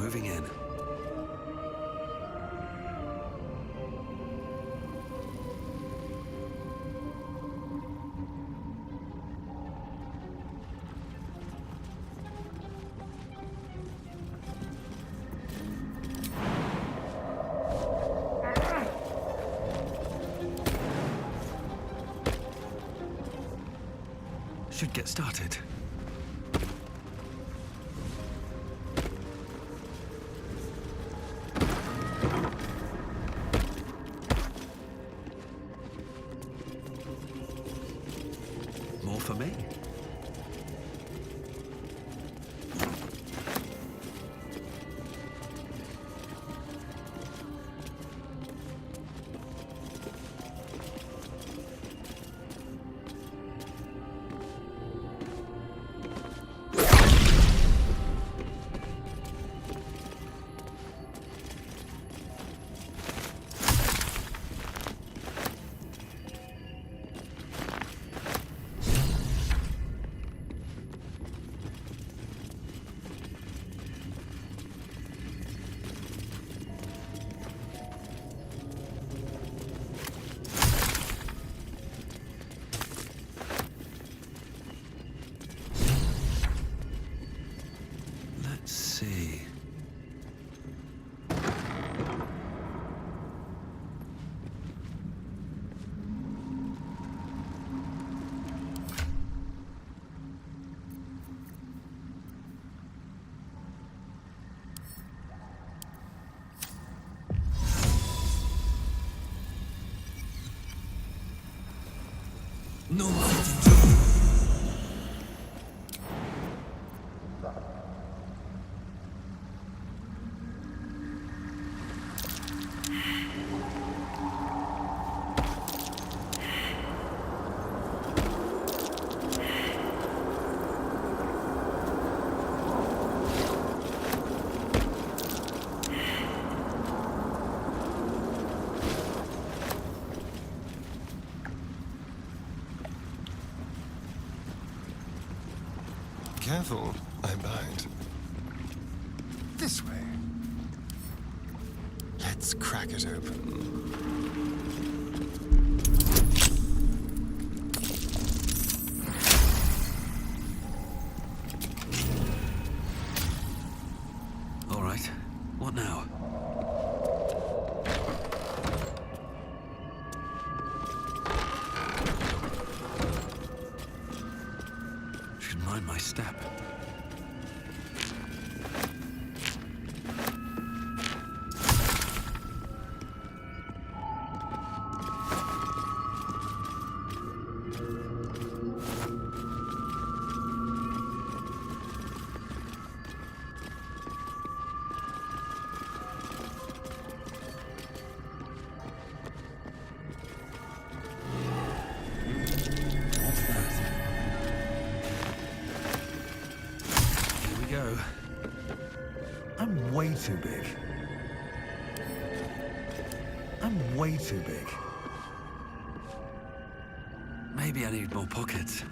moving in. Should get started. More for me. Let's see. No. Careful, I'm behind. This way. Let's crack it open. All right. What now? Should mind my step. Go. I'm way too big. I'm way too big. Maybe I need more pockets.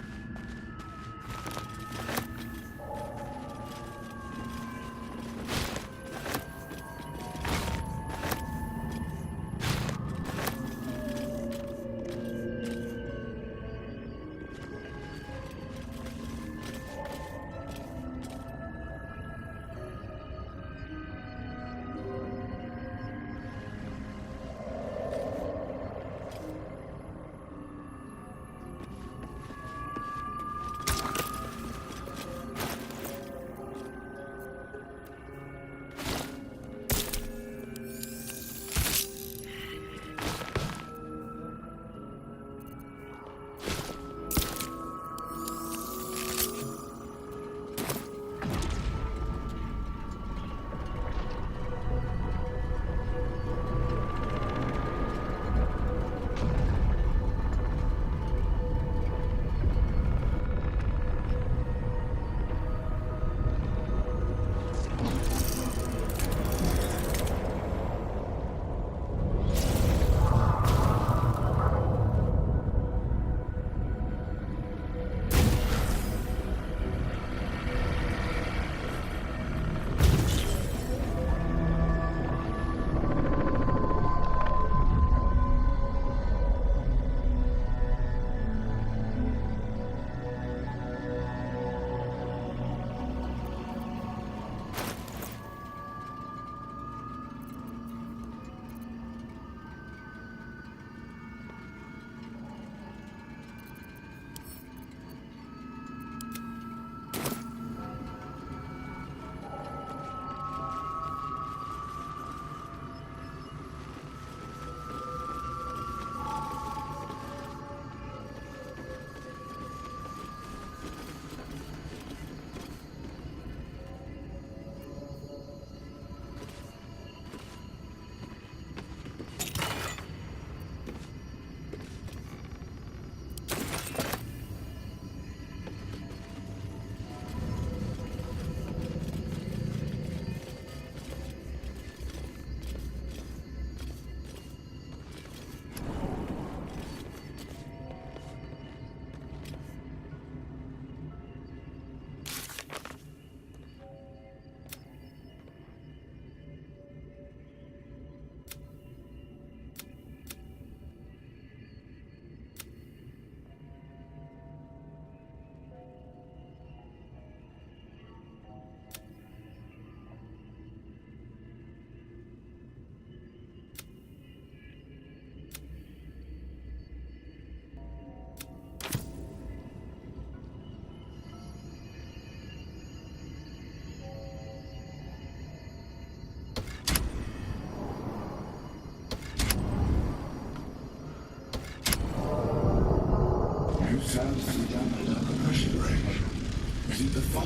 to the foe,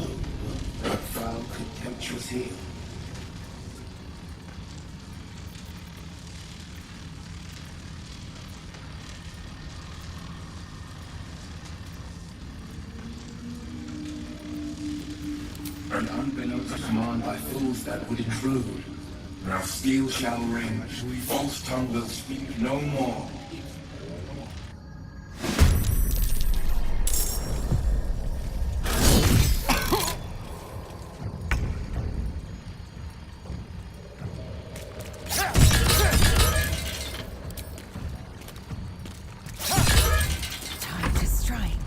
a foul contemptuous heel. An unbeknownst command by fools that would intrude. Now steel shall ring, false tongue will speak no more. Time to strike.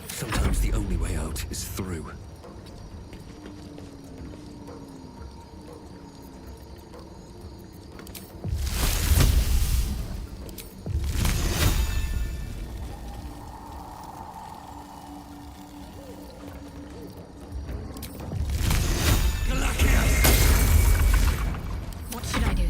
Sometimes the only way out is through. What should I do?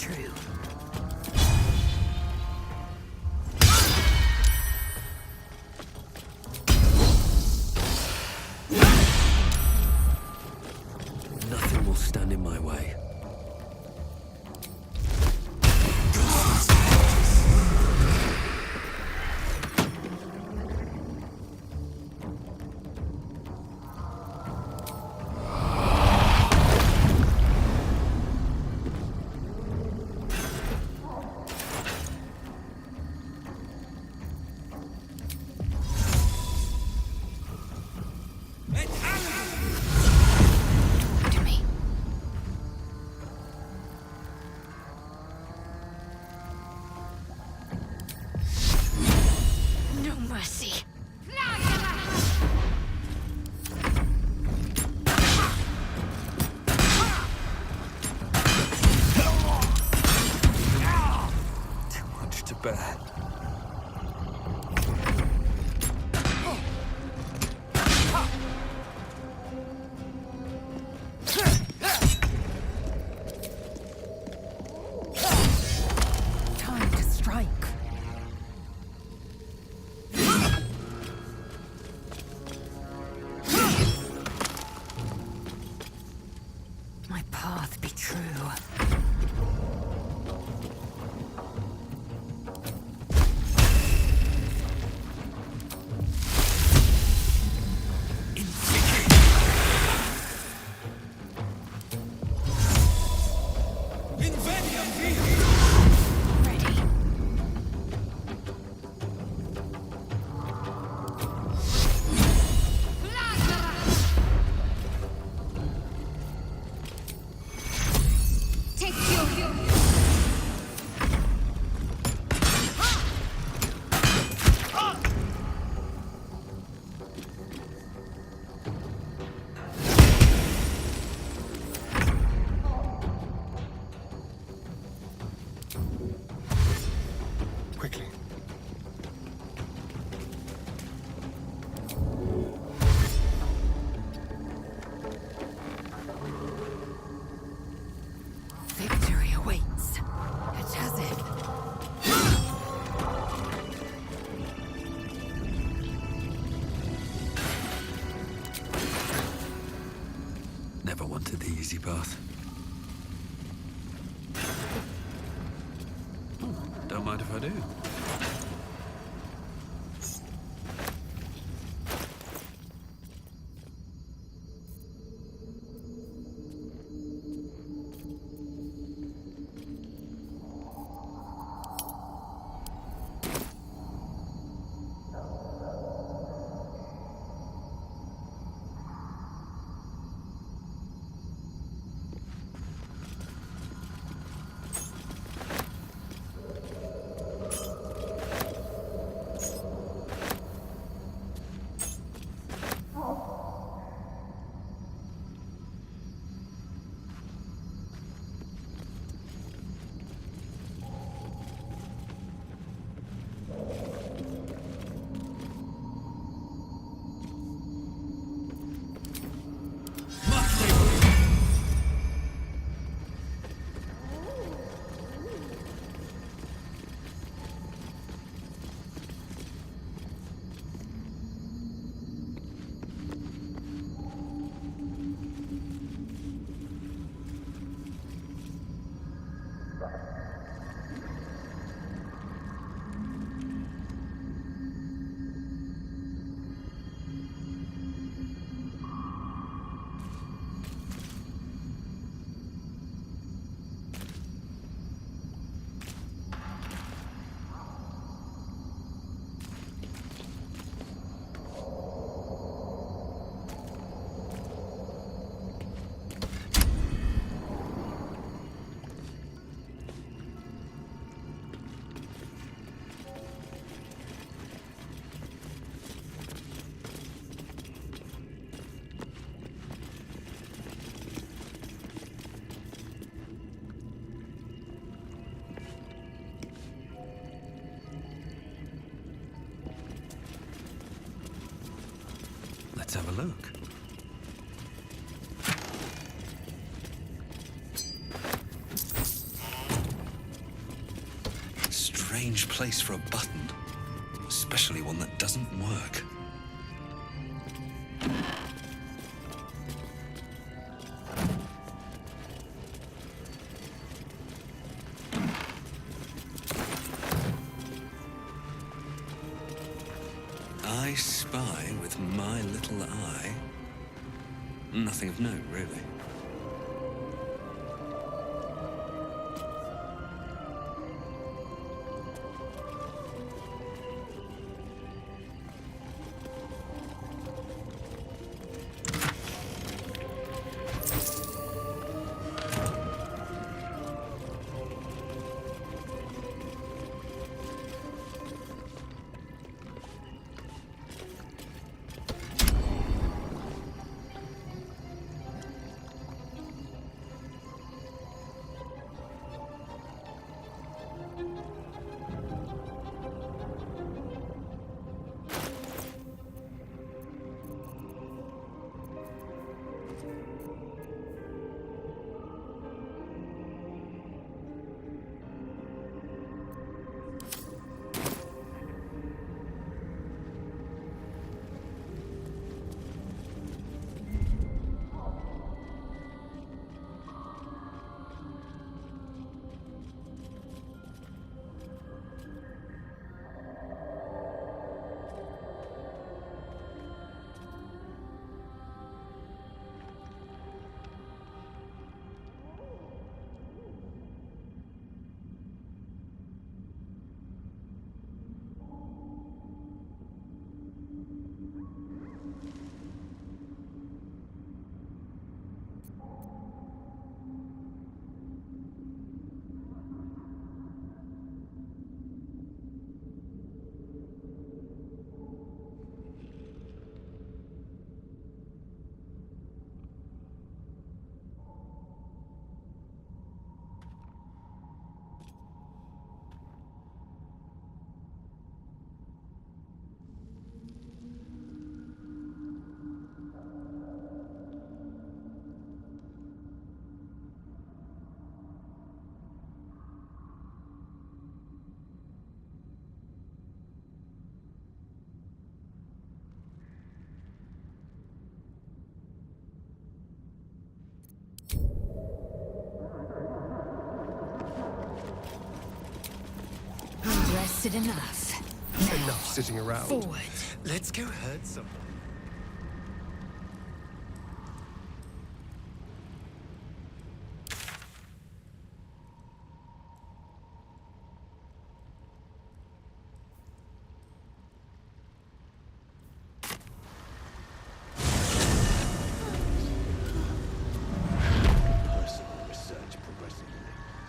true. Nothing will stand in my way. To me. No mercy. Too much to bear. Time to strike. My path be true. Ready. Take you. Quickly. Victory awaits. It has it. Never wanted the easy path. Don't mind if I do. Let's have a look. place for a button, especially one that doesn't work. I spy with my little eye. Nothing of note, really. Rested enough. Enough sitting around. Forward. Let's go herd some.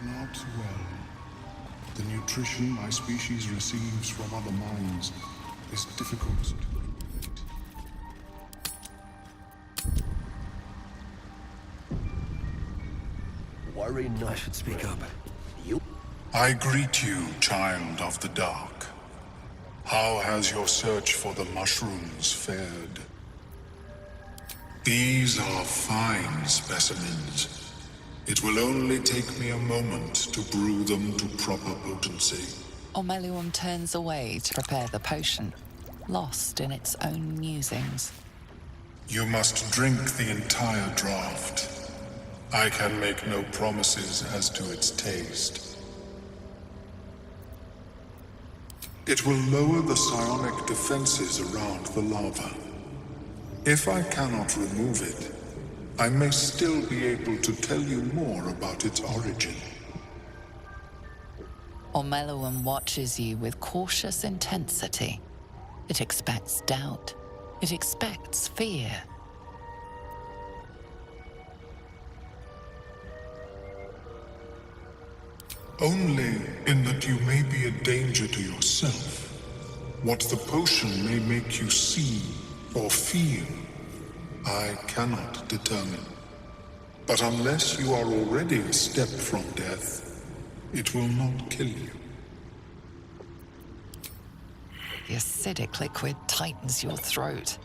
Not well. The nutrition my species receives from other minds is difficult to regulate. Worry not. I should speak up. I greet you, child of the dark. How has your search for the mushrooms fared? These are fine specimens. It will only take me a moment to brew them to proper potency. Omeluum turns away to prepare the potion, lost in its own musings. You must drink the entire draught. I can make no promises as to its taste. It will lower the psionic defenses around the lava. If I cannot remove it, I may still be able to tell you more about its origin. Omeluum watches you with cautious intensity. It expects doubt. It expects fear. Only in that you may be a danger to yourself. What the potion may make you see or feel, I cannot determine. But unless you are already a step from death, it will not kill you. The acidic liquid tightens your throat,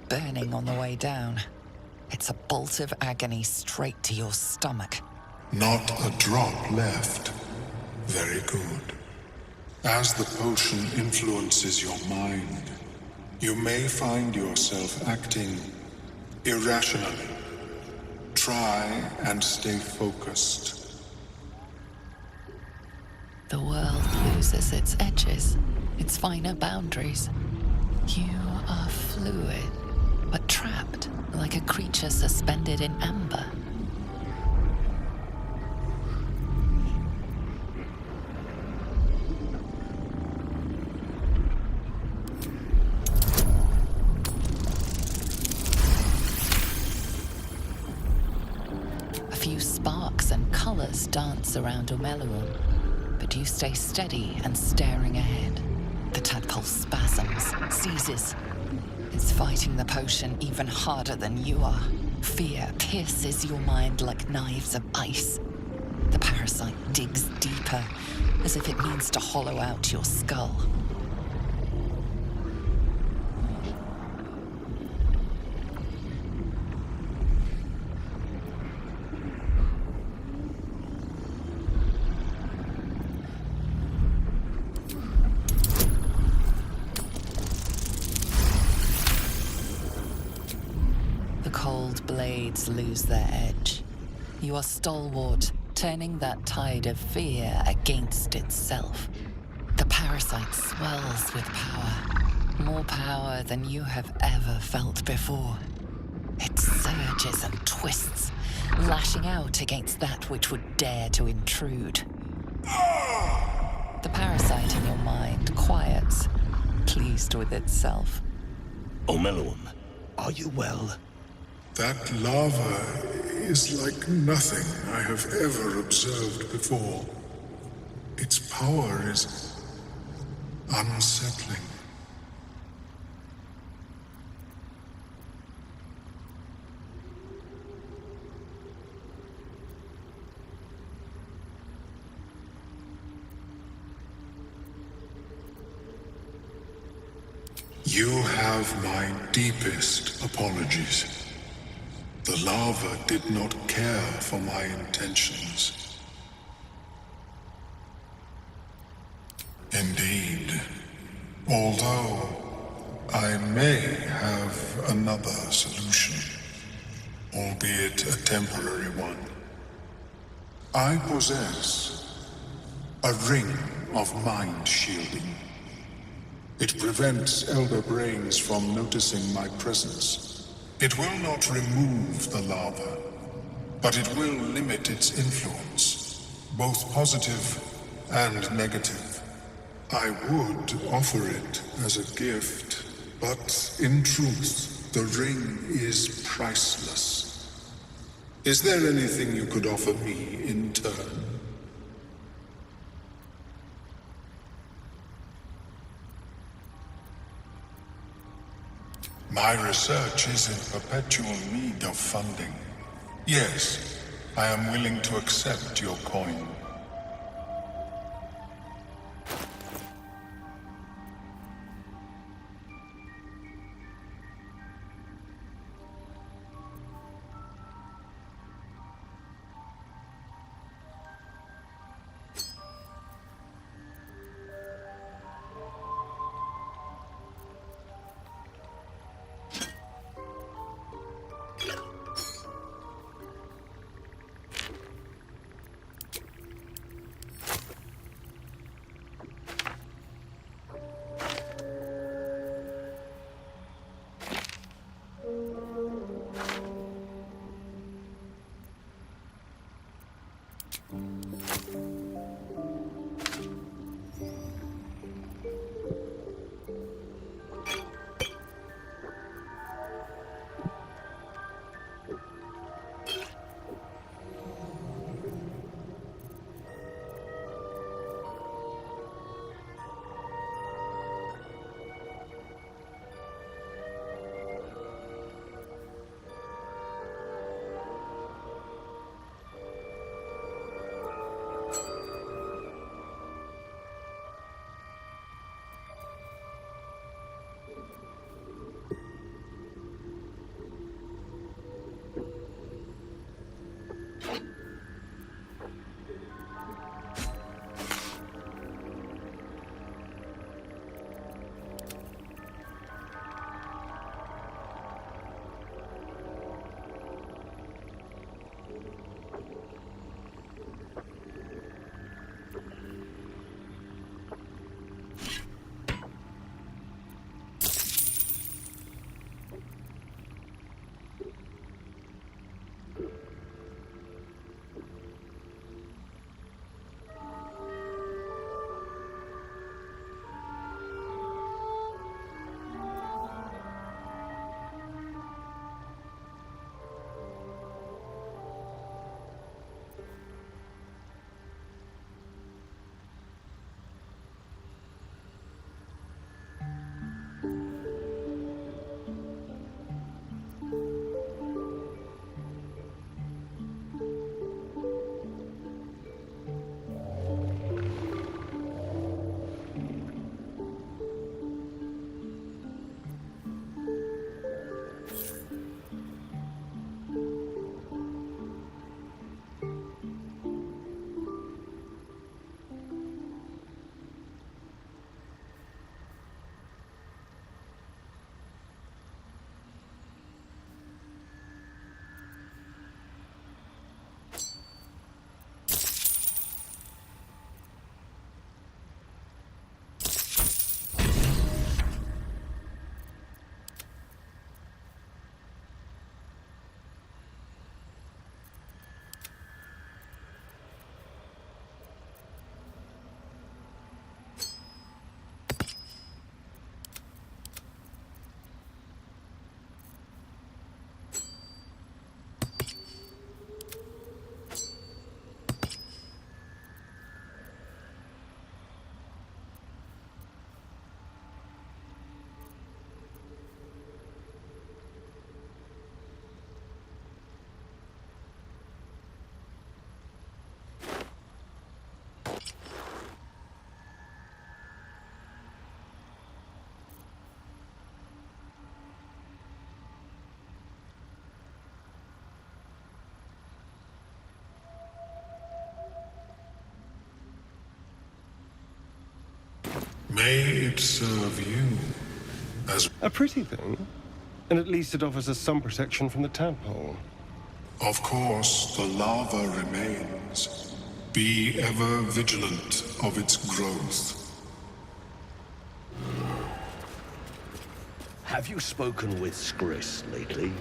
burning on the way down. It's a bolt of agony straight to your stomach. Not a drop left. Very good. As the potion influences your mind, you may find yourself acting irrationally. Try and stay focused. The world loses its edges, its finer boundaries. You are fluid, but trapped like a creature suspended in amber. A few sparks and colors dance around Omeluum, but you stay steady and staring ahead. The tadpole spasms, seizes. It's fighting the potion even harder than you are. Fear pierces your mind like knives of ice. The parasite digs deeper, as if it means to hollow out your skull. The cold blades lose their edge. You are stalwart, turning that tide of fear against itself. The parasite swells with power, more power than you have ever felt before. It surges and twists, lashing out against that which would dare to intrude. The parasite in your mind quiets, pleased with itself. Omeluum, are you well? That lava is like nothing I have ever observed before. Its power is unsettling. You have my deepest apologies. The lava did not care for my intentions. Indeed, although I may have another solution, albeit a temporary one. I possess a ring of mind shielding. It prevents elder brains from noticing my presence. It will not remove the lava, but it will limit its influence, both positive and negative. I would offer it as a gift, but in truth, the ring is priceless. Is there anything you could offer me in turn? My research is in perpetual need of funding. Yes, I am willing to accept your coin. May it serve you as... A pretty thing. And at least it offers us some protection from the tadpole. Of course, the lava remains. Be ever vigilant of its growth. Have you spoken with Skris lately?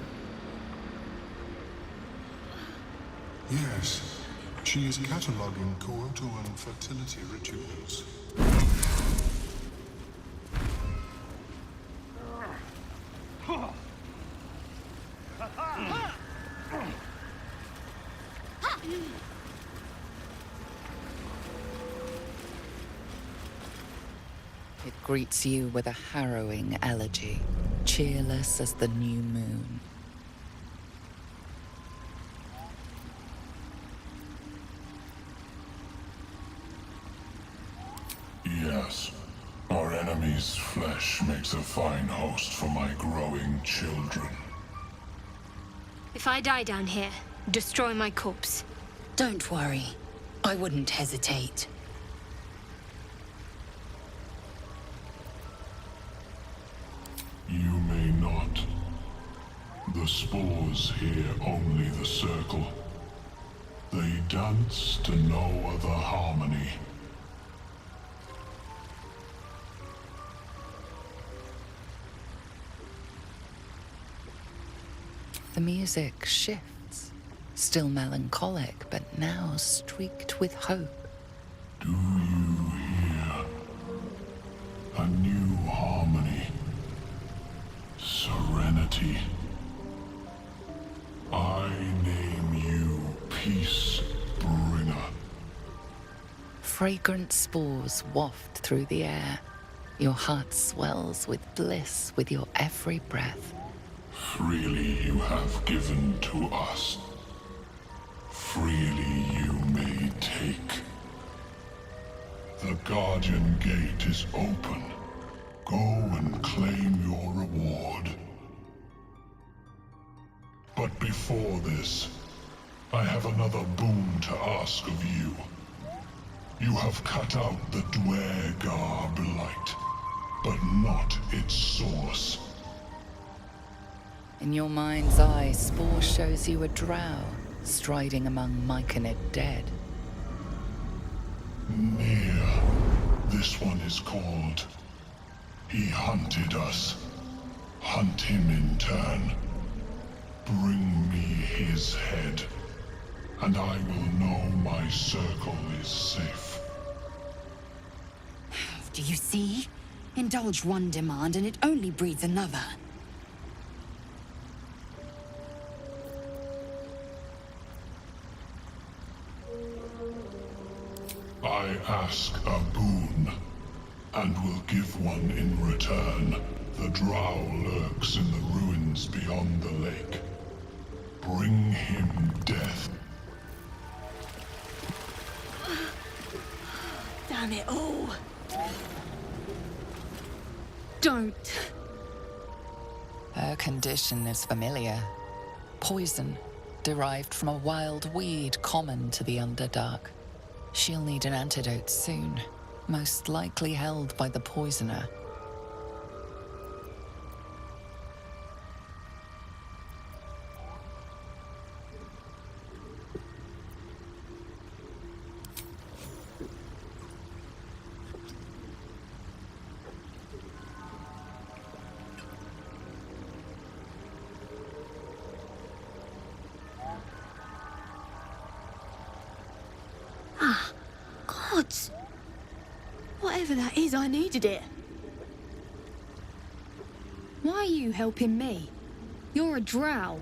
Yes, she is cataloguing Kohotoan fertility rituals. It greets you with a harrowing elegy, cheerless as the new moon. Yes. Our enemy's flesh makes a fine host for my growing children. If I die down here, destroy my corpse. Don't worry. I wouldn't hesitate. You may not. The spores hear only the circle. They dance to no other harmony. The music shifts, still melancholic, but now streaked with hope. Do you hear? A new harmony. Serenity. I name you Peace Bringer. Fragrant spores waft through the air. Your heart swells with bliss with your every breath. Freely you have given to us. Freely you may take. The Guardian Gate is open. Go and claim your reward. But before this, I have another boon to ask of you. You have cut out the Dwergar blight, but not its source. In your mind's eye, Spore shows you a drow striding among Myconid dead. Near. This one is called. He hunted us. Hunt him in turn. Bring me his head, and I will know my circle is safe. Do you see? Indulge one demand and it only breeds another. I ask a boon, and will give one in return. The drow lurks in the ruins beyond the lake. Bring him death. Damn it all. Don't. Her condition is familiar. Poison, derived from a wild weed common to the Underdark. She'll need an antidote soon, most likely held by the poisoner. Gods. Whatever that is, I needed it. Why are you helping me? You're a drow.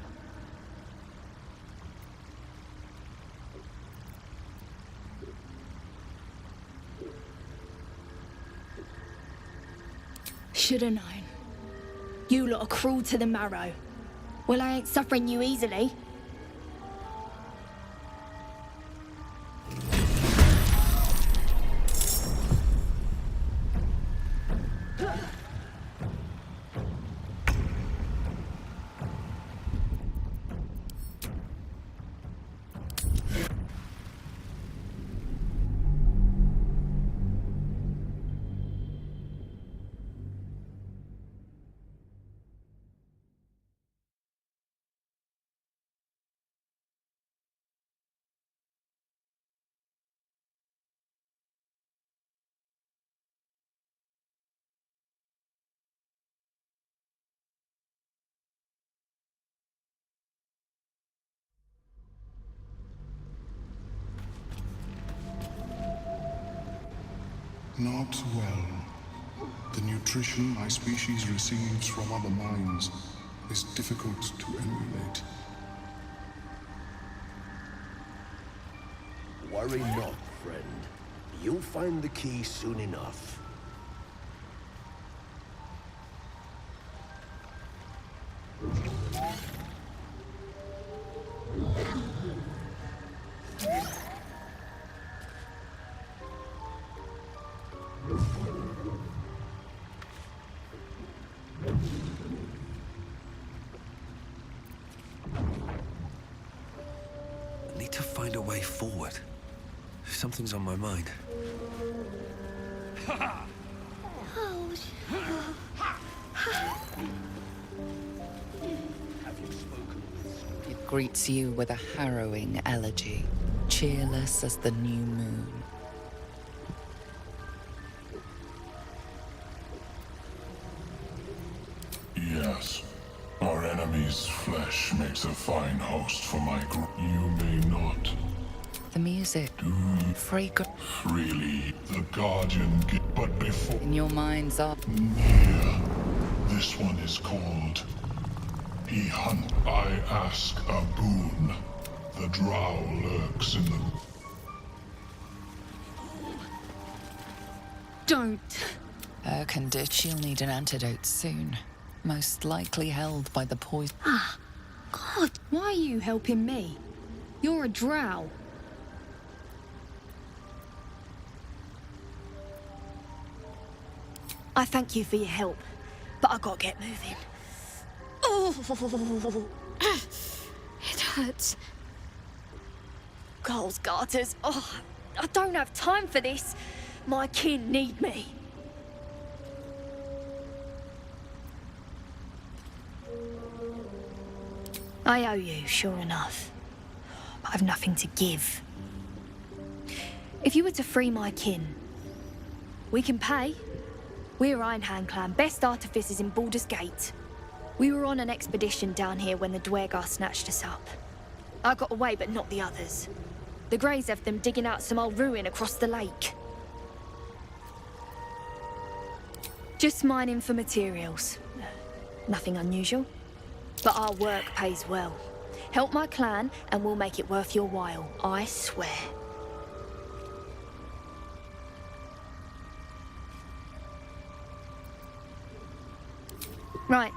Should've known. You lot are cruel to the marrow. Well, I ain't suffering you easily. Not well. The nutrition my species receives from other minds is difficult to emulate. Worry not, friend. You'll find the key soon enough. I need to find a way forward. Something's on my mind. It greets you with a harrowing elegy, cheerless as the new moon. Yes. Our enemy's flesh makes a fine host for my group. You may not The music, fragrant freely the Guardian but before in your mind's eye. near. This one is called He Hunt. I ask a boon. The drow lurks in the Don't. Her condition, she'll need an antidote soon. Most likely held by the poison. God, why are you helping me? You're a drow. I thank you for your help, but I gotta get moving. Oh, it hurts. Cole's garters. Oh, I don't have time for this. My kin need me. I owe you, sure enough. But I've nothing to give. If you were to free my kin, we can pay. We're Ironhand Clan, best artificers in Baldur's Gate. We were on an expedition down here when the Dwergar snatched us up. I got away, but not the others. The Greys have them digging out some old ruin across the lake. Just mining for materials. Nothing unusual. But our work pays well. Help my clan and we'll make it worth your while, I swear. Right.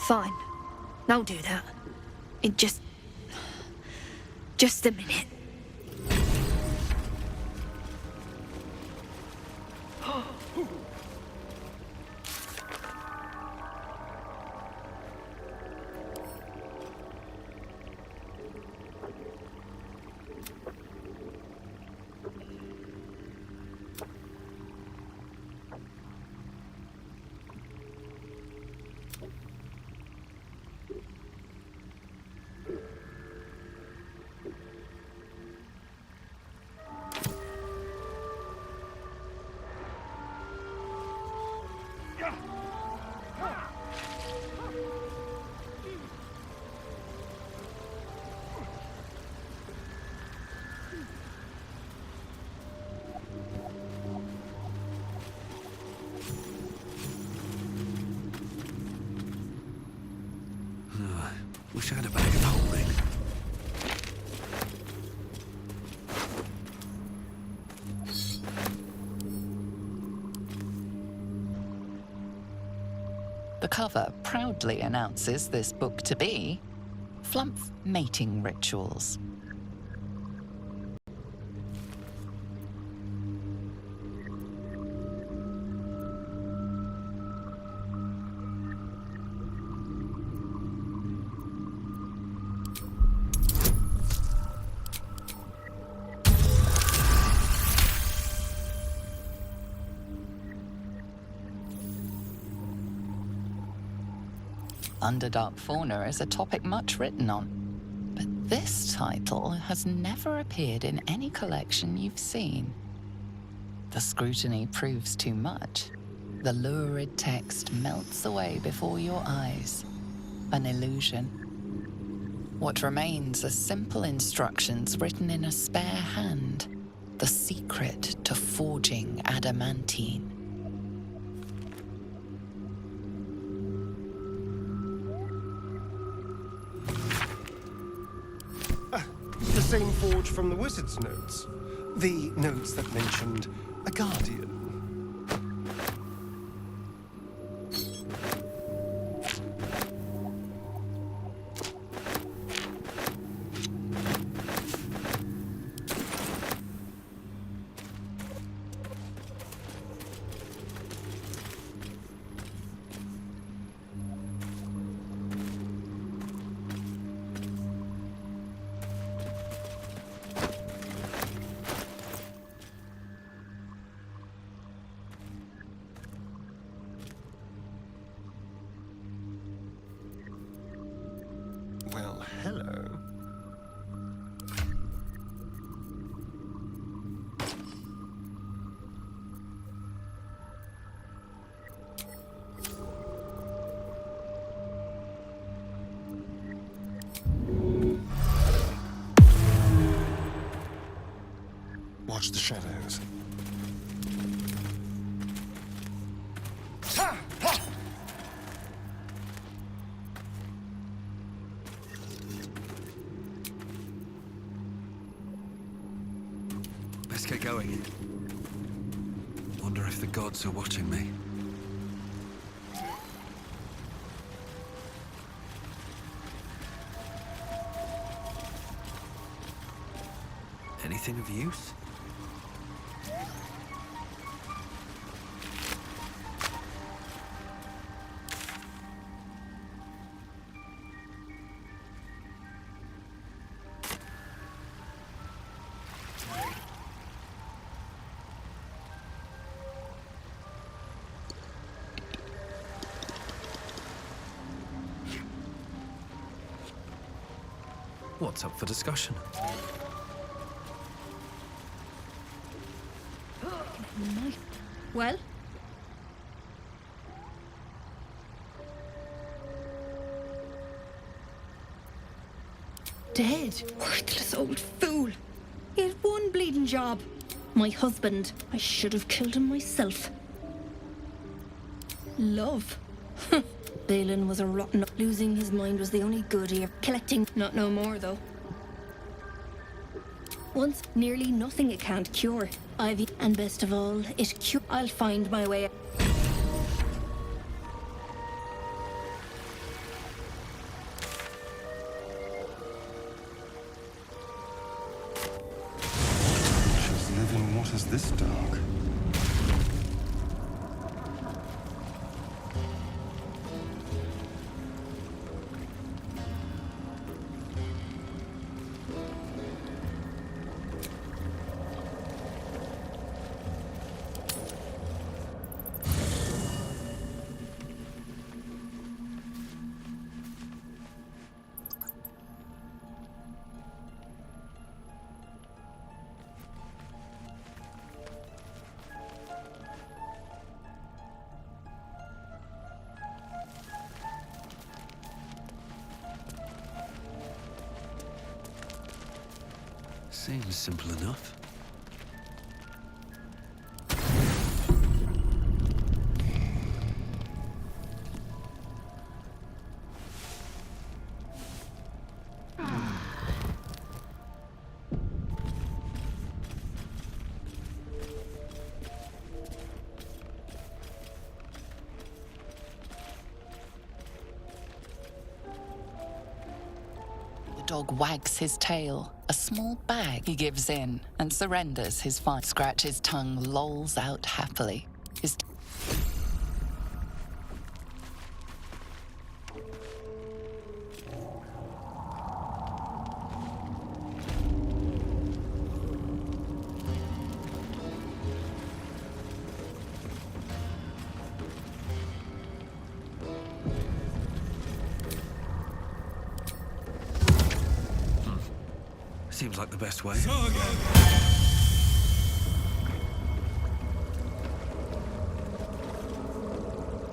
Fine. I'll do that. In just a minute. Wish I had a bag of holding. The cover proudly announces this book to be Flumph Mating Rituals. Underdark fauna is a topic much written on, but this title has never appeared in any collection you've seen. The scrutiny proves too much. The lurid text melts away before your eyes. An illusion. What remains are simple instructions written in a spare hand. the secret to forging adamantine. The same forge from the wizard's notes. The notes that mentioned a guardian. Well, hello. Watch the shadows. Let's get going. Wonder if the gods are watching me. Anything of use? What's up for discussion? Well? Dead. Worthless old fool. He had one bleeding job. My husband. I should have killed him myself. Love. Balin was a rotten. Losing his mind was the only good he ever. Collecting. Not no more, though. Once, nearly nothing it can't cure. Ivy, and best of all, it cure. I'll find my way. She's living waters this dark. Seems simple enough. The dog wags his tail. A small bag he gives in and surrenders his fight. Scratch's tongue lolls out happily. His Seems like the best way.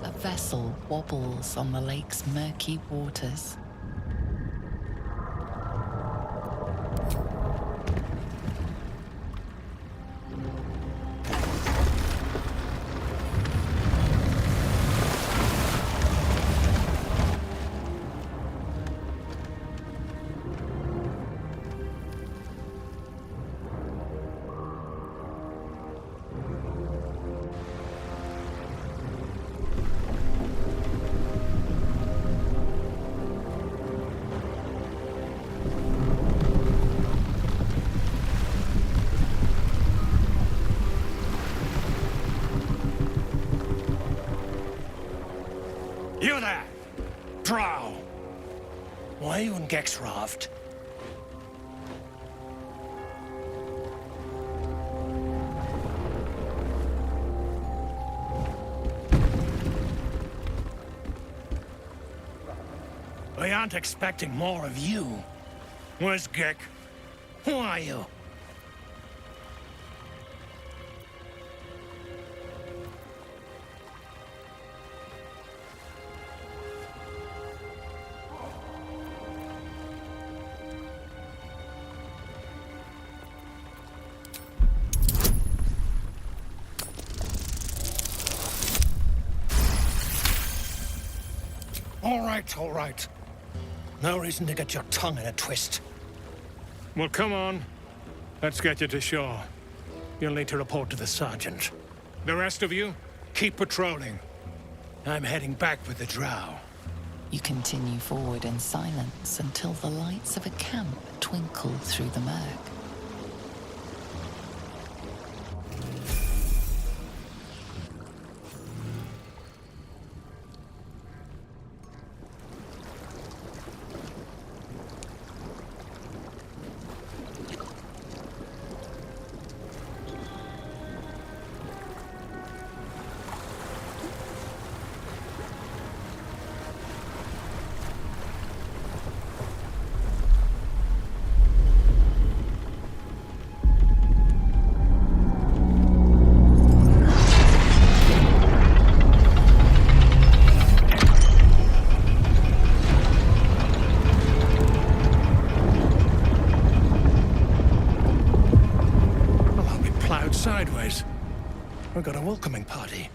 A vessel wobbles on the lake's murky waters. You there! Drow! Why are you in Gexraft? We aren't expecting more of you. Where's Gek? Who are you? All right. No reason to get your tongue in a twist. Well, come on. Let's get you to shore. You'll need to report to the sergeant. The rest of you, keep patrolling. I'm heading back with the drow. You continue forward in silence until the lights of a camp twinkle through the murk. Sideways. We've got a welcoming party.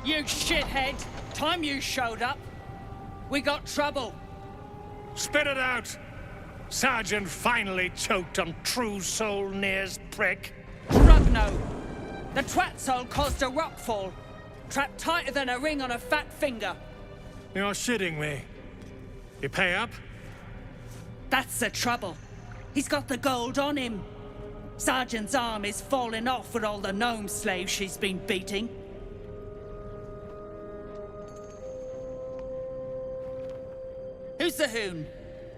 You shithead! Time you showed up. We got trouble. Spit it out! Sergeant finally choked on True Soul Near's prick. Rugno! The twat soul caused a rockfall. Trapped tighter than a ring on a fat finger. You're shitting me. You pay up? That's the trouble. He's got the gold on him. Sergeant's arm is falling off with all the gnome slaves she's been beating. Who's the hoon?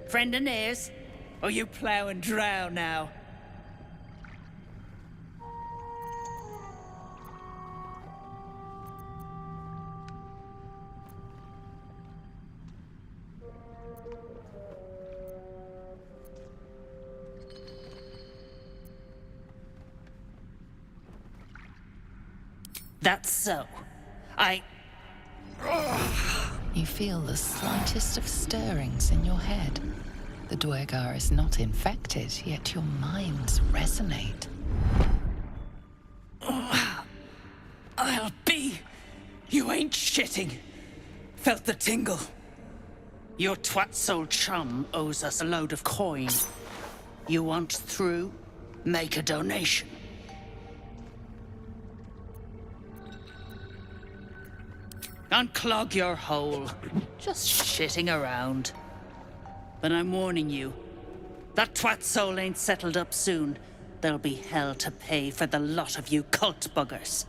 Friend of Near's? Or you plough and drow now? That's so. You feel the slightest of stirrings in your head. The Dwergar is not infected, yet your minds resonate. I'll be. You ain't shitting. Felt the tingle. Your twat soul chum owes us a load of coin. You want through? Make a donation. Unclog your hole. Just shitting around. But I'm warning you, that twat soul ain't settled up soon. There'll be hell to pay for the lot of you cult buggers.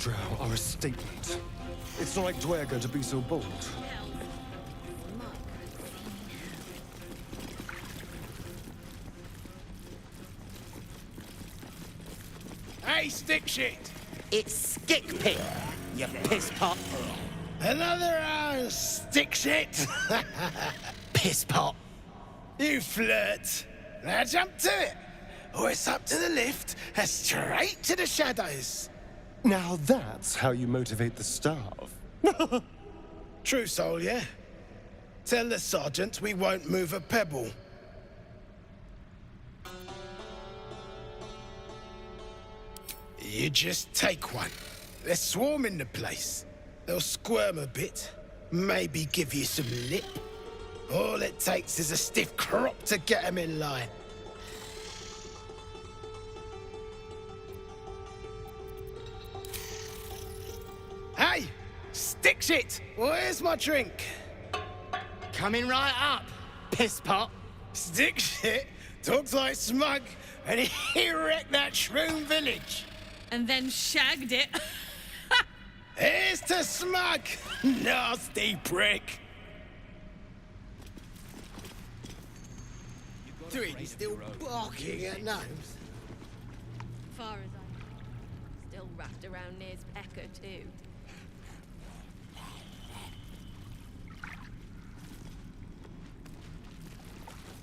drow are a statement. It's not like Dwerger to be so bold. Hey, stick shit! It's Skick Pit, you piss pot. Another stick shit! Piss pot. You flirt. Now jump to it. Or it's up to the lift and straight to the shadows. Now that's how you motivate the staff. True soul, yeah? Tell the sergeant we won't move a pebble. You just take one. They're swarming the place. They'll squirm a bit, maybe give you some lip. All it takes is a stiff crop to get them in line. Hey! Stick shit! Where's my drink? Coming right up, piss pot. Stick shit talks like smug, and he wrecked that shroom village. And then shagged it. Here's to smug! Nasty prick! Three still barking at gnomes. Far as I know, still wrapped around Near's pecker too.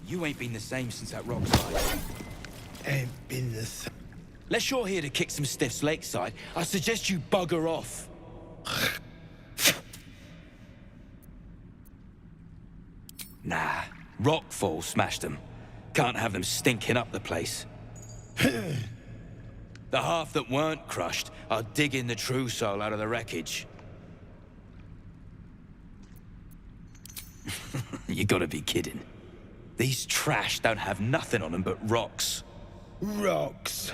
You ain't been the same since that rock slide. Ain't been the same. Unless you're here to kick some stiffs lakeside, I suggest you bugger off. Nah, rockfall smashed them. Can't have them stinking up the place. The half that weren't crushed are digging the true soul out of the wreckage. You gotta be kidding. These trash don't have nothing on them but rocks. Rocks.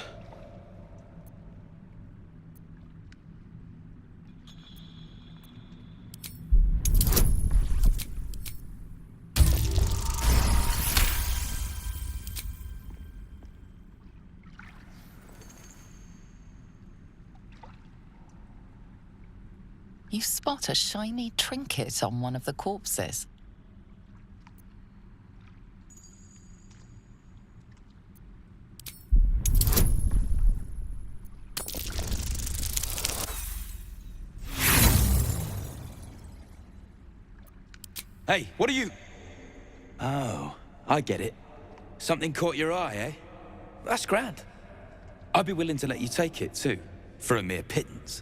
You spot a shiny trinket on one of the corpses. Hey, what are you... Oh, I get it. Something caught your eye, eh? That's grand. I'd be willing to let you take it, too, for a mere pittance.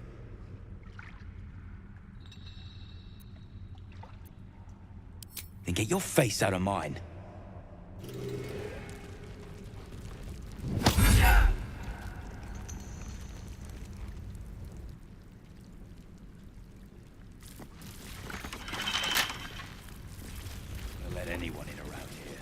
Then get your face out of mine. Don't let anyone in around here.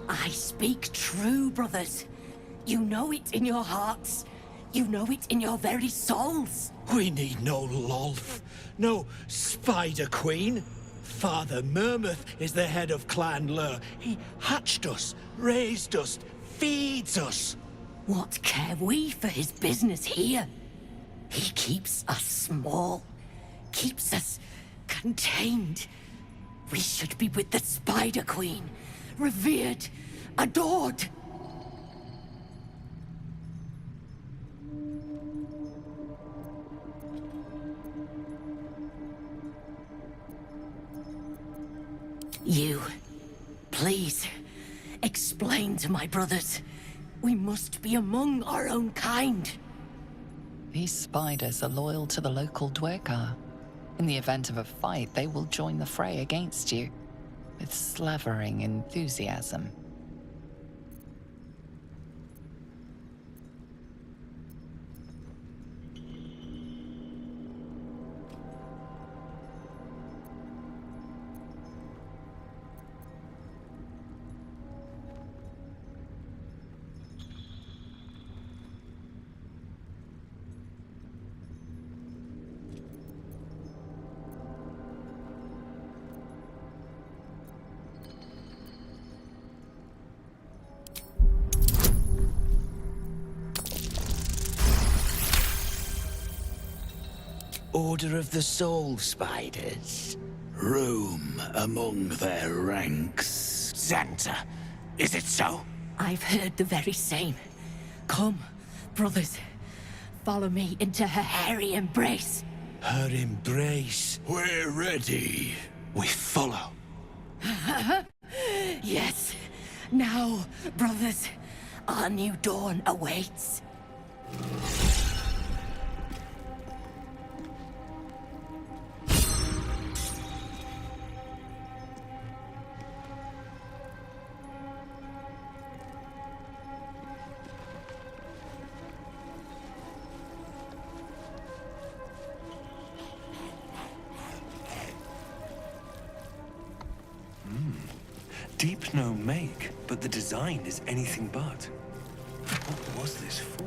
I speak true, brothers. You know it in your hearts. You know it in your very souls. We need no Lolth, no Spider Queen. Father Murmuth is the head of Clan Lur. He hatched us, raised us, feeds us. What care we for his business here? He keeps us small, keeps us contained. We should be with the Spider Queen, revered, adored. You, please, explain to my brothers. We must be among our own kind. These spiders are loyal to the local Dwergar. In the event of a fight, they will join the fray against you, with slavering enthusiasm. Order of the Soul Spiders. Room among their ranks. Xanta, is it so? I've heard the very same. Come, brothers. Follow me into her hairy embrace. Her embrace. We're ready. We follow. Yes. Now, brothers, our new dawn awaits. Deep no make, but the design is anything but. What was this for?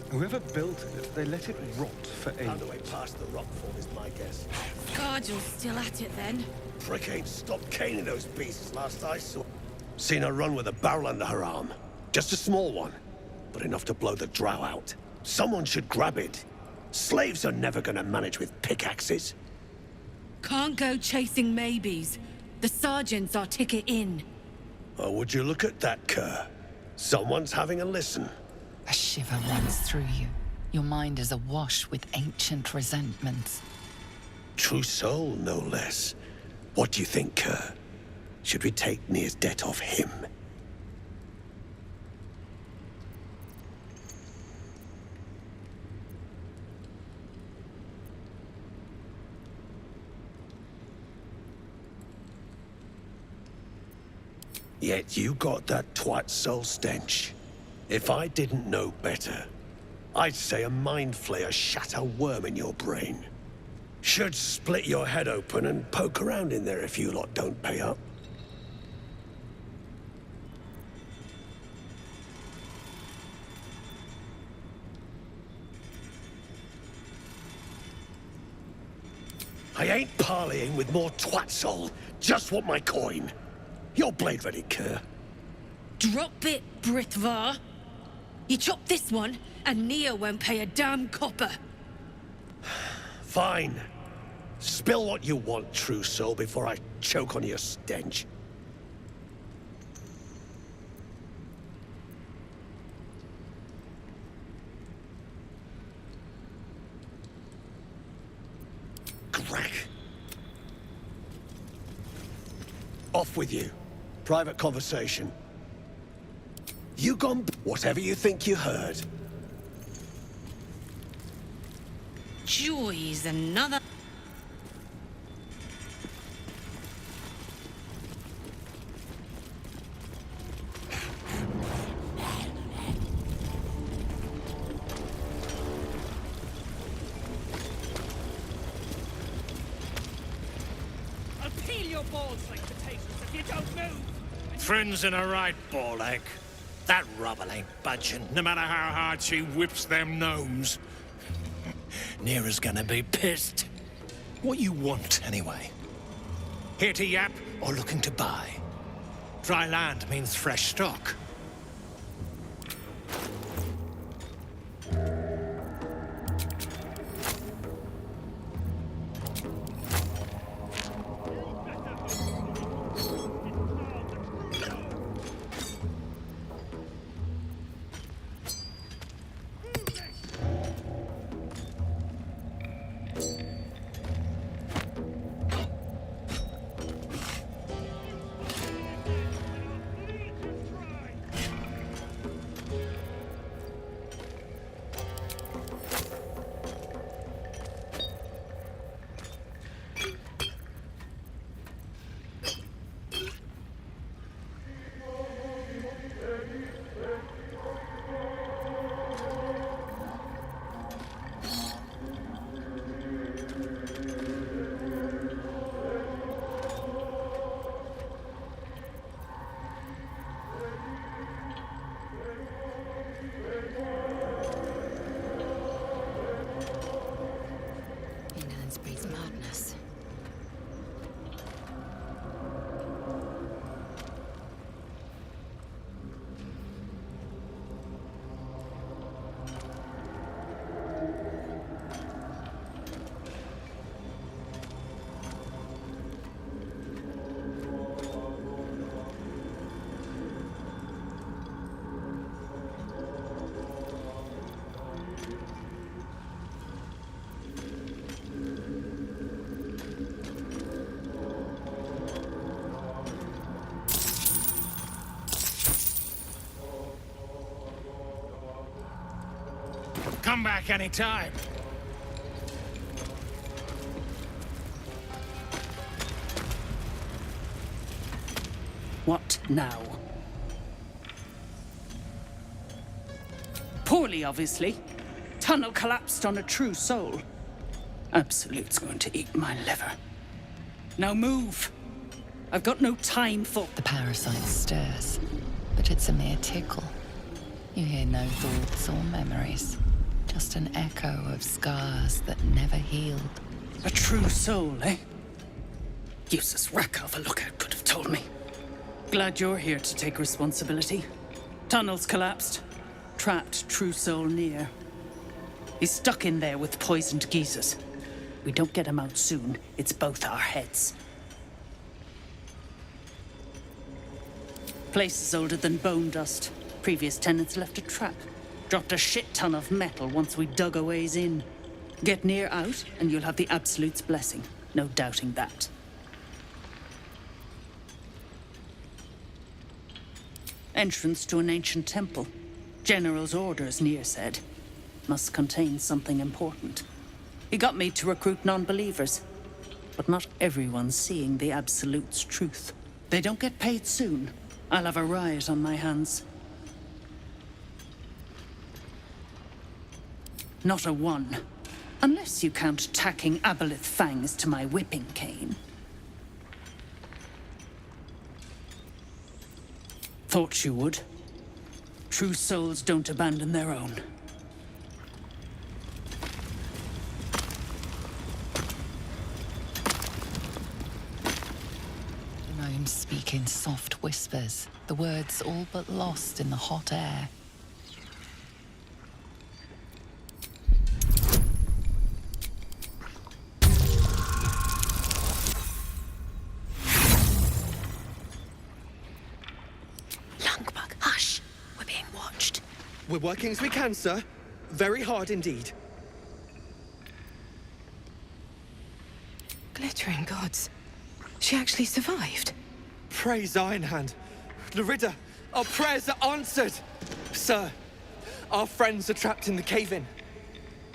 Whoever built it, they let it rot for ages. Found a way past the rockfall is my guess. God, you're still at it then. Prick ain't stopped caning those beasts last I saw. Seen her run with a barrel under her arm. Just a small one, but enough to blow the drow out. Someone should grab it. Slaves are never gonna manage with pickaxes. Can't go chasing maybes. The sergeant's our ticket in. Oh, would you look at that, Kerr? Someone's having a listen. A shiver runs through you. Your mind is awash with ancient resentments. True soul, no less. What do you think, Kerr? Should we take Nir's debt off him? Yet you got that twat soul stench. If I didn't know better, I'd say a mind flayer shat a worm in your brain. Should split your head open and poke around in there if you lot don't pay up. I ain't parleying with more twat soul. Just want my coin. Your blade ready, Kerr. Drop it, Britvar. You chop this one, and Nia won't pay a damn copper. Fine. Spill what you want, true soul, before I choke on your stench. Crack. Off with you. Private conversation. You gone... Whatever you think you heard. Joy's another... I'll peel your balls like potatoes if you don't move! Friends in a right, Ball-egg. That rubble ain't budging, no matter how hard she whips them gnomes. Nira's gonna be pissed. What you want, anyway? Here to yap, or looking to buy? Dry land means fresh stock. madness. back any time. What now? Poorly, obviously. Tunnel collapsed on a true soul. Absolute's going to eat my liver. Now move! I've got no time for... The parasite stirs, but it's a mere tickle. You hear no thoughts or memories, just an echo of scars that never healed. A true soul, eh? Useless wreck of a lookout could have told me. Glad you're here to take responsibility. Tunnel's collapsed. Trapped true soul near. He's stuck in there with poisoned geezers. We don't get him out soon, it's both our heads. Place is older than bone dust. Previous tenants left a trap. Dropped a shit ton of metal once we dug a ways in. Get near out, and you'll have the Absolute's blessing. No doubting that. Entrance to an ancient temple. General's orders, Nier said. Must contain something important. He got me to recruit non-believers. But not everyone's seeing the Absolute's truth. They don't get paid soon. I'll have a riot on my hands. Not a one. Unless you count tacking aboleth fangs to my whipping cane. Thought you would. True souls don't abandon their own. The gnomes speak in soft whispers, the words all but lost in the hot air. We're working as we can, sir. Very hard indeed. Glittering gods. She actually survived. Praise Ironhand. Larida, our prayers are answered. Sir, our friends are trapped in the cave-in.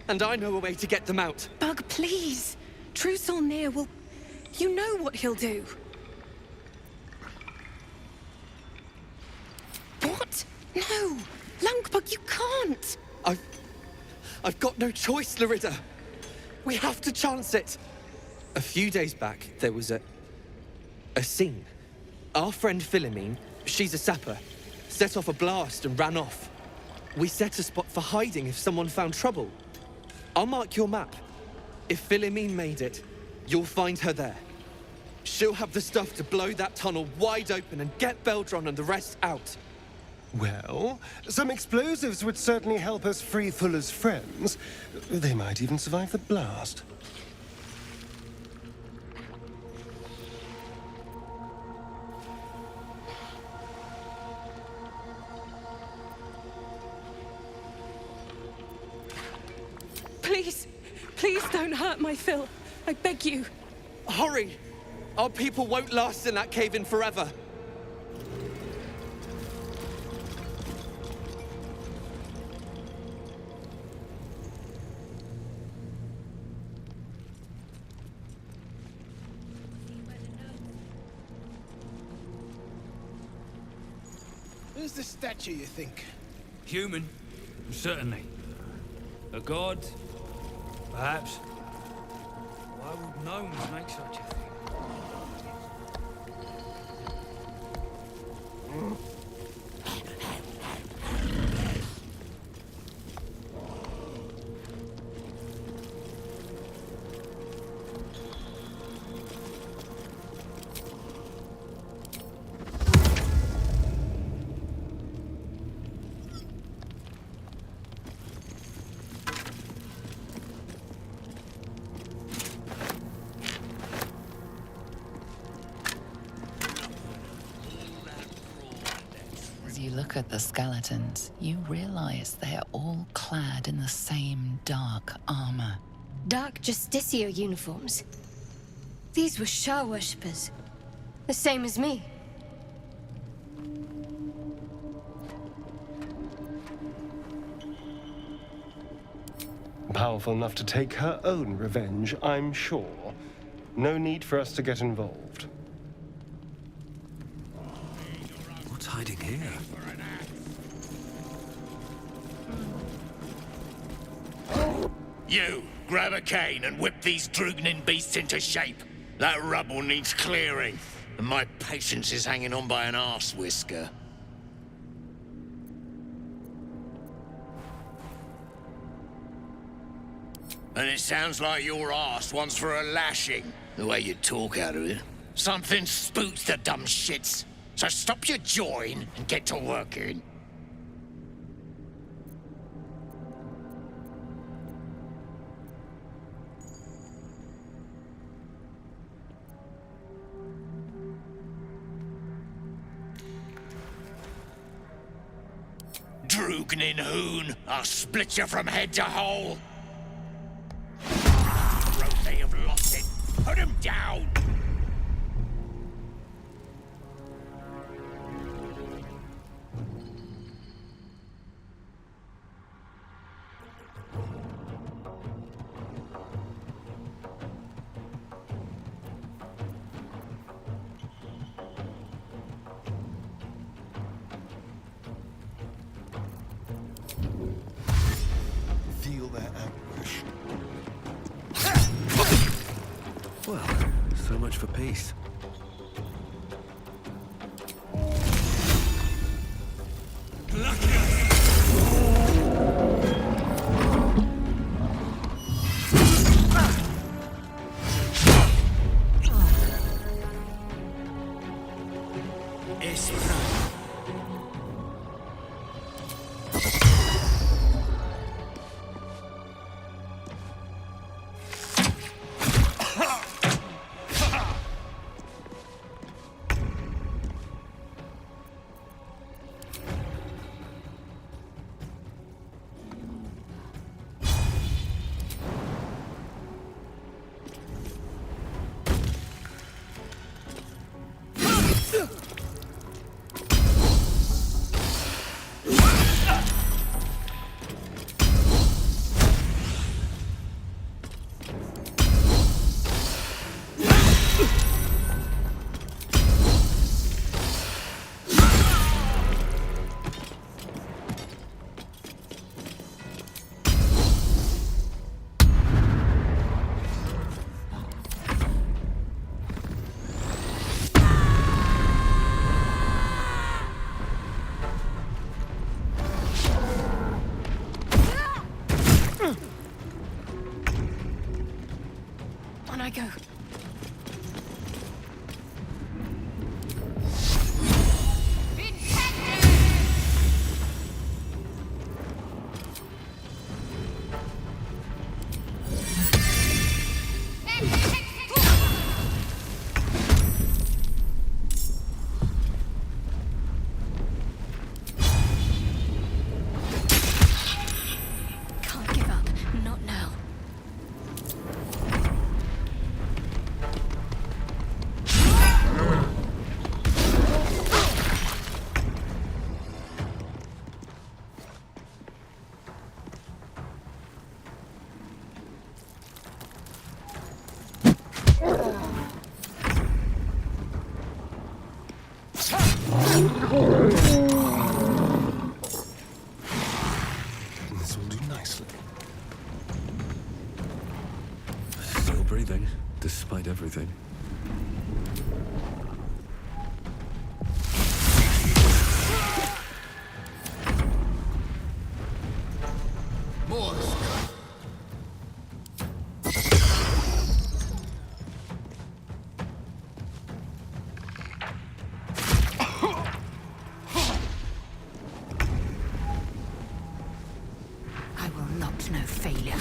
And I know a way to get them out. Bug, please. True Soul Nier will... You know what he'll do. What? No! Langbug, you can't! I've got no choice, Larida. We have to chance it. A few days back, there was a scene. Our friend Philomene, she's a sapper, set off a blast and ran off. We set a spot for hiding if someone found trouble. I'll mark your map. If Philomene made it, you'll find her there. She'll have the stuff to blow that tunnel wide open and get Baldur and the rest out. Well, some explosives would certainly help us free Fuller's friends. They might even survive the blast. Please, please don't hurt my Phil. I beg you. Hurry! Our people won't last in that cave-in forever. Who's the statue, you think? Human, certainly. A god, perhaps. Why would gnomes make such a thing? You look at the skeletons, you realize they are all clad in the same dark armor. Dark Justicia uniforms. These were Shah worshippers. The same as me. Powerful enough to take her own revenge, I'm sure. No need for us to get involved. What's hiding here? You, grab a cane and whip these Drugnin beasts into shape. That rubble needs clearing, and my patience is hanging on by an arse whisker. And it sounds like your arse wants for a lashing, the way you talk out of it. Something spooks the dumb shits, so stop your jawing and get to working. Drugnin hoon, I'll split you from head to hole. They have lost it. Put him down! Feel their anguish. Well, so much for peace. On I go. Can't give up. Not now. This will do nicely. Still breathing, despite everything. I will not know failure.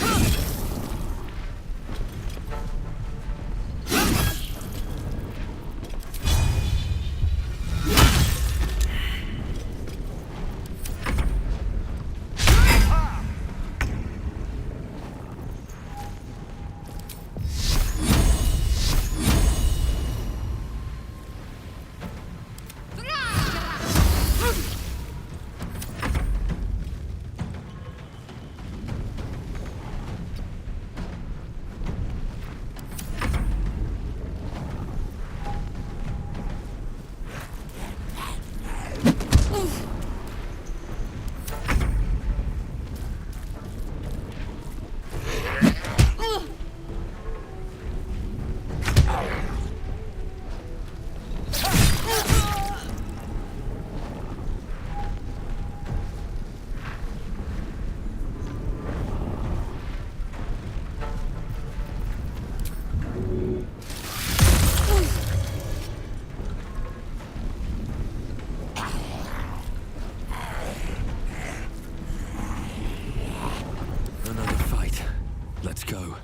Let's go.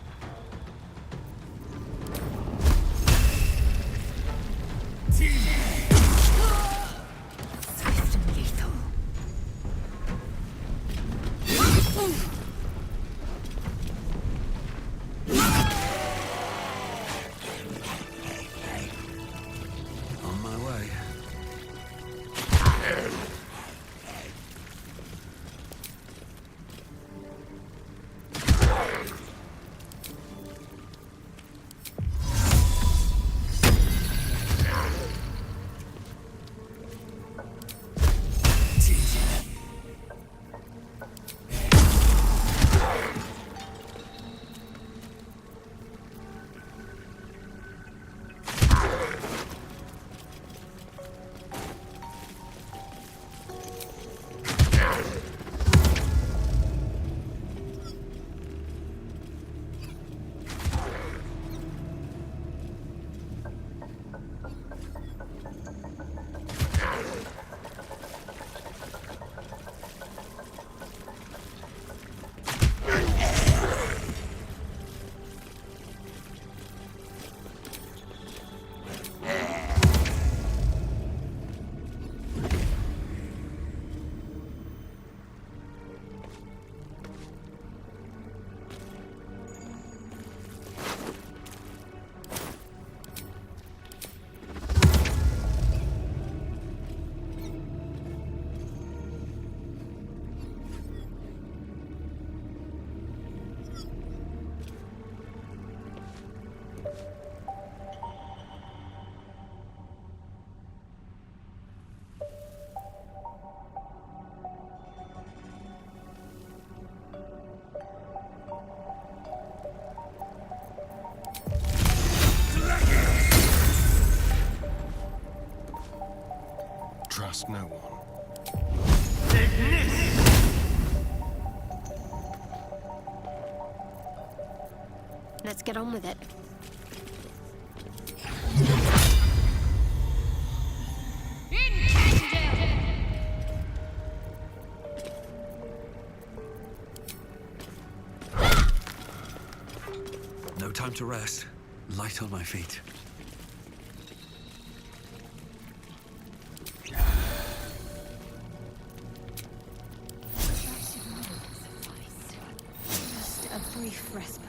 Swift and lethal. On my way. Trust no one. Let's get on with it. No time to rest. Light on my feet. Just a brief respite.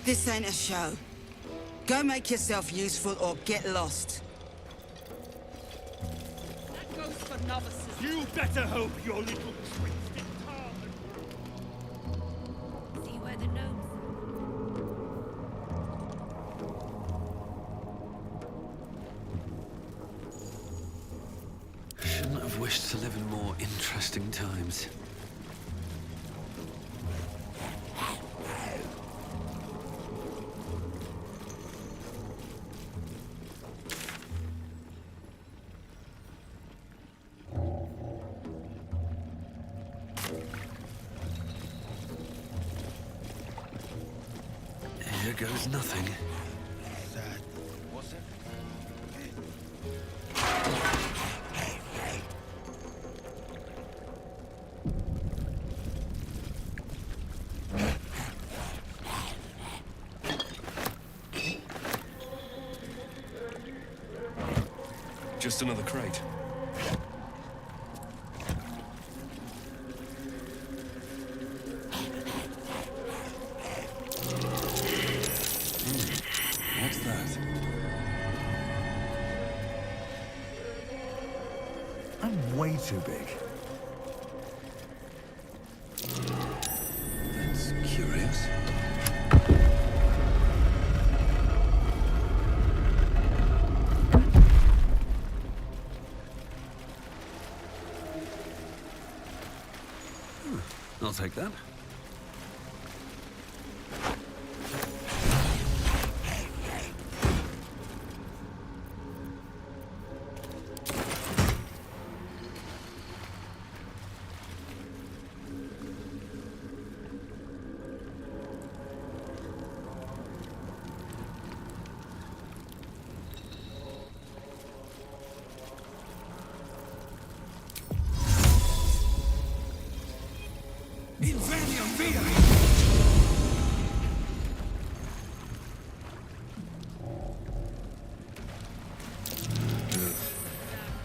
This ain't a show. Go make yourself useful or get lost. That goes for novices. You better hope your little tricks didn't harm. See where the gnomes Shouldn't have wished to live in more interesting times. Here goes nothing. Was it? Just another crate. What's that? I'm way too big. I'll take that.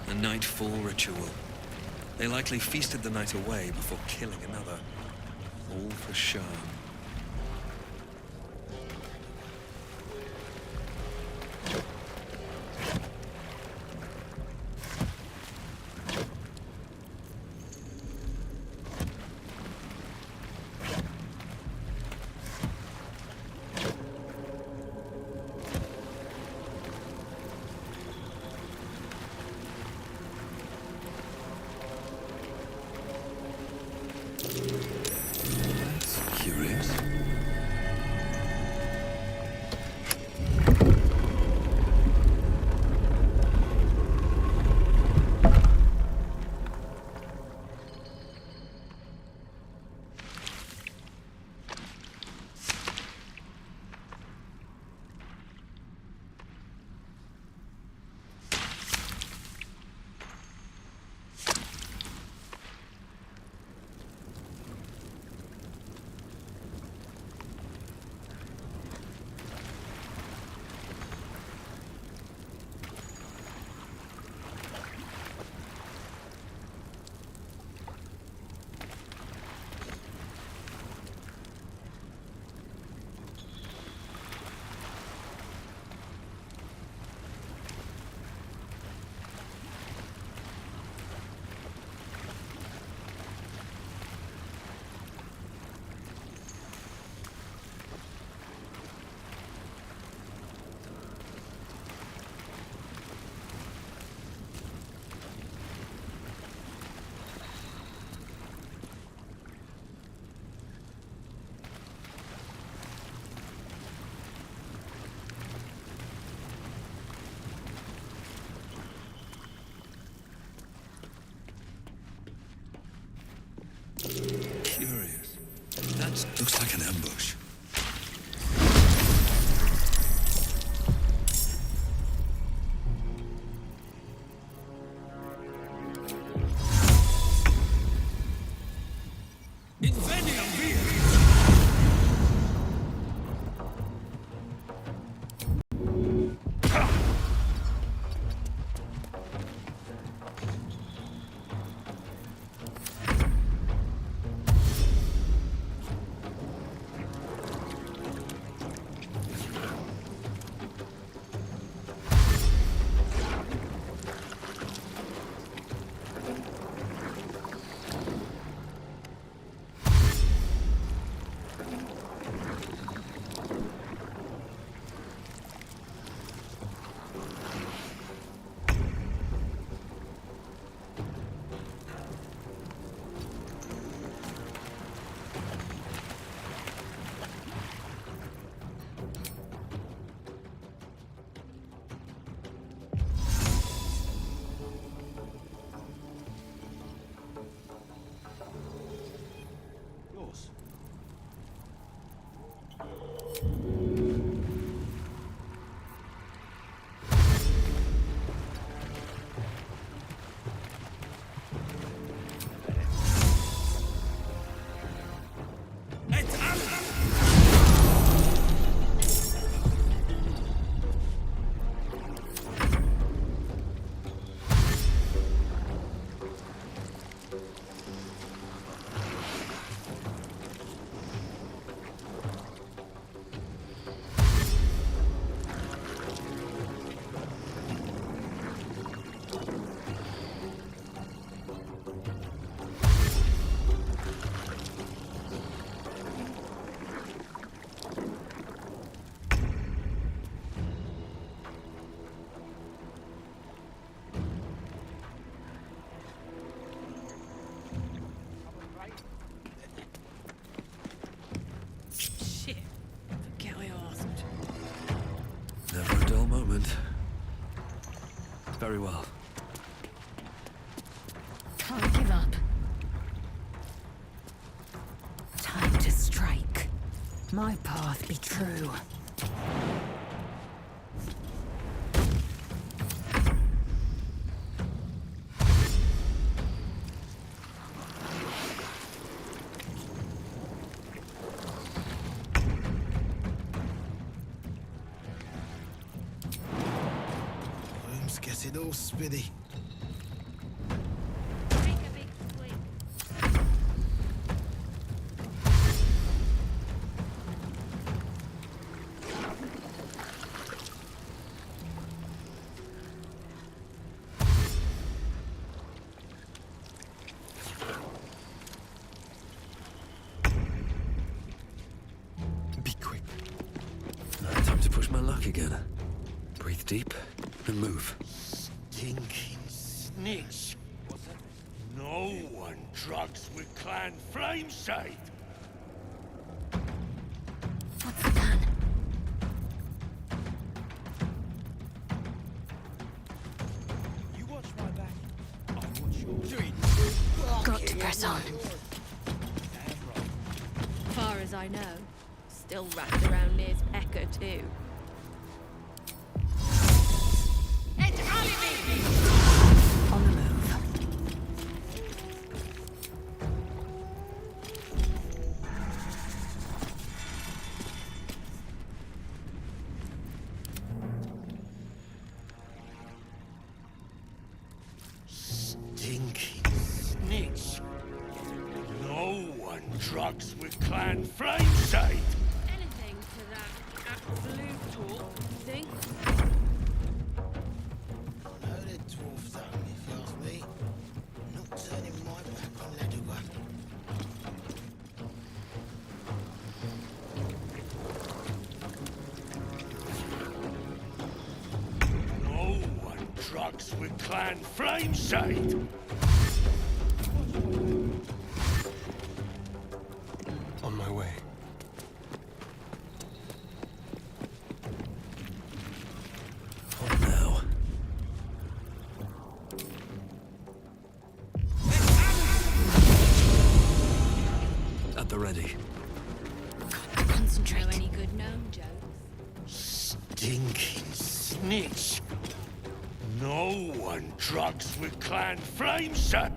A nightfall ritual. They likely feasted the night away before killing another. All for show. Curious. That looks like an ambush. Very well. Can't give up. Time to strike. My path be true. Room's getting all spinny. Be quick. Time to push my luck again. Breathe deep and move. Stinking snitch. No one drugs with Clan Flameshade. What's the plan? You watch my back. I watch yours. Got to press on. Far as I know, still wrapped around Near's pecker too. On the move. Stinking snitch. No one drugs with Clan Flameshade. Anything to that absolute talk, you think? No, they're dwarf zone, if you ask me. Not turning my back on Ladua. No one drugs with Clan Flameshade. On my way. On now. At the ready. Concentrate. Know any good gnome jokes? Stinking snitch. No one drugs with Clan Flameshade.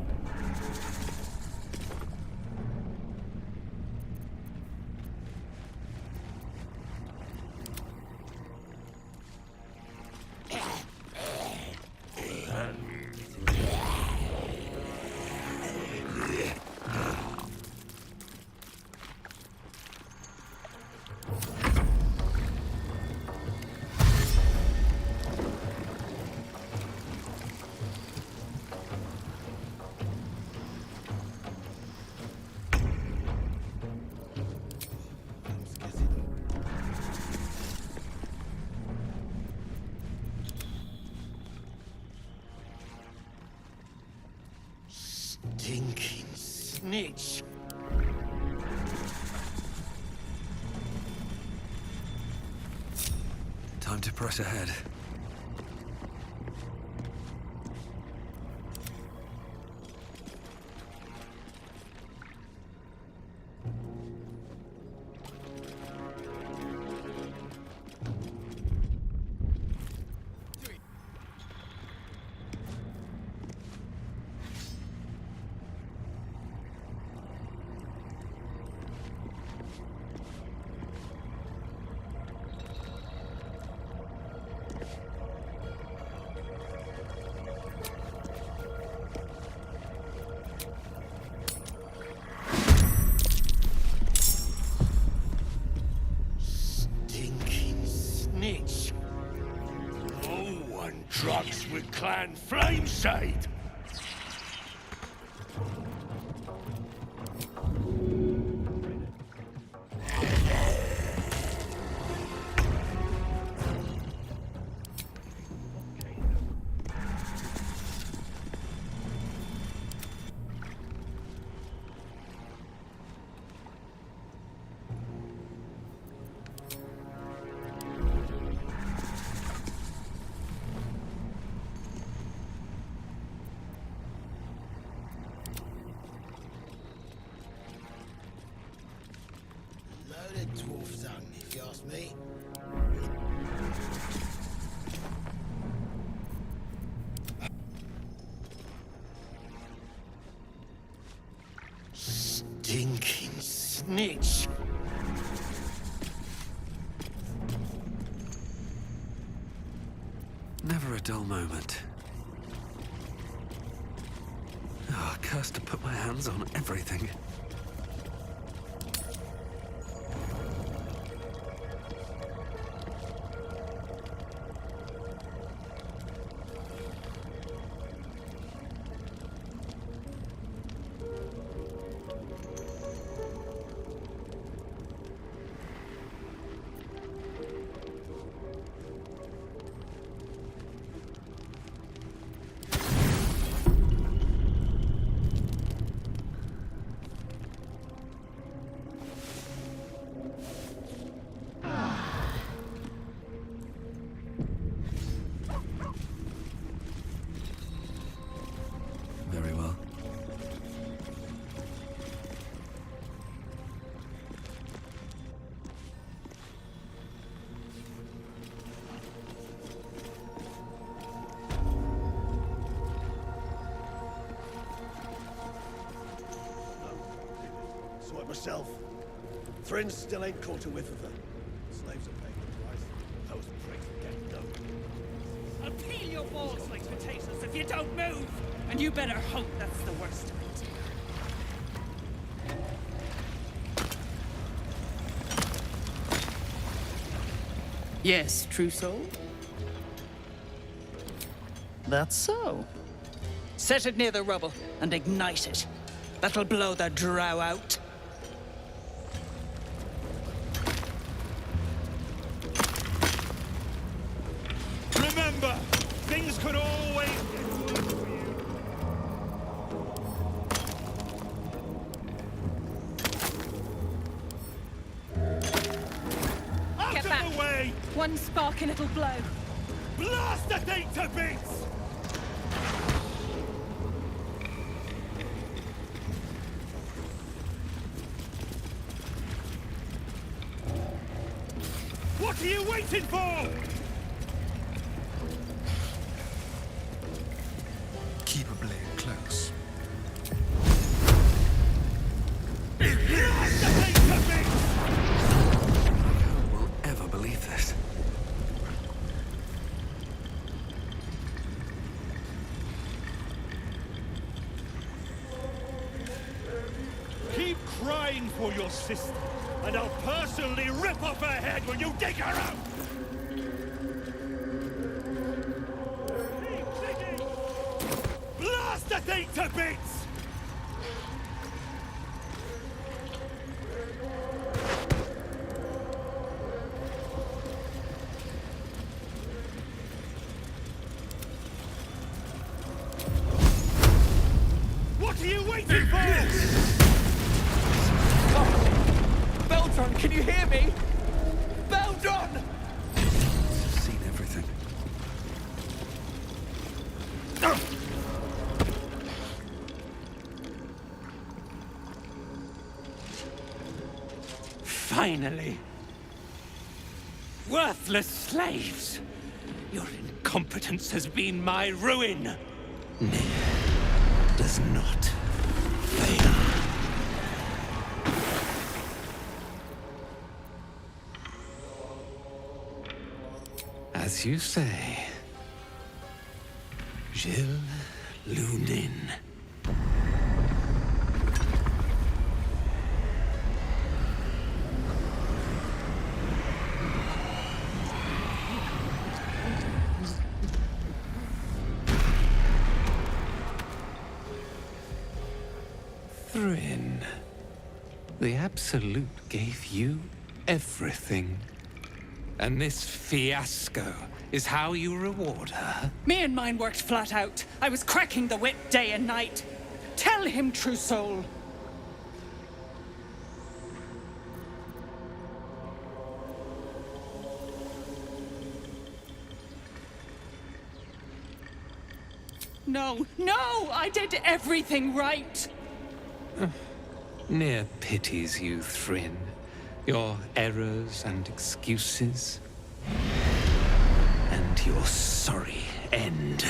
Stinking snitch. Time to press ahead. Stinking snitch. No one drugs with Clan Flameshade. dwarf's tongue, if you ask me. Stinking snitch! Never a dull moment. Oh, cursed to put my hands on everything. Very well. Saw it myself. Friends still ain't caught a whiff of her. Slaves are paying the price. Those pricks get no. I'll peel your balls like potatoes if you don't move! And you better hope that's the worst of it. Yes, true soul? That's so. Set it near the rubble and ignite it. That'll blow the drow out. Remember, things could always get worse for you. Out Get of back. the way! One spark and it'll blow. Blast the thing to bits! What are you waiting for? Keep a blade close. Blast the thing to bits! No one will ever believe this. Keep crying for your sister, and I'll personally rip off her head when you dig her out! Keep digging! Blast the thing to bits! What are you waiting for? Baldur, can you hear me? Baldur! Seen everything. Finally. Worthless slaves. Your incompetence has been my ruin. Does not fail. As you say, Gilles Lunin. Thrin, the Absolute gave you everything. And this fiasco is how you reward her? Me and mine worked flat out. I was cracking the whip day and night. Tell him, true soul. No, no! I did everything right! Near pities you, Thrin. Your errors and excuses. And your sorry end.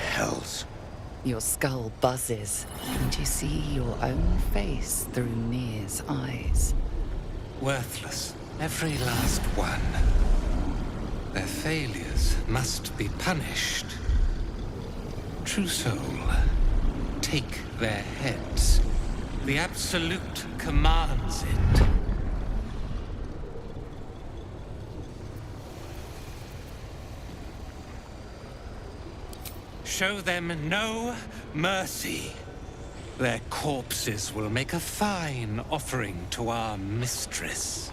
Hells. Your skull buzzes, and you see your own face through Nir's eyes. Worthless, every last one. Their failures must be punished. True Soul, take their heads. The Absolute commands it. Show them no mercy. Their corpses will make a fine offering to our mistress.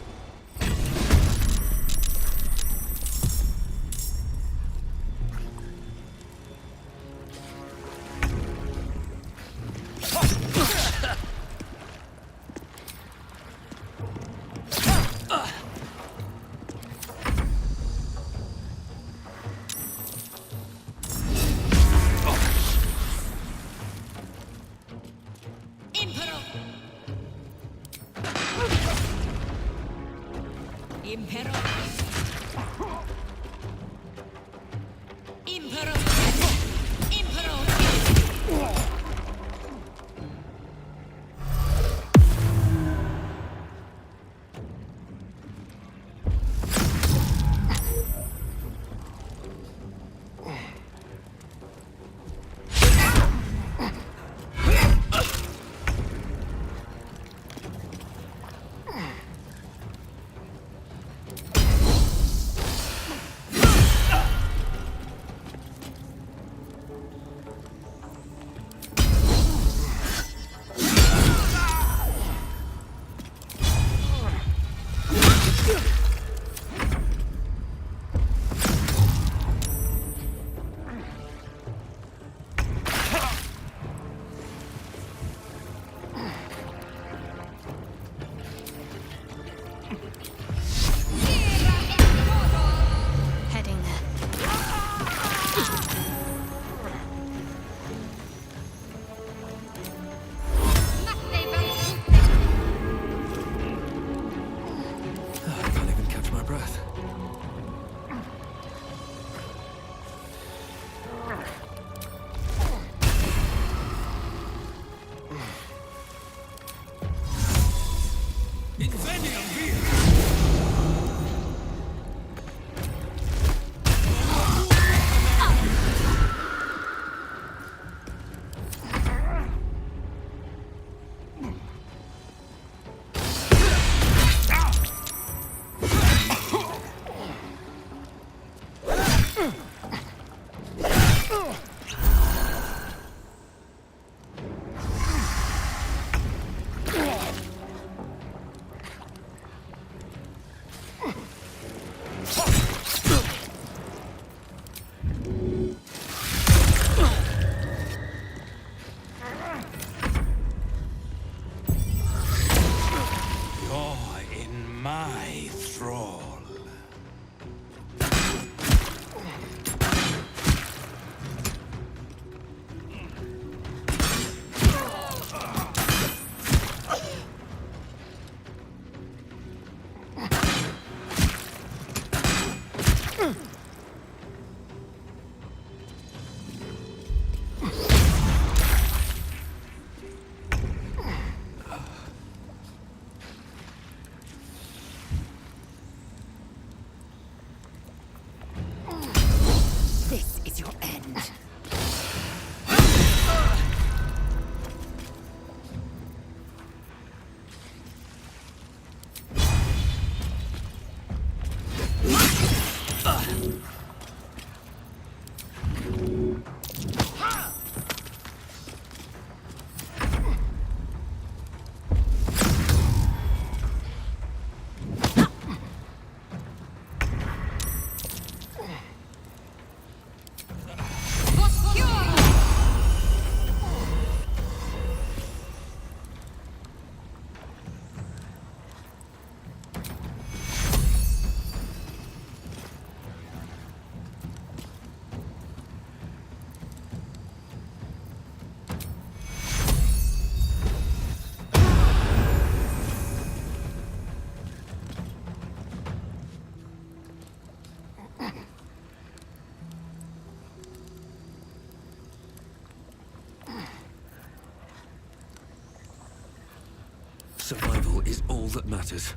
survival is all that matters.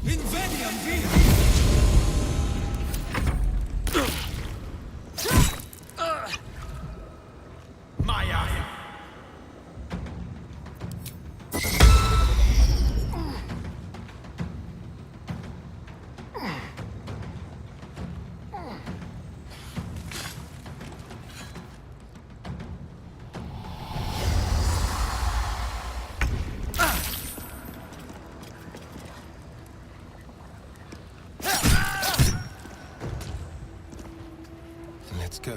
Inveniam vir! Maya! Let's go.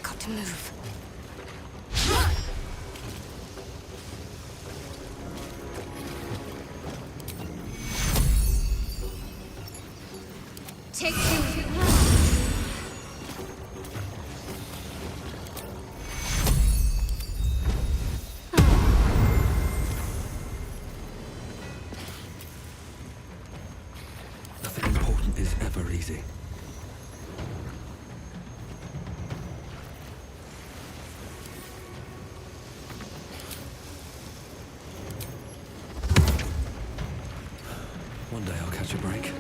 Got to move. Take two. Nothing important is ever easy. One day I'll catch a break.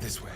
This way.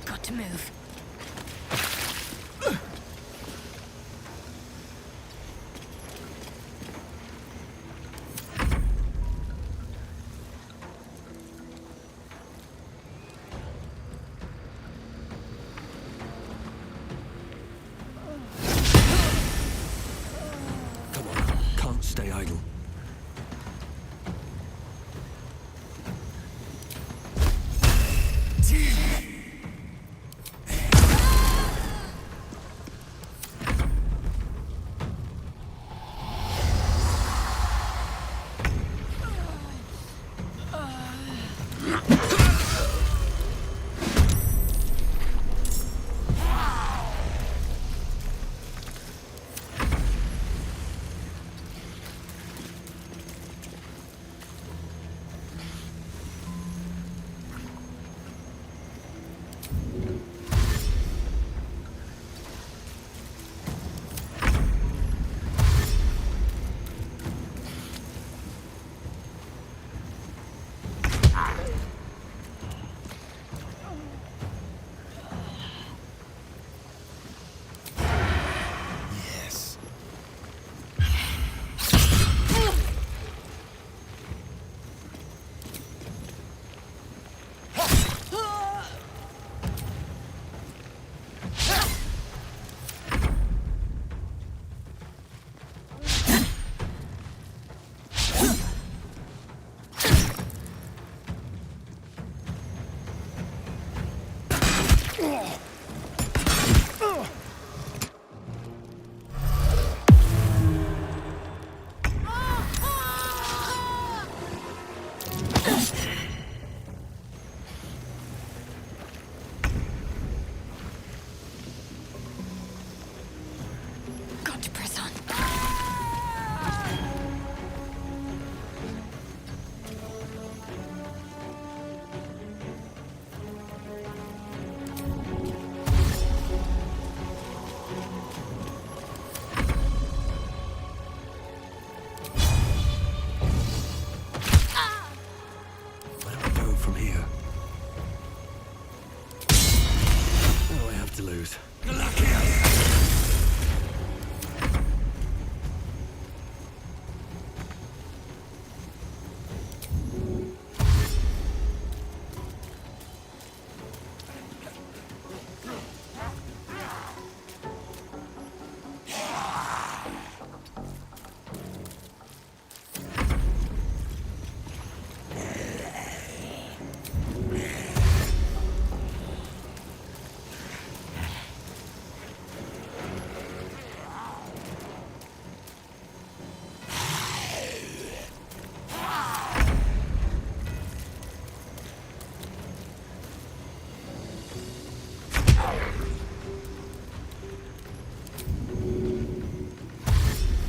Got to move. Come on, can't stay idle. Got to press on. Where do we go from here? What do I have to lose?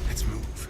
Let's move.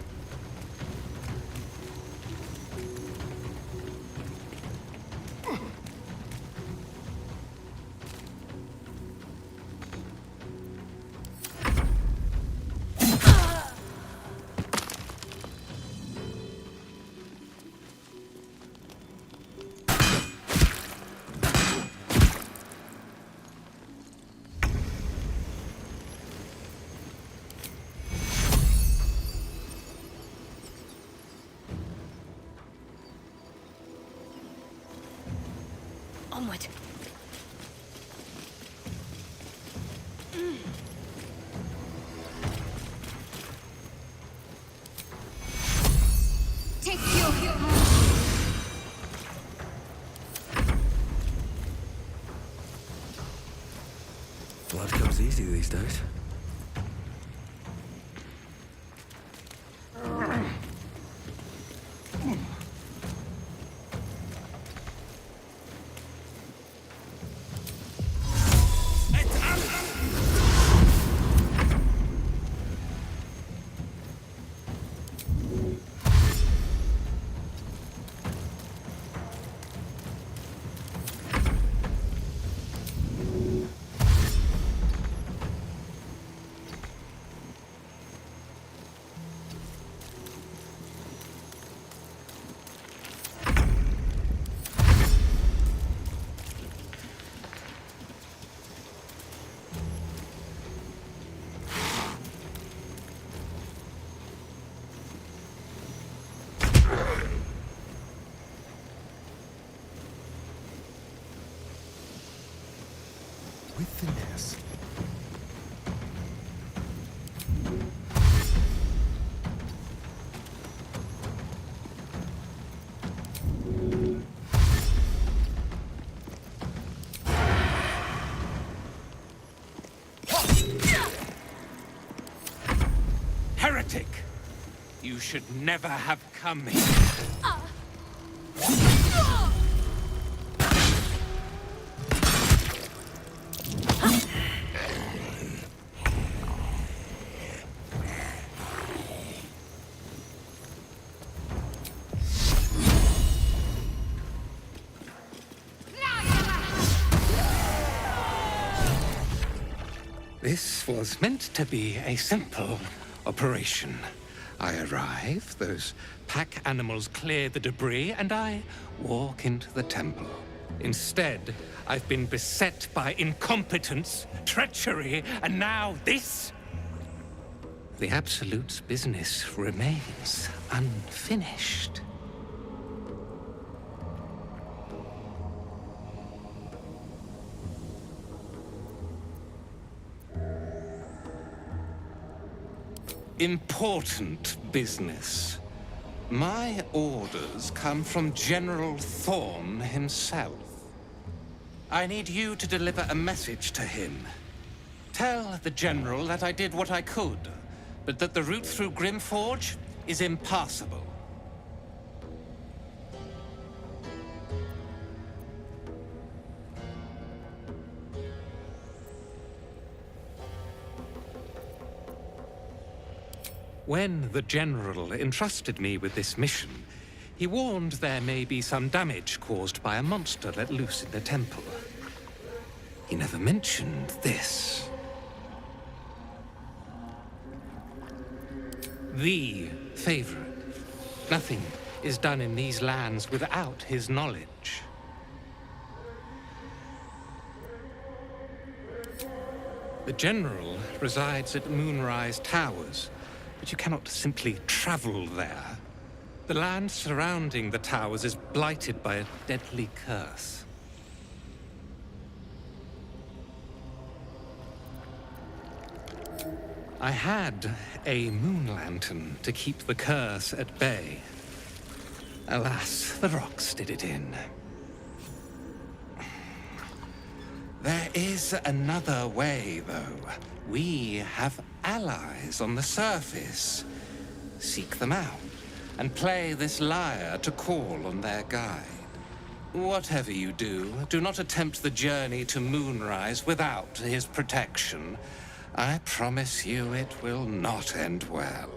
Onward. Take your Blood comes easy these days. With finesse. Heretic! You should never have come here. This was meant to be a simple operation. I arrive, those pack animals clear the debris, and I walk into the temple. Instead, I've been beset by incompetence, treachery, and now this? The Absolute's business remains unfinished. Important business. My orders come from General Thorn himself. I need you to deliver a message to him. Tell the General that I did what I could, but that the route through Grimforge is impassable. When the General entrusted me with this mission, he warned there may be some damage caused by a monster let loose in the temple. He never mentioned this. The favorite. Nothing is done in these lands without his knowledge. The General resides at Moonrise Towers, but you cannot simply travel there. The land surrounding the towers is blighted by a deadly curse. I had a moon lantern to keep the curse at bay. Alas, the rocks did it in. There is another way, though. We have allies on the surface. Seek them out and play this lyre to call on their guide. Whatever you do, do not attempt the journey to Moonrise without his protection. I promise you it will not end well.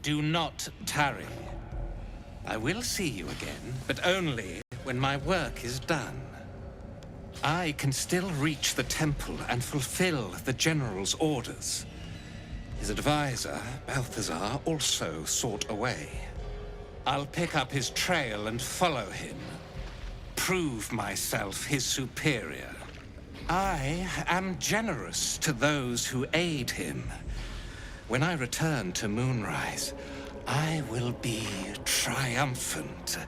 Do not tarry. I will see you again, but only when my work is done. I can still reach the temple and fulfill the General's orders. His advisor, Balthazar, also sought a way. I'll pick up his trail and follow him. Prove myself his superior. I am generous to those who aid him. When I return to Moonrise, I will be triumphant,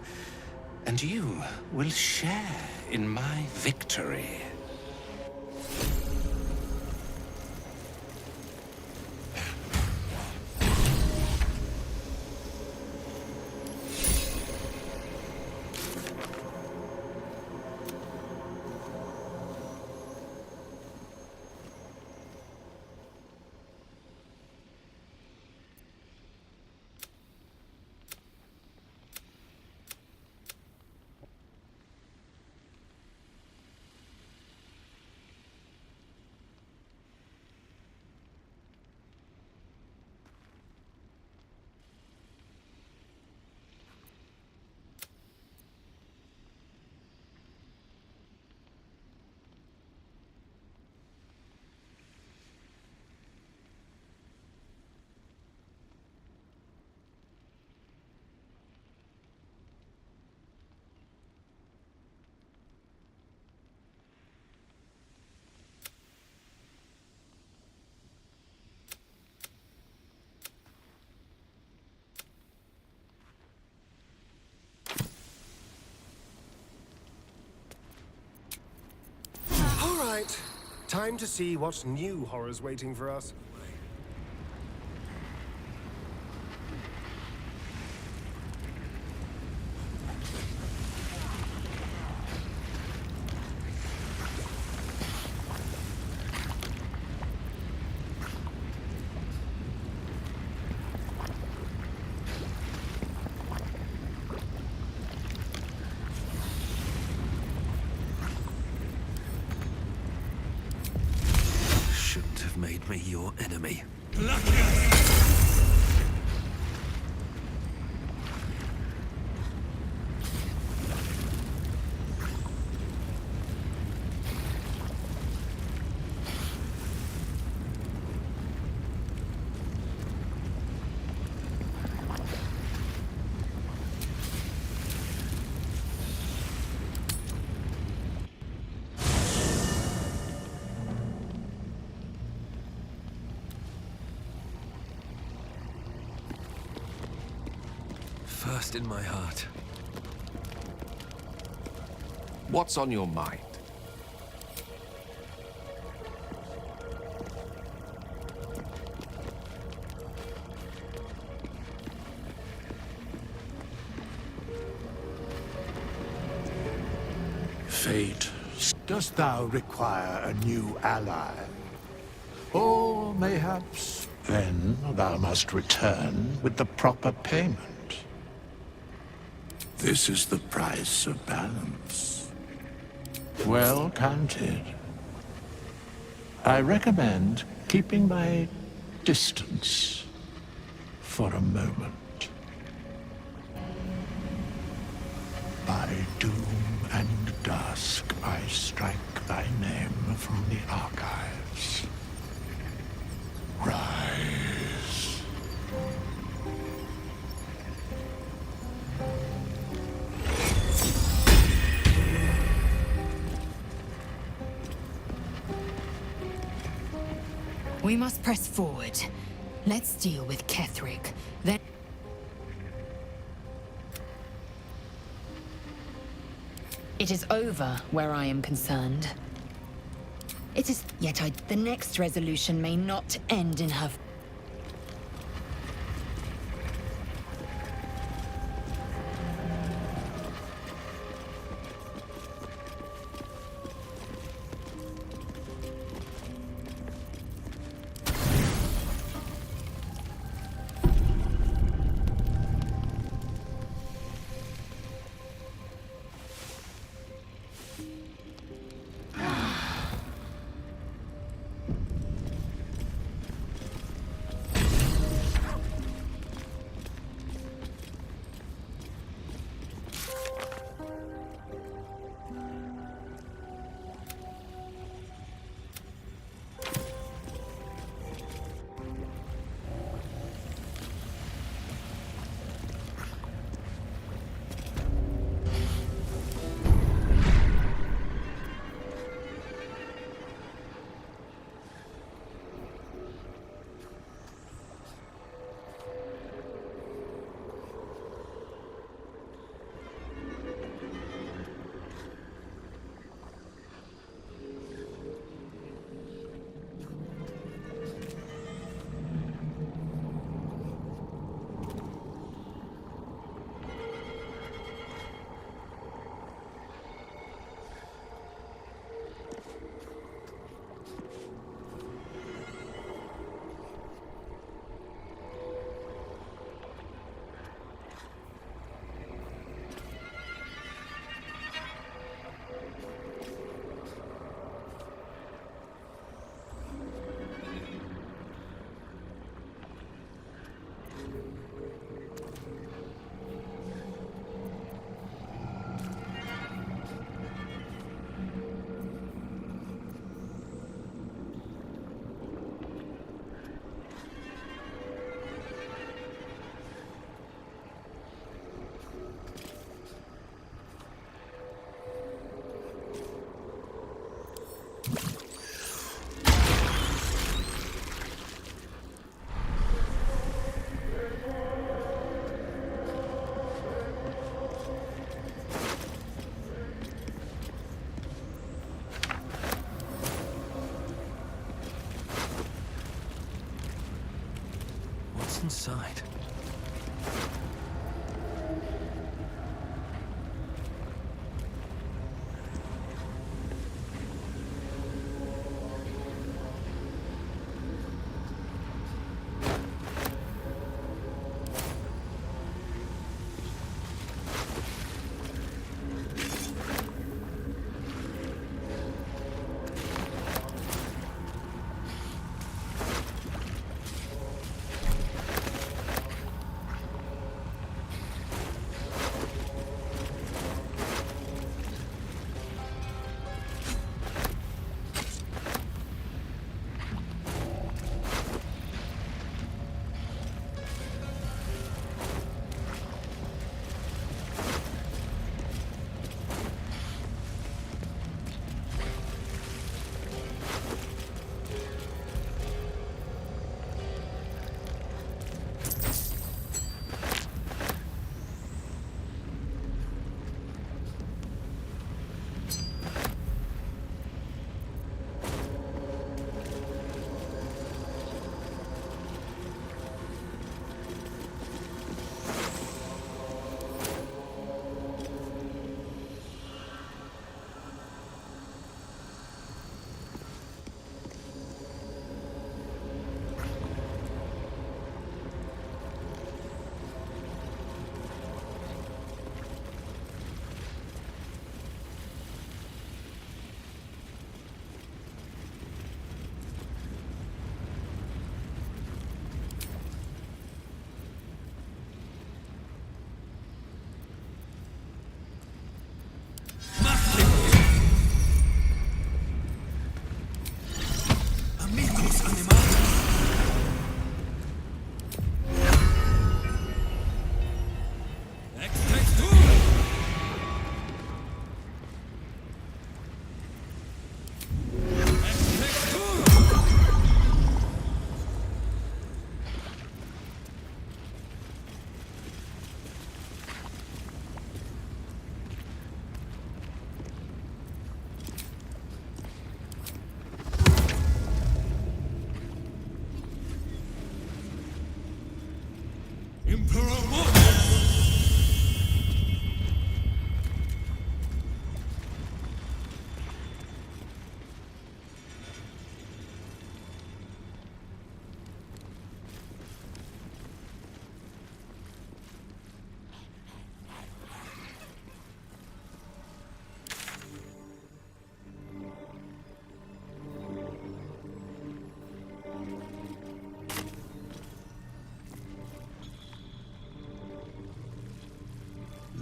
and you will share in my victory. Right. Time to see what new horror's waiting for us. Made me your enemy. First in my heart. What's on your mind? Fate, dost thou require a new ally? Or mayhaps then thou must return with the proper payment. This is the price of balance. Well counted. I recommend keeping my distance for a moment. By doom and dusk, I strike thy name from the archives. Rise. We must press forward. Let's deal with Ketherick, then... It is over where I am concerned. It is... The next resolution may not end in her... Inside.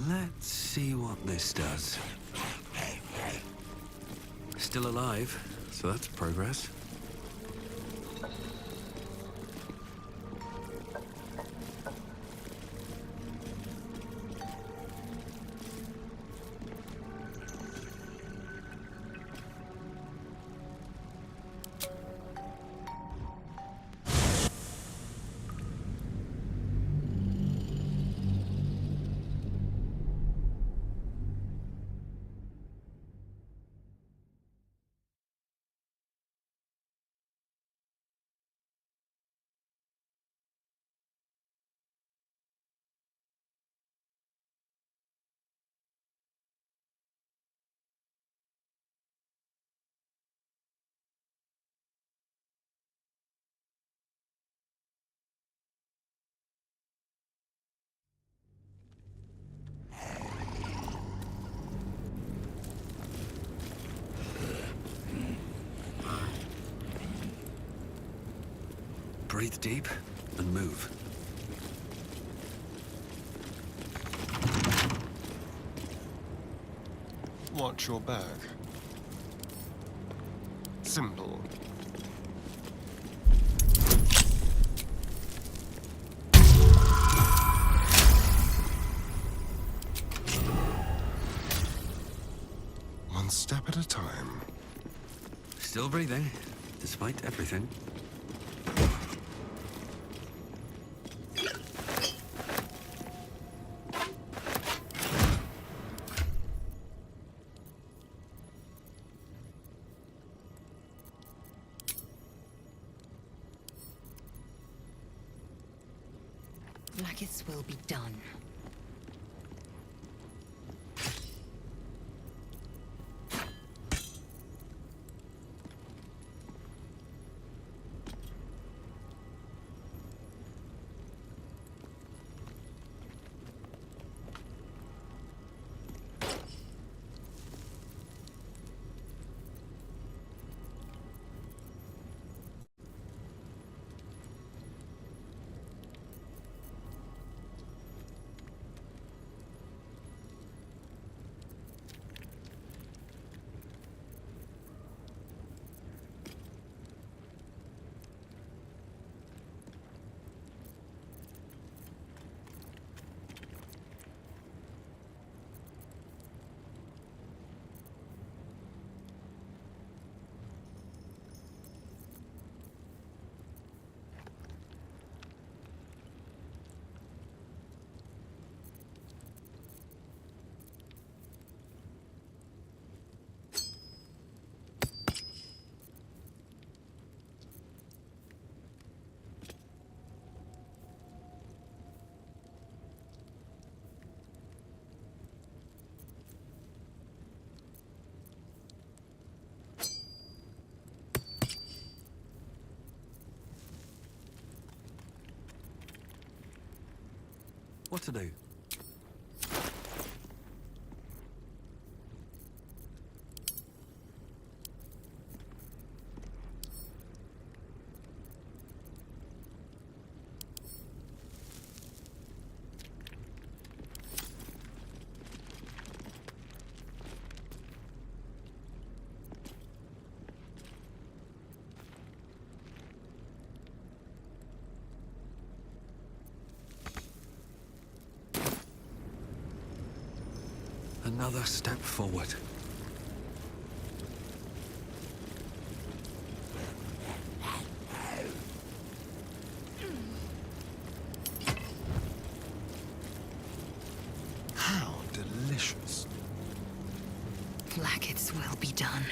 Let's see what this does. Still alive, so that's progress. Breathe deep and move. Watch your back. Simple. One step at a time. Still breathing, despite everything. Blackets will be done. What to do? Another step forward. How delicious. Blackets will be done.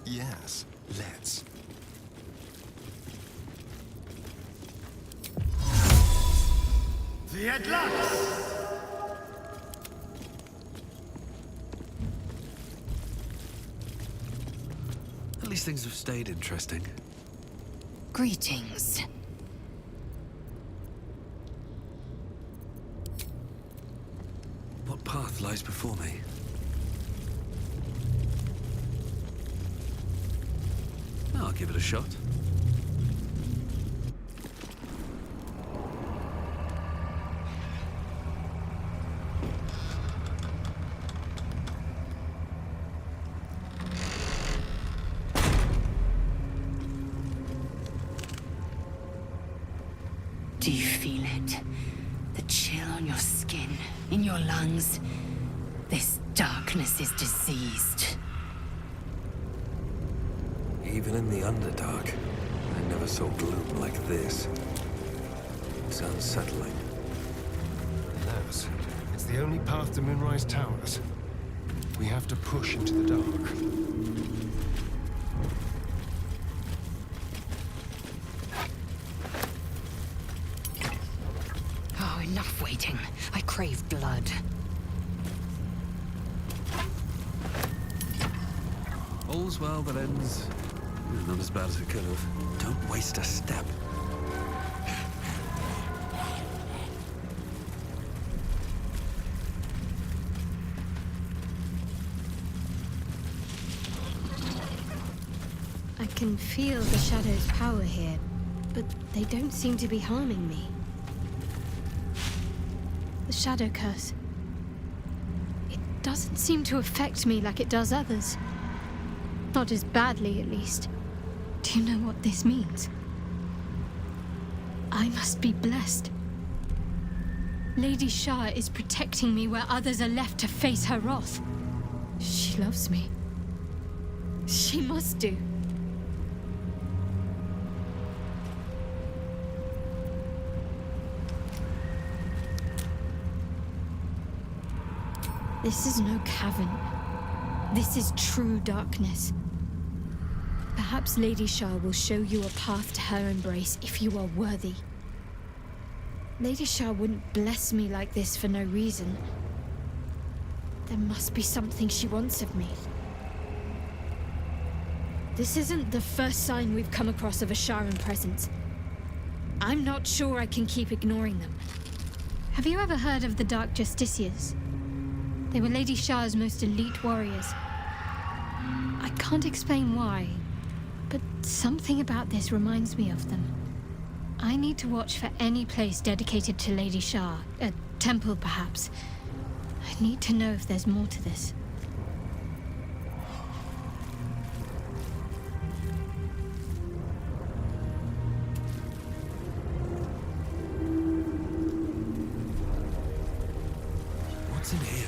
Yes, let's. At least things have stayed interesting. Greetings. What path lies before me? I'll give it a shot. Do you feel it? The chill on your skin, in your lungs. This darkness is diseased. Even in the Underdark, I never saw gloom like this. It's unsettling. Yes, it's the only path to Moonrise Towers. We have to push into the dark. Oh, enough waiting. I crave blood. All's well that ends. Not as bad as it could have. Don't waste a step. I can feel the Shadow's power here, but they don't seem to be harming me. The Shadow Curse. It doesn't seem to affect me like it does others. Not as badly, at least. Do you know what this means? I must be blessed. Lady Shah is protecting me where others are left to face her wrath. She loves me. She must do. This is no cavern. This is true darkness. Perhaps Lady Shah will show you a path to her embrace if you are worthy. Lady Shah wouldn't bless me like this for no reason. There must be something she wants of me. This isn't the first sign we've come across of a Sharan presence. I'm not sure I can keep ignoring them. Have you ever heard of the Dark Justiciars? They were Lady Shah's most elite warriors. I can't explain why, but something about this reminds me of them. I need to watch for any place dedicated to Lady Shah, a temple perhaps. I need to know if there's more to this. What's in here?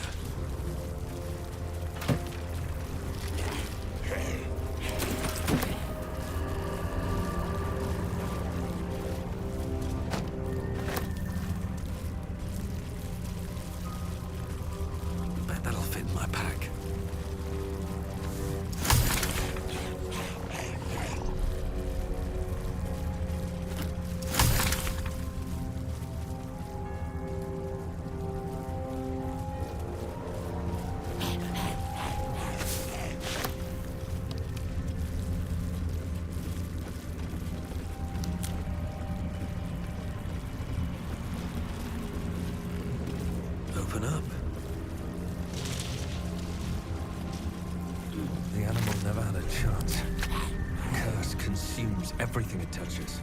Bet that'll fit in my pack. Open up. The animal never had a chance. The curse consumes everything it touches.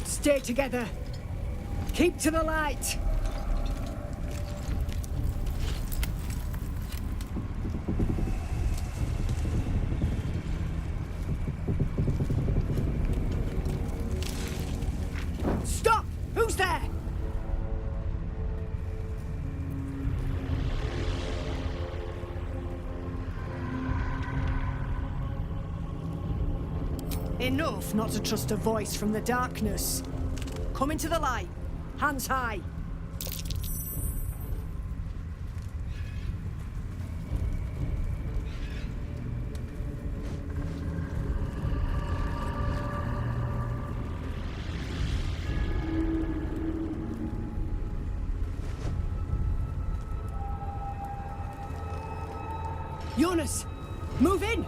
Stay together. Keep to the light. enough not to trust a voice from the darkness. Come into the light. Hands high. Jonas, move in!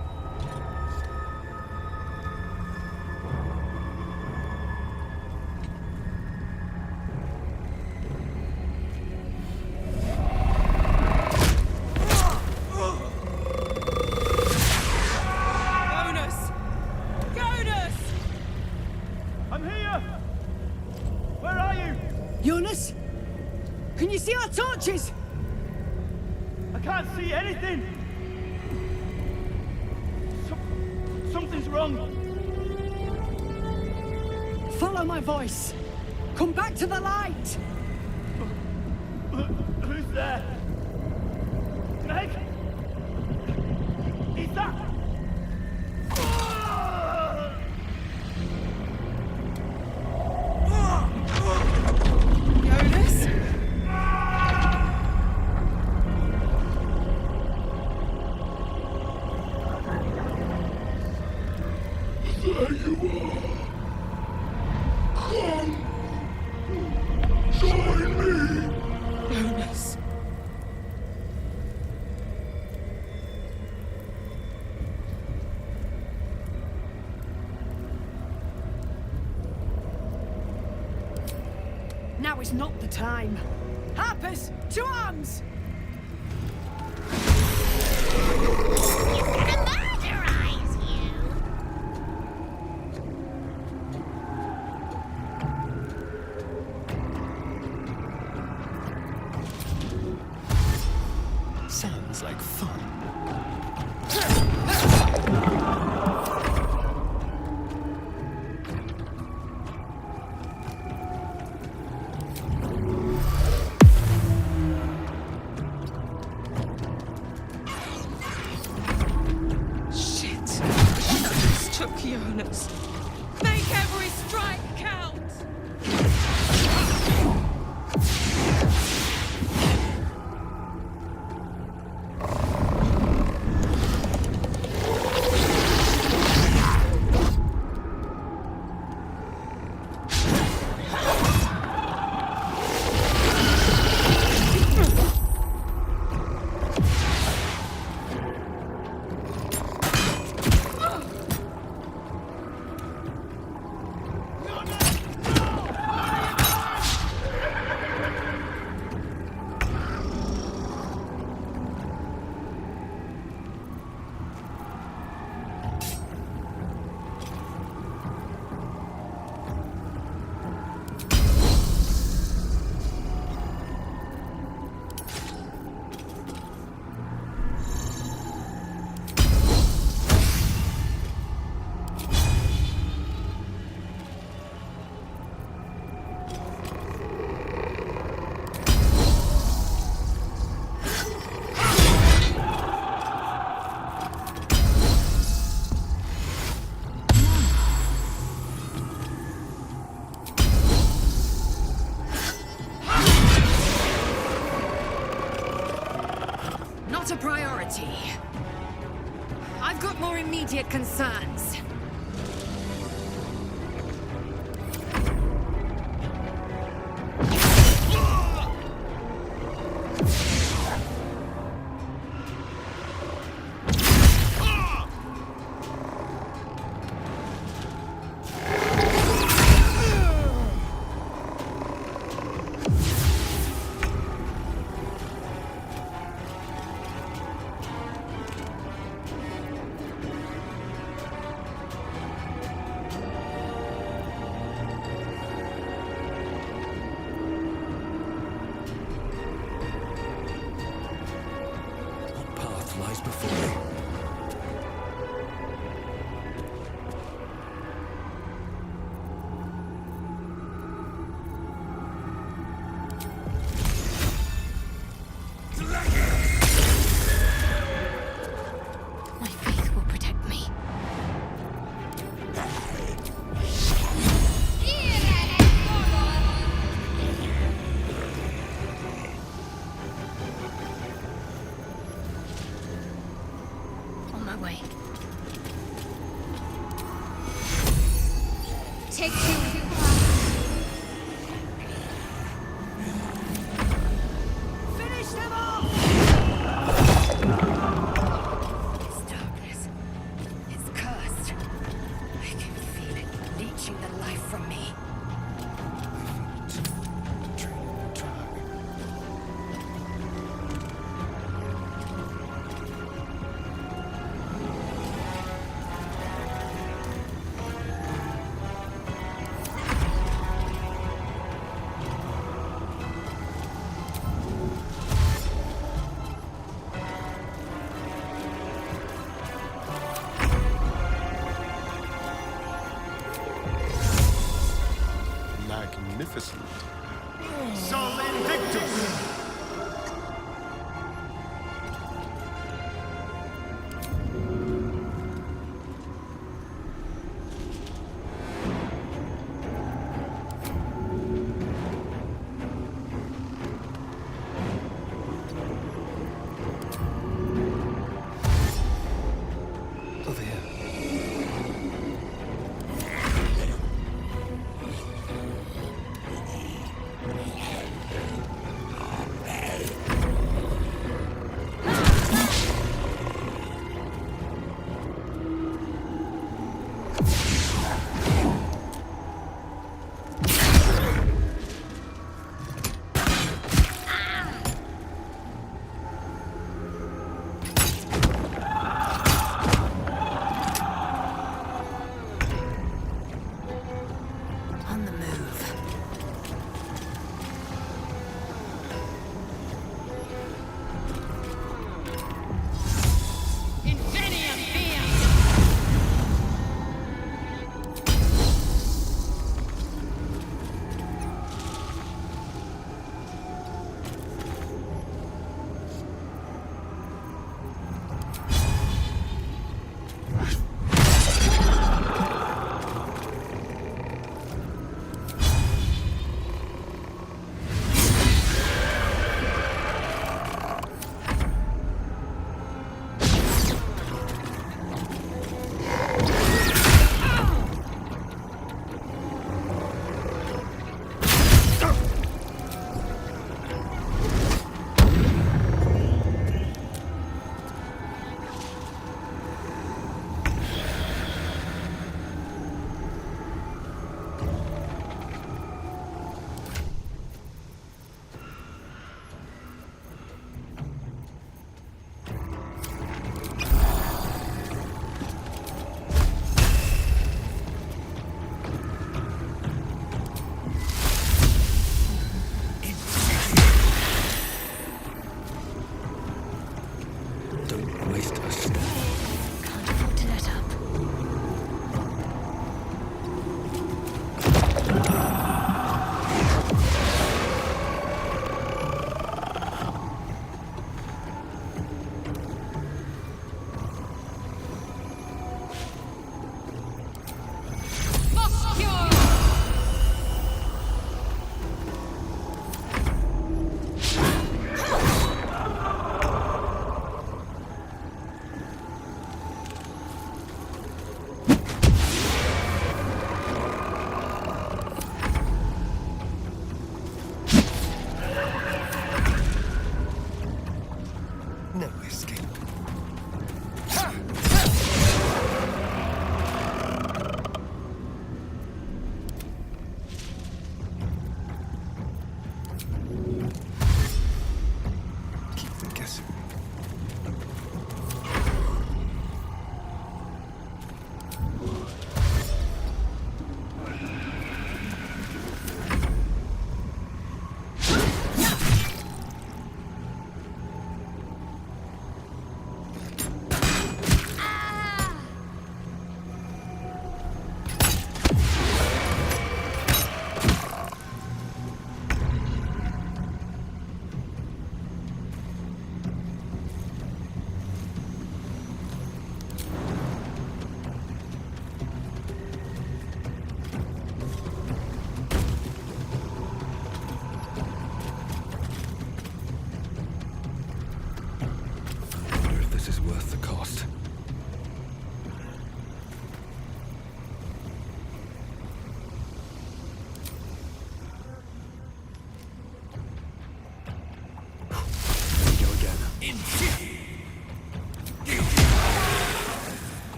Jonas! Jonas! I'm here! Where are you? Jonas? Can you see our torches? I can't see anything! Something's wrong! Follow my voice. Come back to the light! Who's there? Meg? Is that... Jonas? There you are. Come. Join me. Jonas. Now is not the time. Harpers, to arms! Sounds like fun. Shit. Shadows took Jonas. Make every strike count! Not a priority. I've got more immediate concerns. take you. Finish them off! This darkness is cursed. I can feel it leeching the life from me. Magnificent. Sol Invictus! Over here.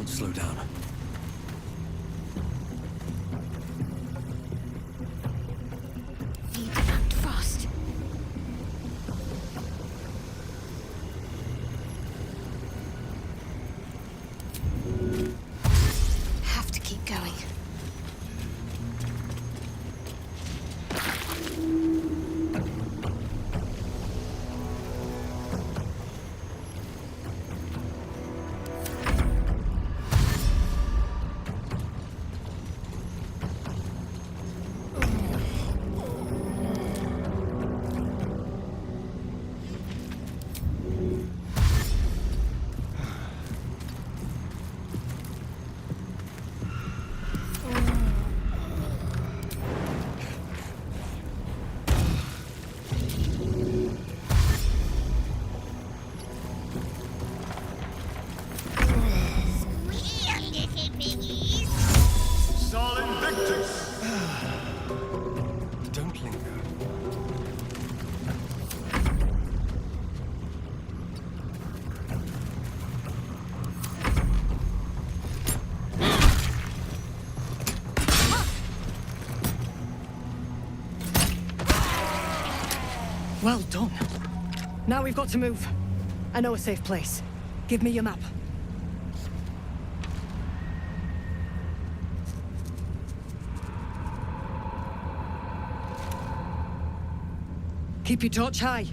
Can't slow down. Need to act fast. Have to keep going. Sol Invictus! Don't linger. Well done. Now we've got to move. I know a safe place. Give me your map. Keep your torch high.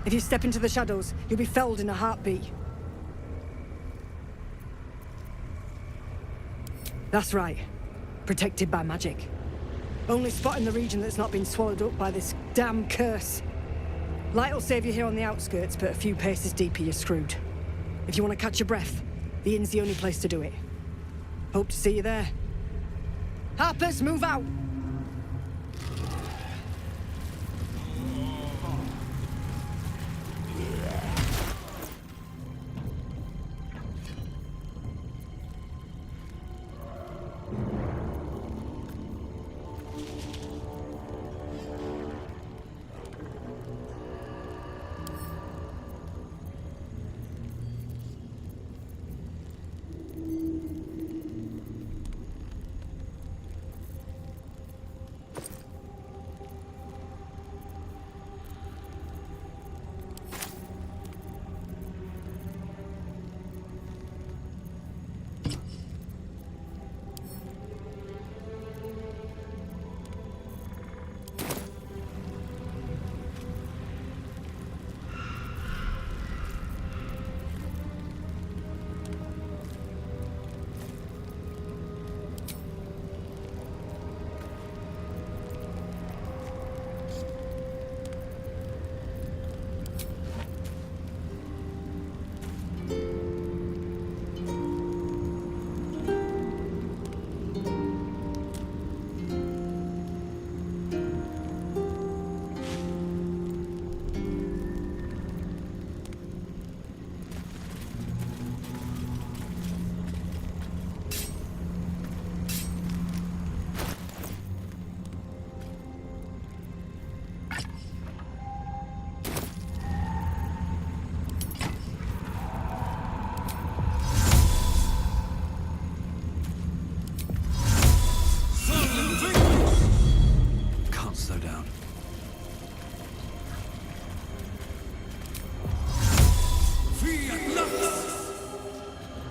If you step into the shadows, you'll be felled in a heartbeat. That's right. Protected by magic. Only spot in the region that's not been swallowed up by this damn curse. Light will save you here on the outskirts, but a few paces deeper you're screwed. If you want to catch your breath, the inn's the only place to do it. Hope to see you there. Harpers, move out!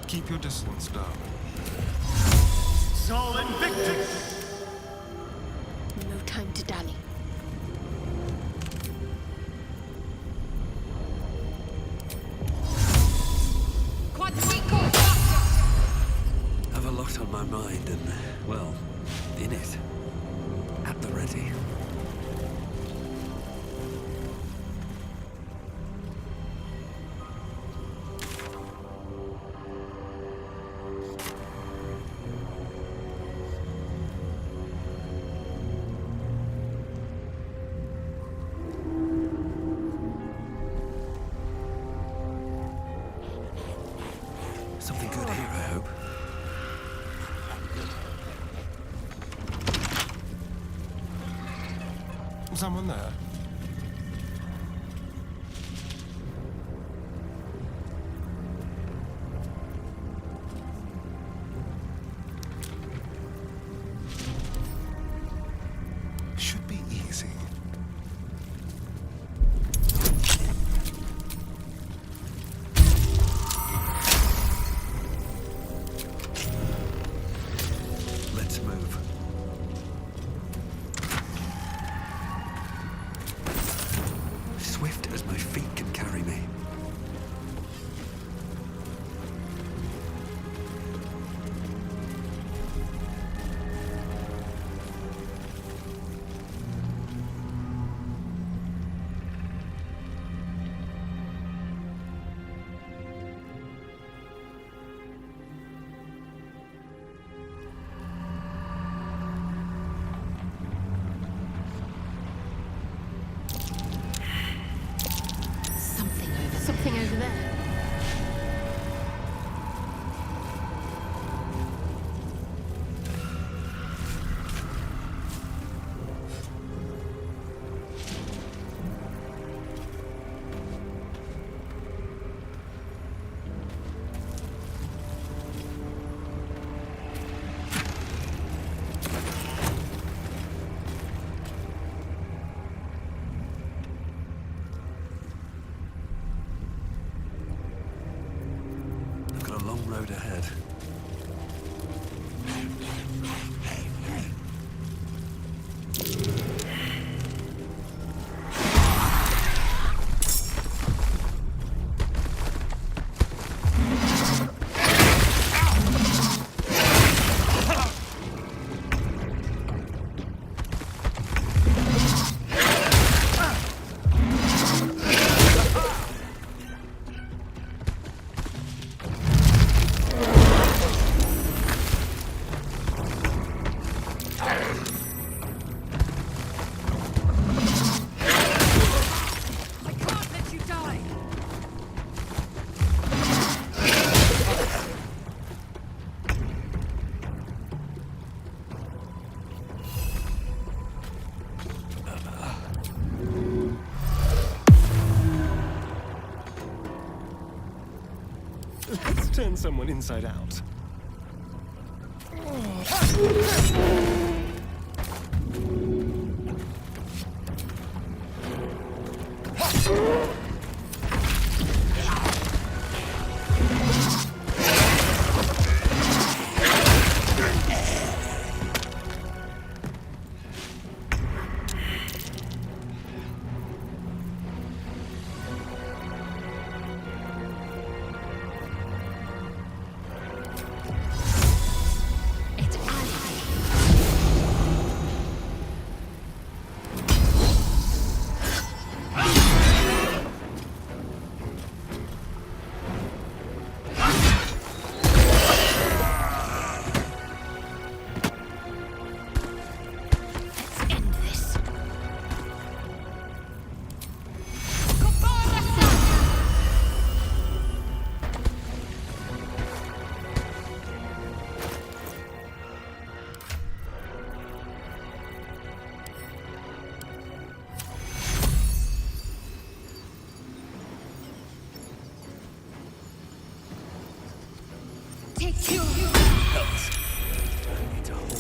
Keep your distance, darling. Sol Invictus! No time to dally. Have a lot on my mind and, well, in it. At the ready. Something good here, I hope. Someone there? nothing over there. I've got a long road ahead. Let's turn someone inside out. Take you. I need to hold on.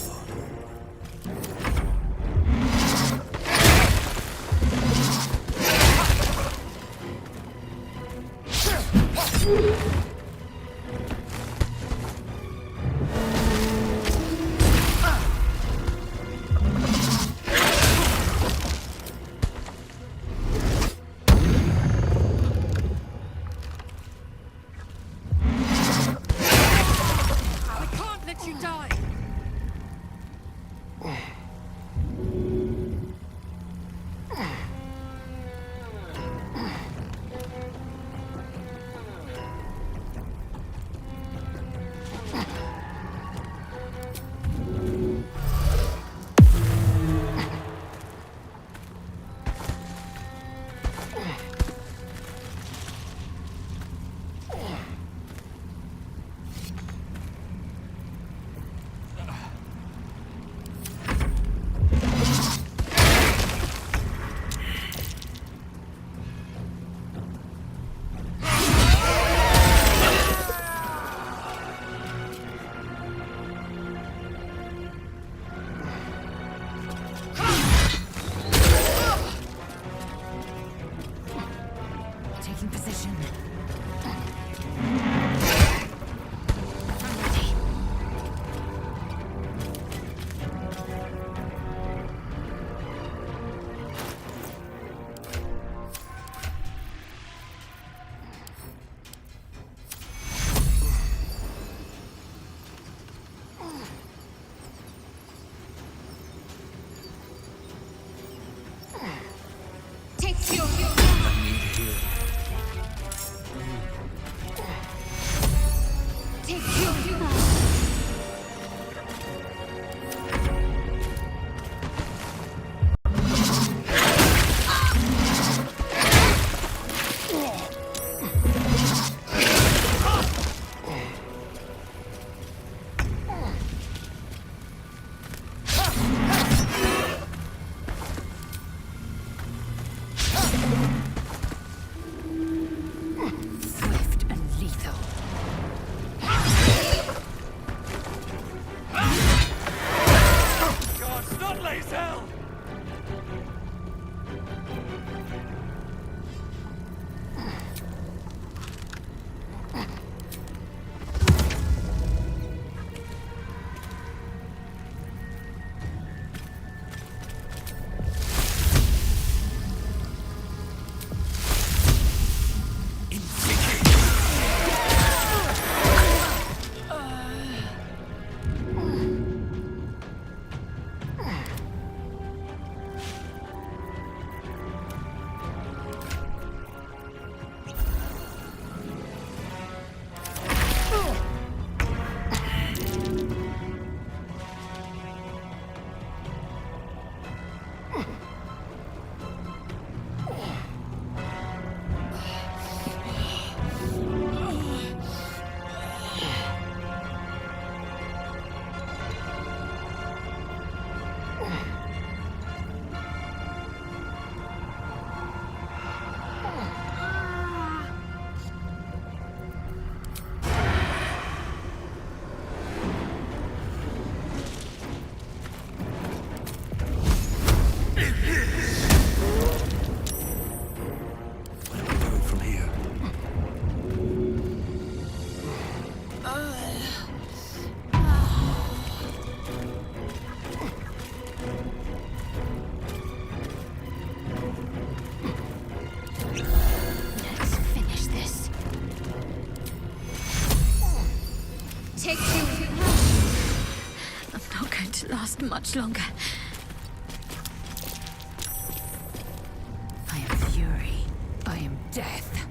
Taking position. Take you. I need healing. last much longer. I am fury. I am death.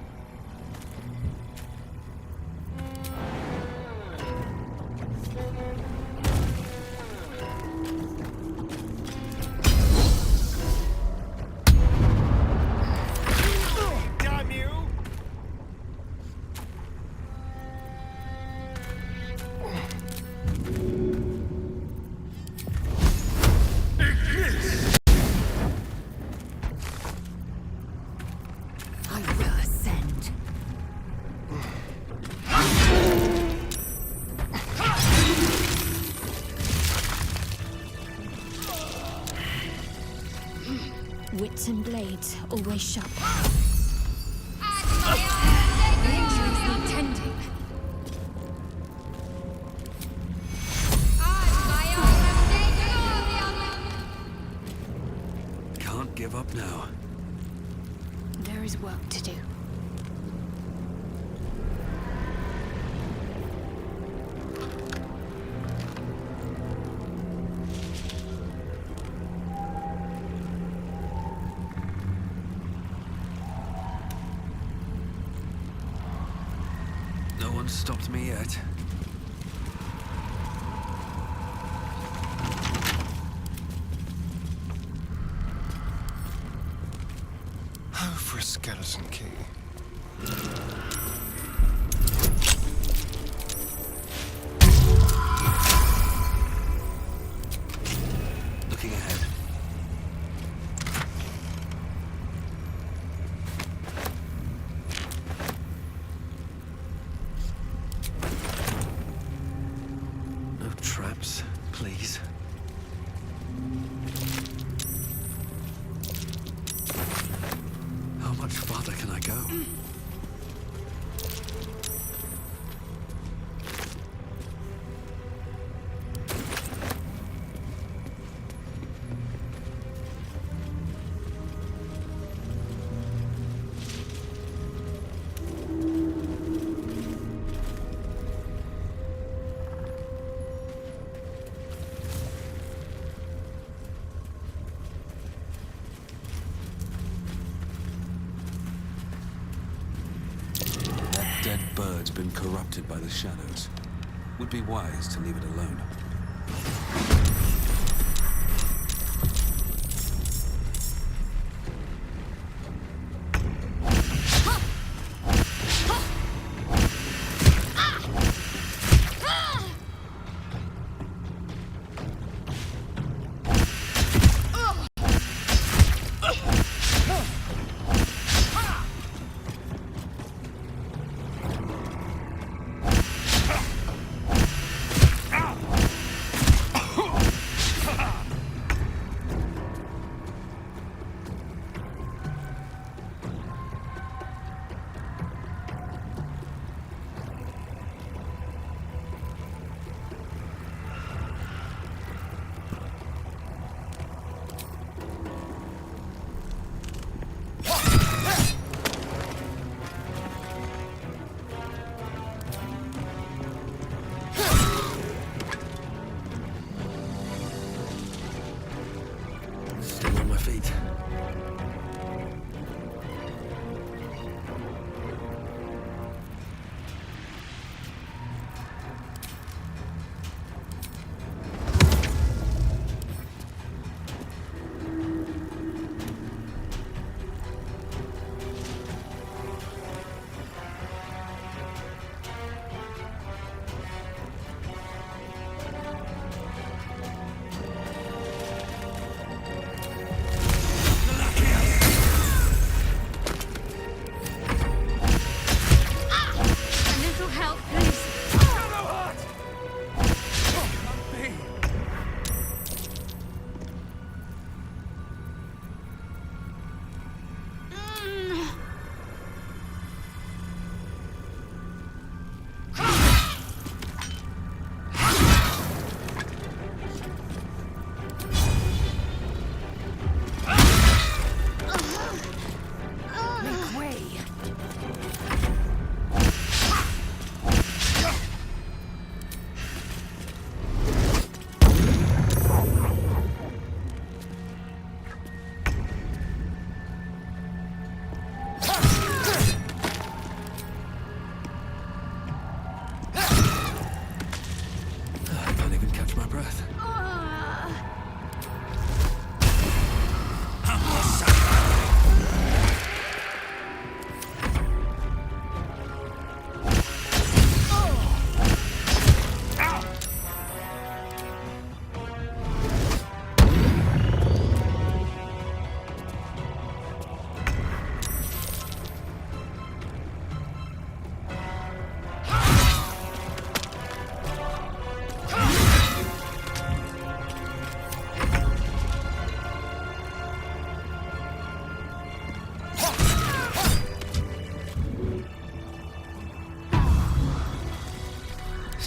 Damn you! I will ascend. Wits and blades, always sharp. Tending. Can't give up now. There is work to do. No one's stopped me yet. Oh, for a skeleton key. Looking ahead. No traps, please. How much farther can I go? That dead bird's been corrupted by the shadows. Would be wise to leave it alone.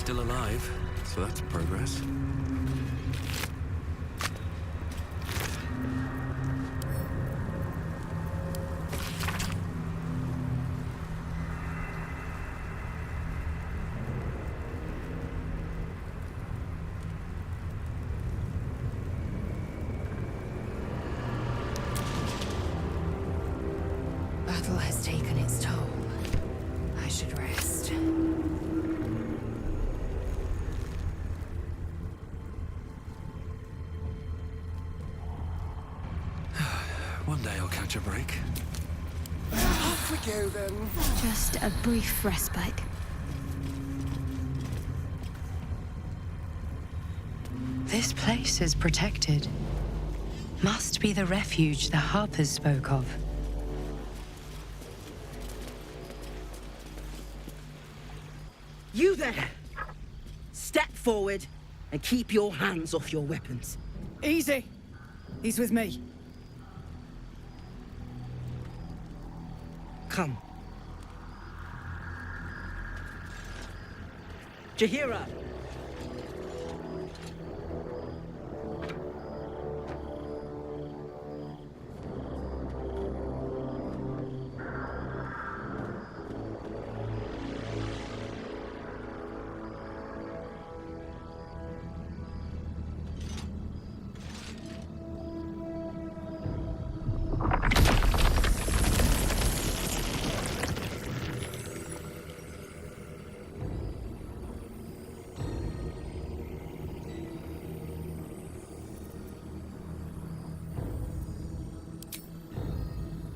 still alive, so that's progress. Battle has taken its toll. I should rest. One day I'll catch a break. Off we go then. Just a brief respite. This place is protected. Must be the refuge the Harpers spoke of. You there! Step forward and keep your hands off your weapons. Easy. He's with me. Come. Jahira!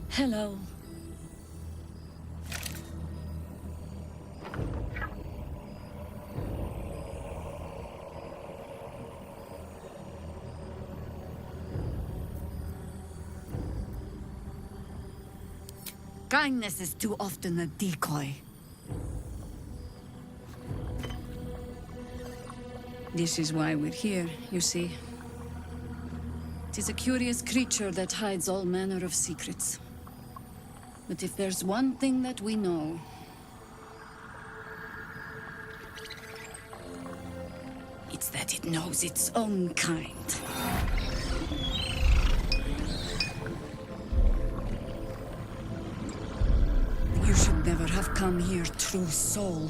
Hello. Kindness is too often a decoy. This is why we're here, you see. It is a curious creature that hides all manner of secrets. But if there's one thing that we know, it's that it knows its own kind. You should never have come here, true soul.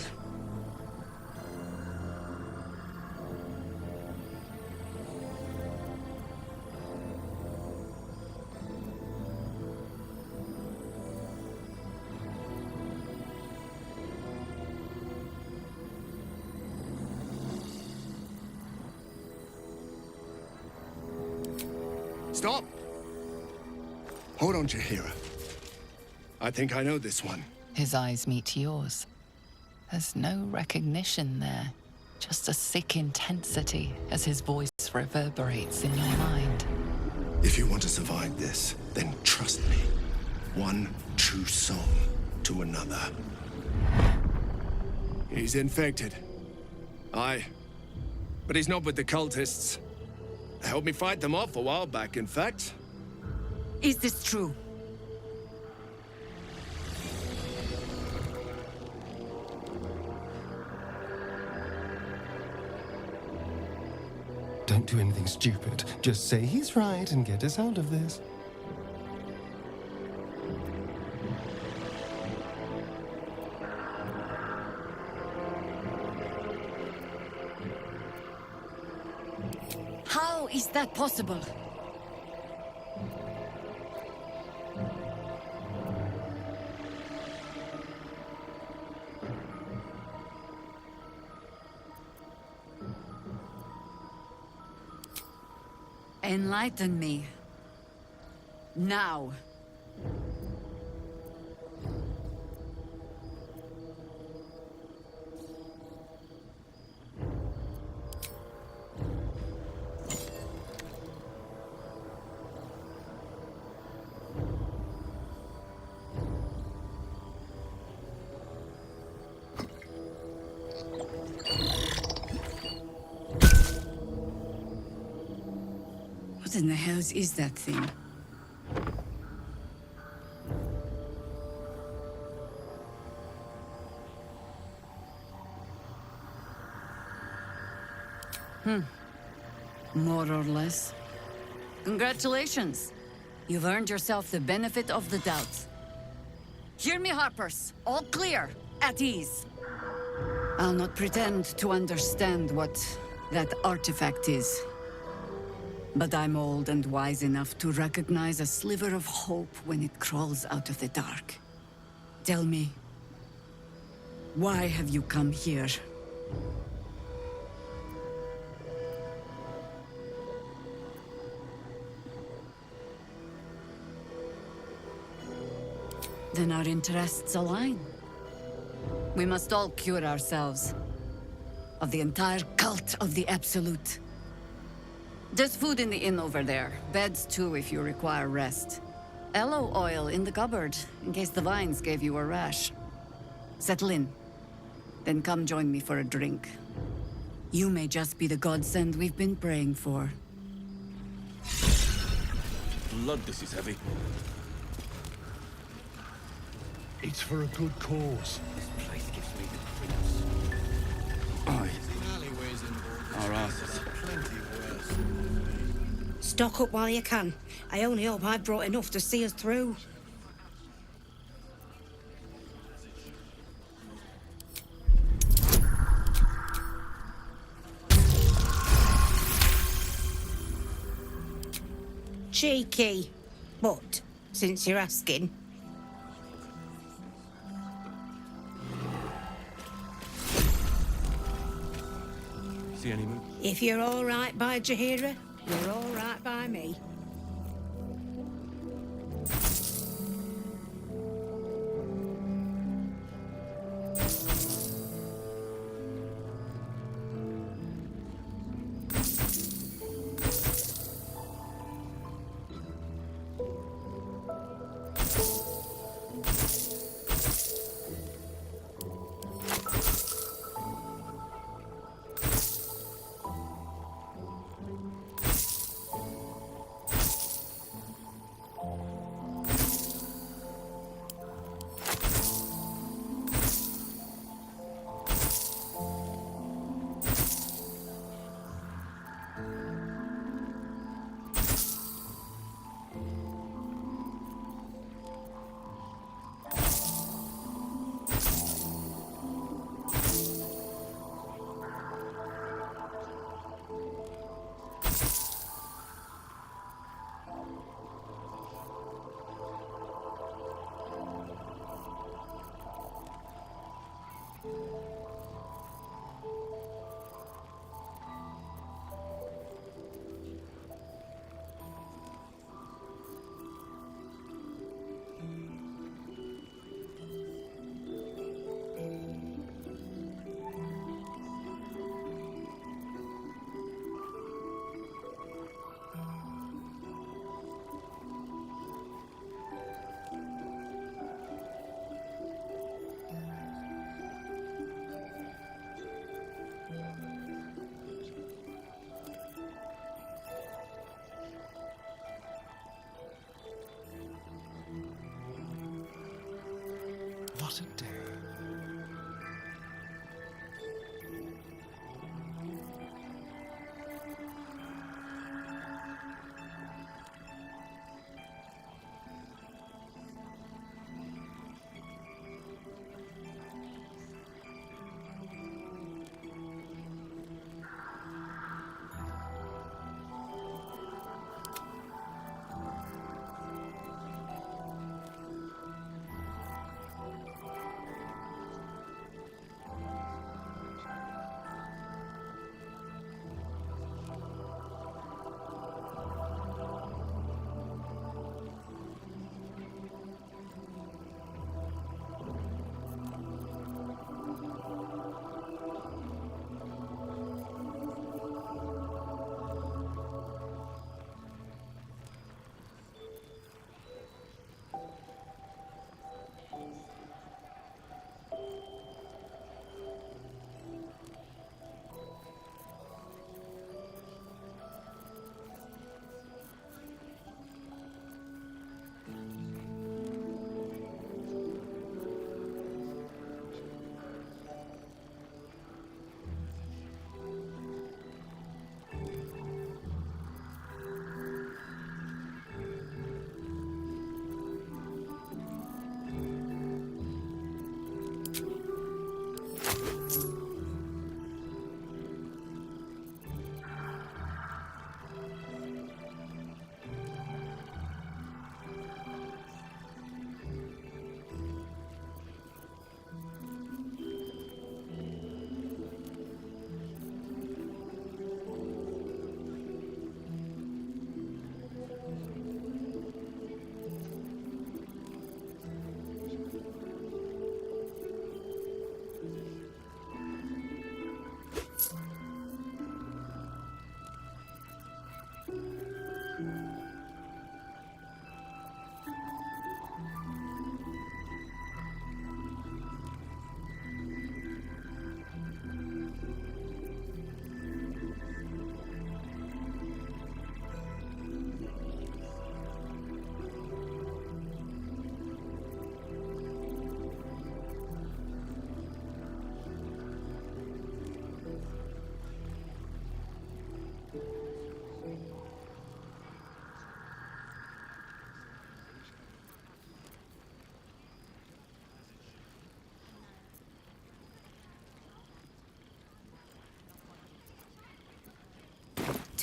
Stop! Hold on, Jahira. I think I know this one. His eyes meet yours. There's no recognition there, just a sick intensity as his voice reverberates in your mind. If you want to survive this, then trust me. One true soul to another. He's infected. Aye. But he's not with the cultists. They helped me fight them off a while back, in fact. Is this true? Don't do anything stupid. Just say he's right and get us out of this. How is that possible? Enlighten me. Now. What in the hell is that thing? More or less. Congratulations. You've earned yourself the benefit of the doubt. Hear me, Harpers. All clear. At ease. I'll not pretend to understand what that artifact is. But I'm old and wise enough to recognize a sliver of hope when it crawls out of the dark. Tell me, why have you come here? Then our interests align. We must all cure ourselves of the entire cult of the Absolute. There's food in the inn over there. Beds too if you require rest. Aloe oil in the cupboard, in case the vines gave you a rash. Settle in. Then come join me for a drink. You may just be the godsend we've been praying for. Blood, this is heavy. It's for a good cause. This place gives me the creeps. Aye. Our asses. Stock up while you can. I only hope I've brought enough to see us through. Cheeky. But, since you're asking... See any move? If you're all right by Jaheira, you're all right by me. What a day.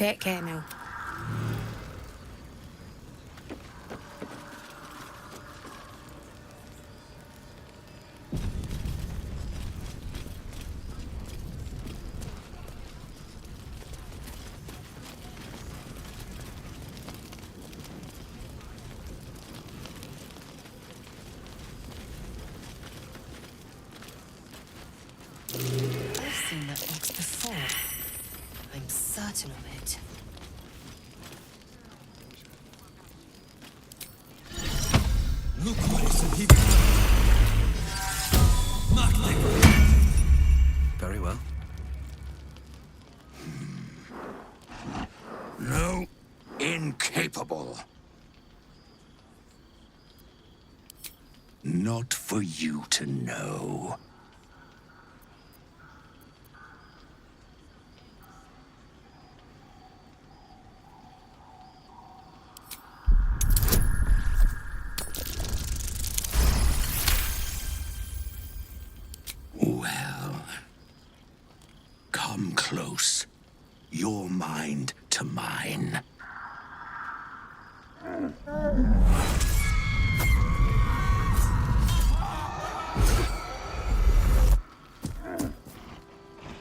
Take care now. I've seen that box before. I'm certain of it. Look what is he. Very well. No, incapable. Not for you to know. Well, come close. Your mind to mine.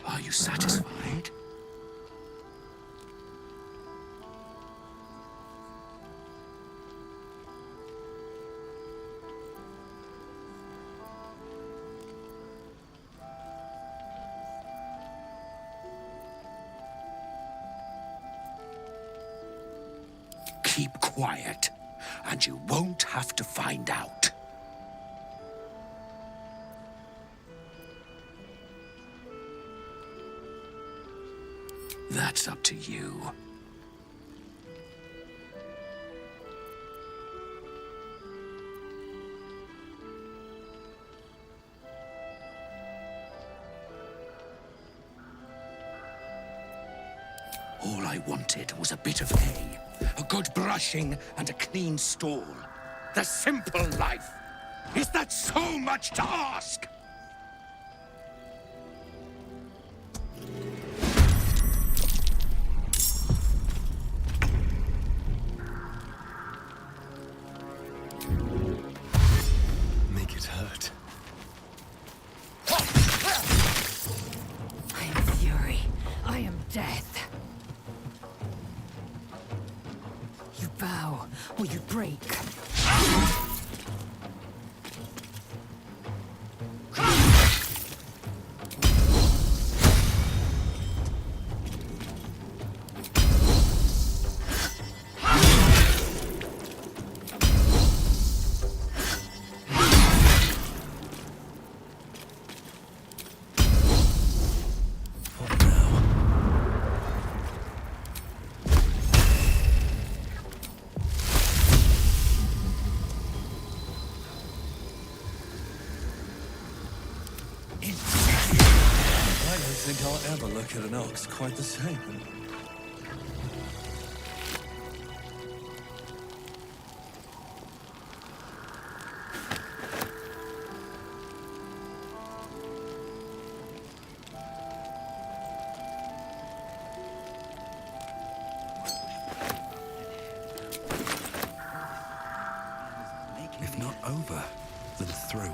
Are you satisfied? Keep quiet, and you won't have to find out. That's up to you. All I wanted was a bit of hay, a good brushing, and a clean stall. The simple life. Is that so much to ask? Make it hurt. I am fury. I am death. You bow or you break. I don't think I'll ever look at an ox quite the same. If not over, then through.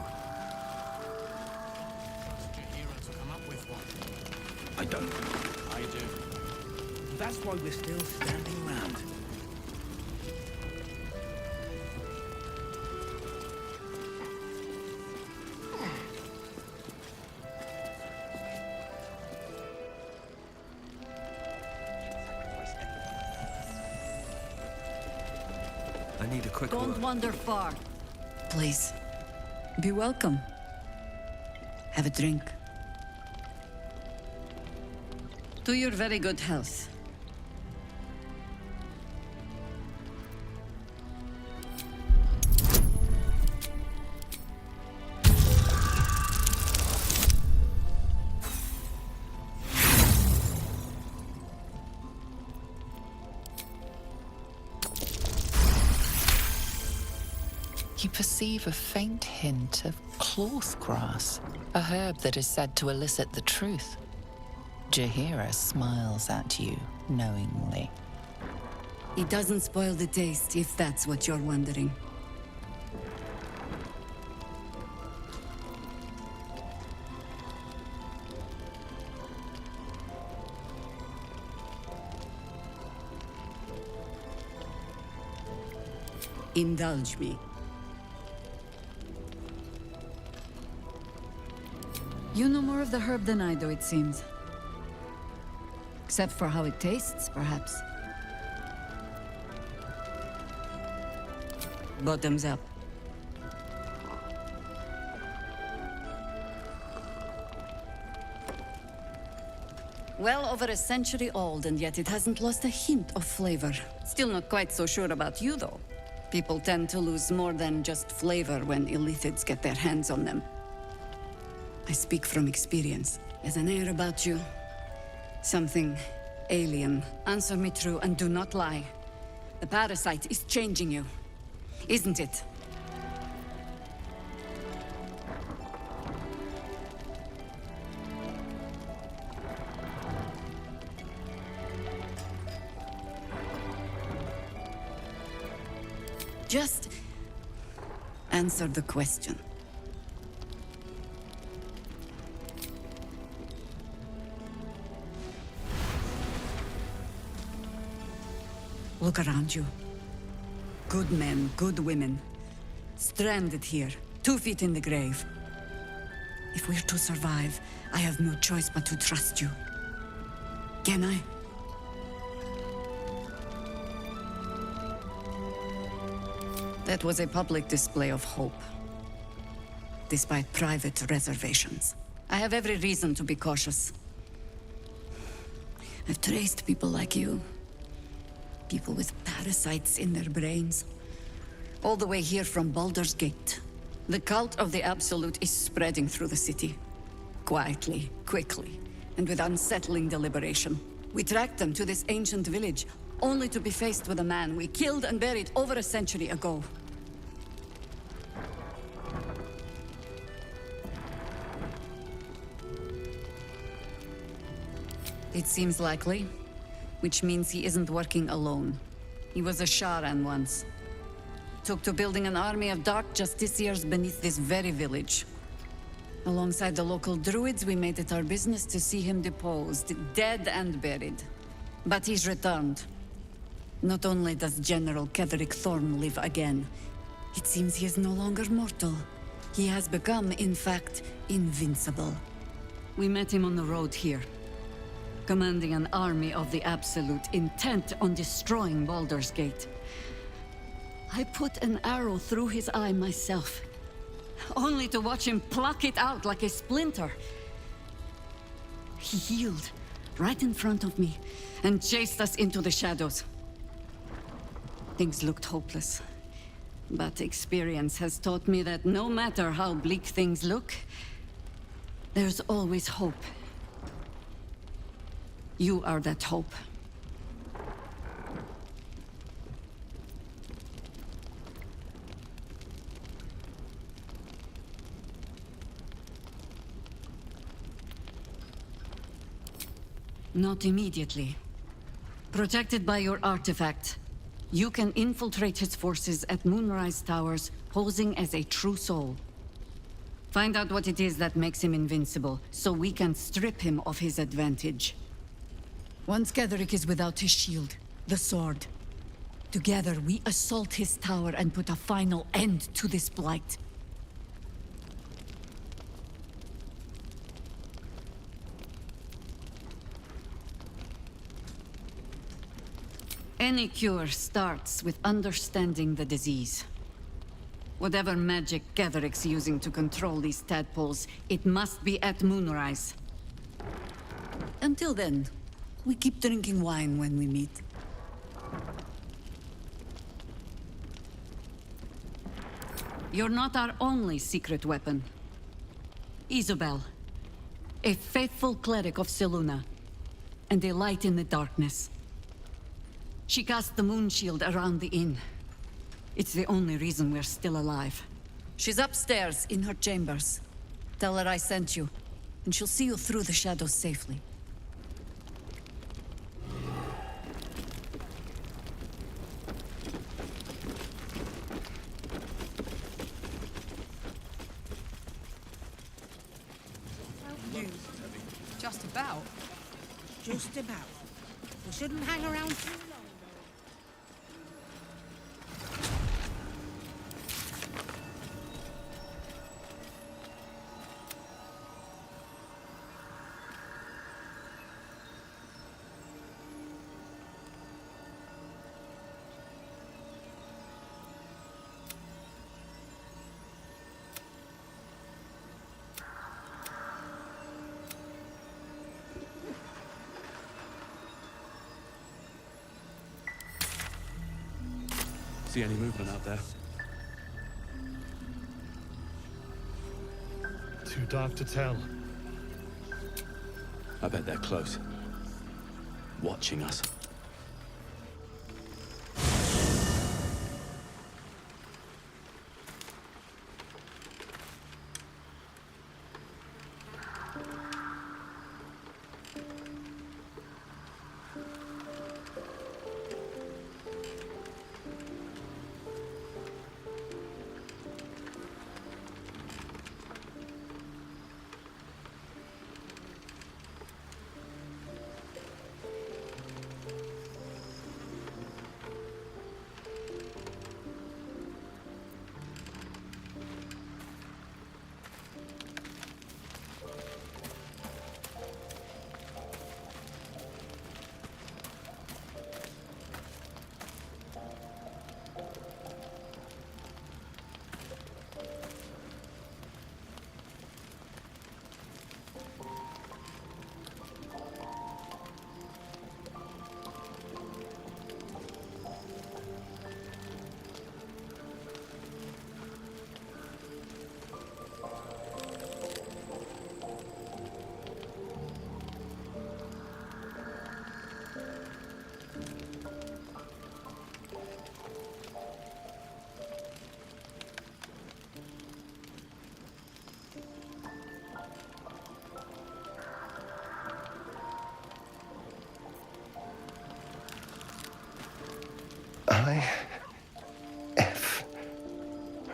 I don't. I do. That's why we're still standing around. I need a quick Don't word. wander far. Please, be welcome. Have a drink. To your very good health. You perceive a faint hint of cloth grass, a herb that is said to elicit the truth. Jahira smiles at you knowingly. It doesn't spoil the taste, if that's what you're wondering. Indulge me. You know more of the herb than I do, it seems. Except for how it tastes, perhaps. Bottoms up. Well over a century old, and yet it hasn't lost a hint of flavor. Still not quite so sure about you, though. People tend to lose more than just flavor when illithids get their hands on them. I speak from experience. There's an air about you. Something alien. Answer me true and do not lie. The parasite is changing you, isn't it? Just answer the question. Look around you. Good men, good women. Stranded here, 2 feet in the grave. If we're to survive, I have no choice but to trust you. Can I? That was a public display of hope, despite private reservations. I have every reason to be cautious. I've traced people like you. People with parasites in their brains. All the way here from Baldur's Gate. The cult of the Absolute is spreading through the city. Quietly, quickly, and with unsettling deliberation. We tracked them to this ancient village, only to be faced with a man we killed and buried over a century ago. It seems likely, which means he isn't working alone. He was a Sharan once. Took to building an army of dark justiciars beneath this very village. Alongside the local druids, we made it our business to see him deposed, dead and buried. But he's returned. Not only does General Ketherick Thorn live again, it seems he is no longer mortal. He has become, in fact, invincible. We met him on the road here, commanding an army of the Absolute, intent on destroying Baldur's Gate. I put an arrow through his eye myself, only to watch him pluck it out like a splinter. He healed right in front of me and chased us into the shadows. Things looked hopeless, but experience has taught me that no matter how bleak things look, there's always hope. You are that hope. Not immediately. Protected by your artifact, you can infiltrate his forces at Moonrise Towers, posing as a true soul. Find out what it is that makes him invincible, so we can strip him of his advantage. Once Ketherick is without his shield, the sword, together we assault his tower and put a final end to this blight. Any cure starts with understanding the disease. Whatever magic Ketherick's using to control these tadpoles, it must be at Moonrise. Until then, we keep drinking wine when we meet. You're not our only secret weapon. Isabel, a faithful cleric of Selûne, and a light in the darkness. She cast the moon shield around the inn. It's the only reason we're still alive. She's upstairs in her chambers. Tell her I sent you, and she'll see you through the shadows safely. Just about. Just about. We shouldn't hang around too long. See any movement out there? Too dark to tell. I bet they're close. Watching us. F.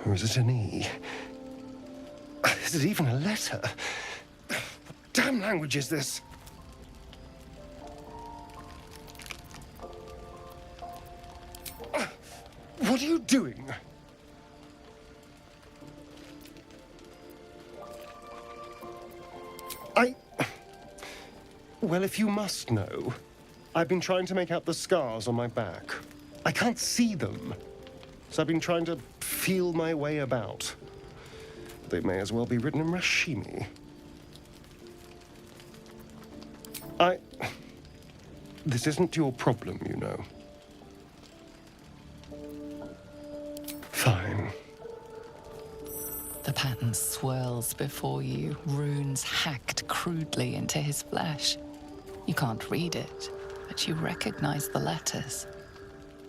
Or is it an E? Is it even a letter? What damn language is this? What are you doing? Well, if you must know, I've been trying to make out the scars on my back. I can't see them, so I've been trying to feel my way about. They may as well be written in Rashimi. This isn't your problem, you know. Fine. The pattern swirls before you, runes hacked crudely into his flesh. You can't read it, but you recognize the letters.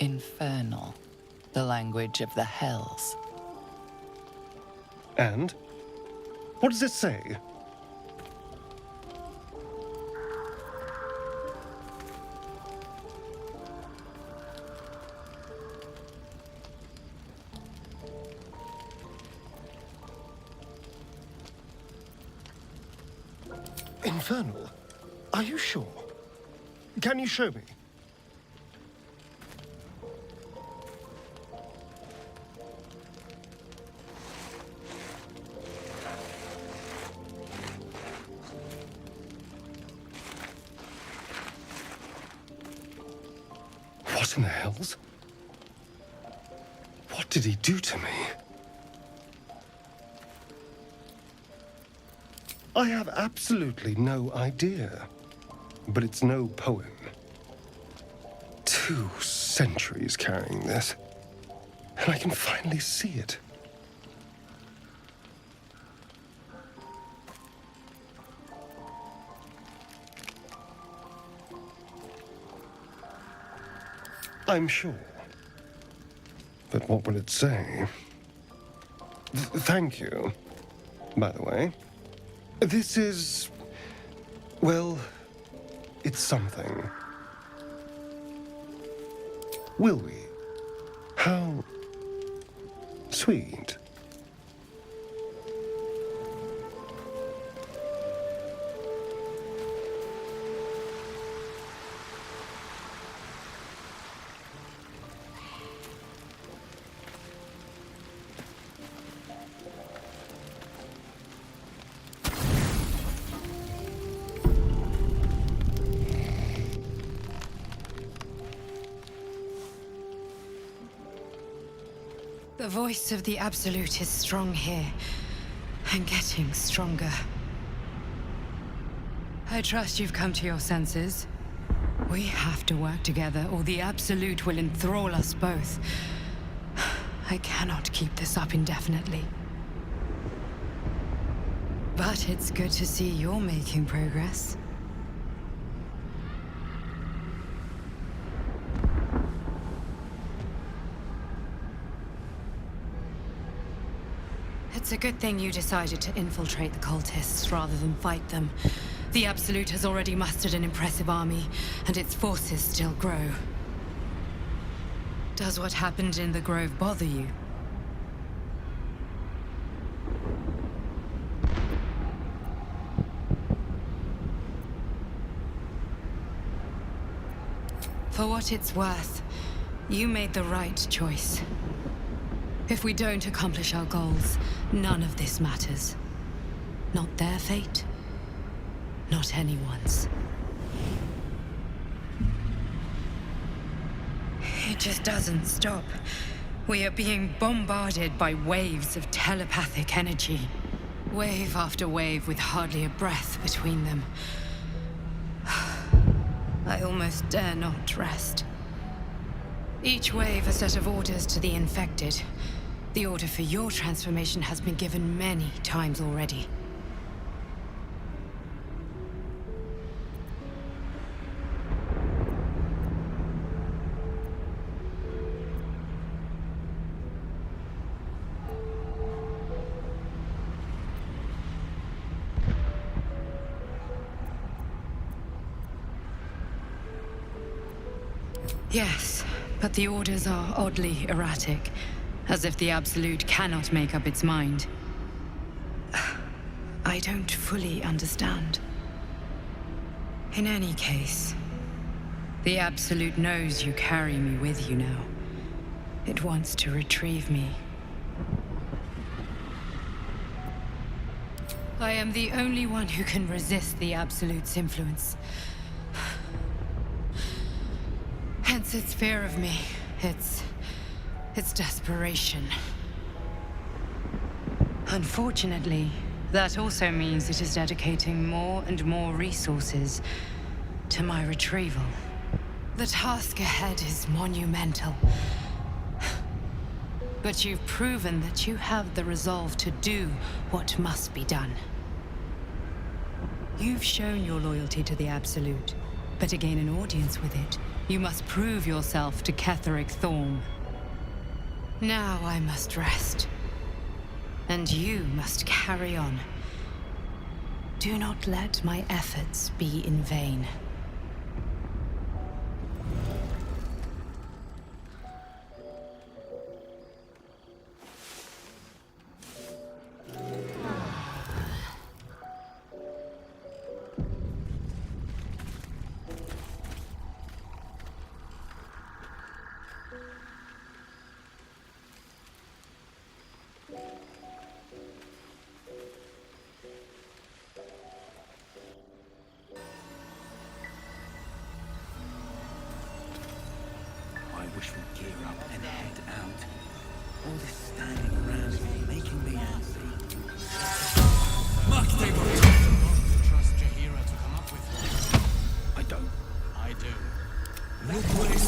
Infernal, the language of the Hells. And? What does it say? Infernal? Are you sure? Can you show me? What in the hells? What did he do to me? I have absolutely no idea. But it's no poem. 2 centuries carrying this. And I can finally see it. I'm sure. But what will it say? Thank you, by the way. This is... well, it's something. Will we? How sweet. The voice of the Absolute is strong here, and getting stronger. I trust you've come to your senses. We have to work together, or the Absolute will enthrall us both. I cannot keep this up indefinitely. But it's good to see you're making progress. It's a good thing you decided to infiltrate the cultists rather than fight them. The Absolute has already mustered an impressive army, and its forces still grow. Does what happened in the Grove bother you? For what it's worth, you made the right choice. If we don't accomplish our goals, none of this matters. Not their fate, not anyone's. It just doesn't stop. We are being bombarded by waves of telepathic energy. Wave after wave with hardly a breath between them. I almost dare not rest. Each wave a set of orders to the infected. The order for your transformation has been given many times already. Yes, but the orders are oddly erratic, as if the Absolute cannot make up its mind. I don't fully understand. In any case, the Absolute knows you carry me with you now. It wants to retrieve me. I am the only one who can resist the Absolute's influence. Hence its fear of me, its desperation. Unfortunately, that also means it is dedicating more and more resources to my retrieval. The task ahead is monumental. But you've proven that you have the resolve to do what must be done. You've shown your loyalty to the Absolute, but to gain an audience with it, you must prove yourself to Ketheric Thorm. Now I must rest. And you must carry on. Do not let my efforts be in vain. I wish we'd gear up and head out. All this standing around is making me antsy. Mark table! Trust Jahira to come up with one. I don't. I do. No place.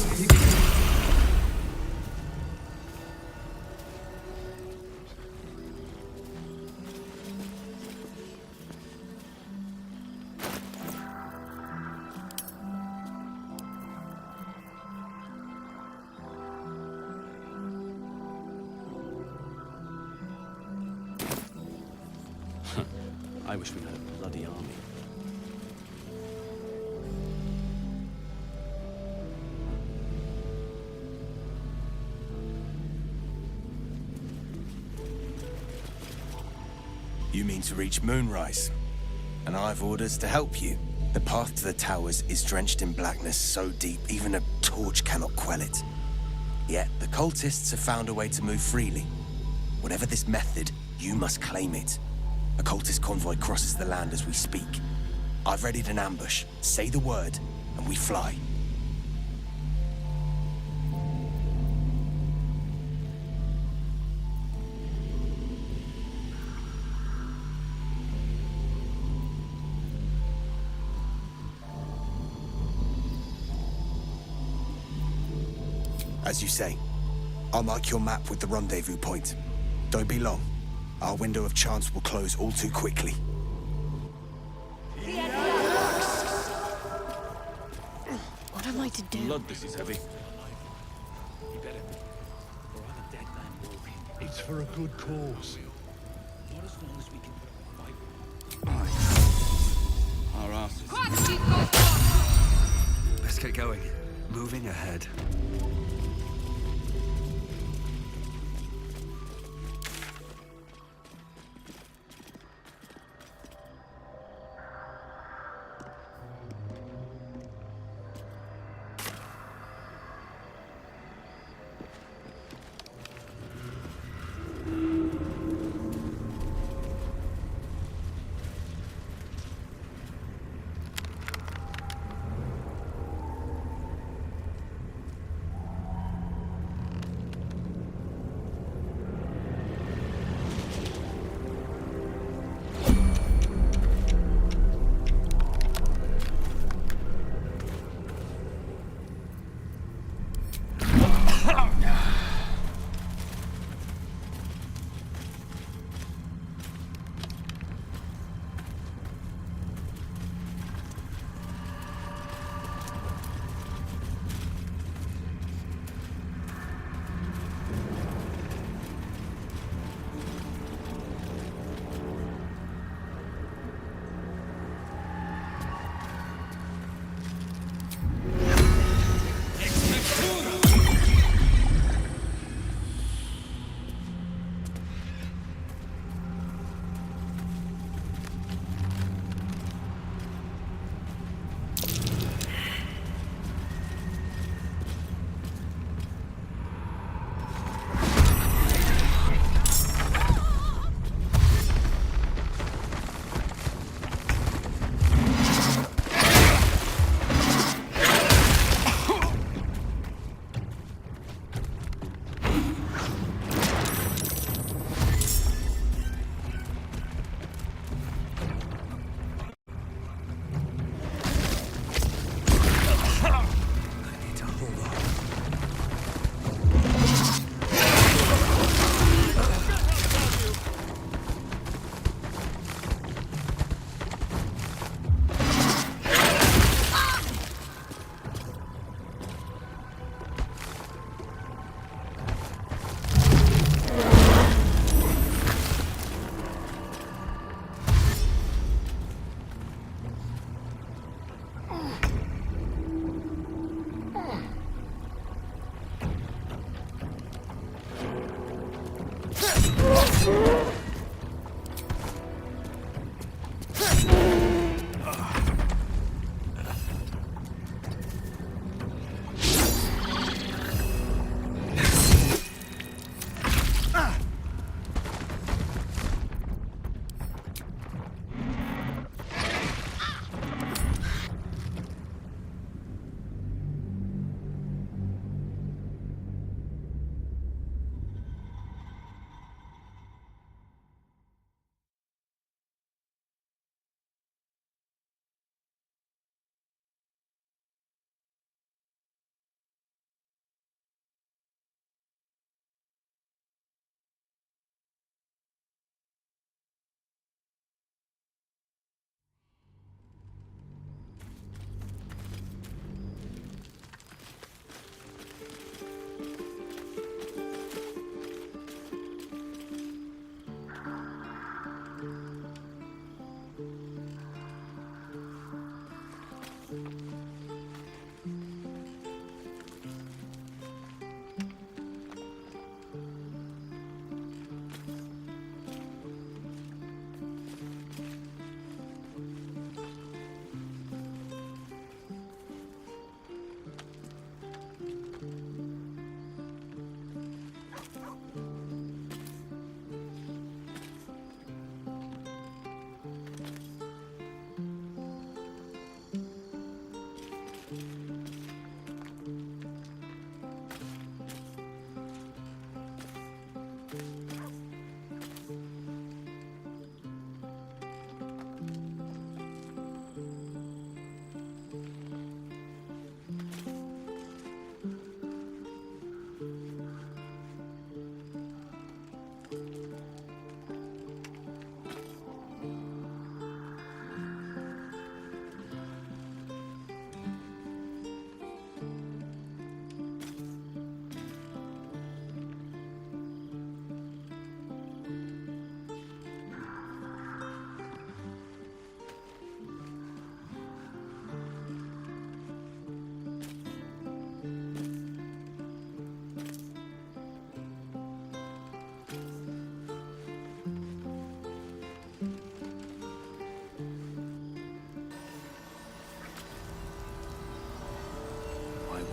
I wish we had a bloody army. You mean to reach Moonrise? And I've orders to help you. The path to the towers is drenched in blackness so deep even a torch cannot quell it. Yet the cultists have found a way to move freely. Whatever this method, you must claim it. A cultist convoy crosses the land as we speak. I've readied an ambush. Say the word, and we fly. As you say, I'll mark your map with the rendezvous point. Don't be long. Our window of chance will close all too quickly. What am I to do? Blood, this is heavy. You better. Or I'm a dead man walking. It's for a good cause. Not as long as we can fight. Our asses. Let's get going. Moving ahead.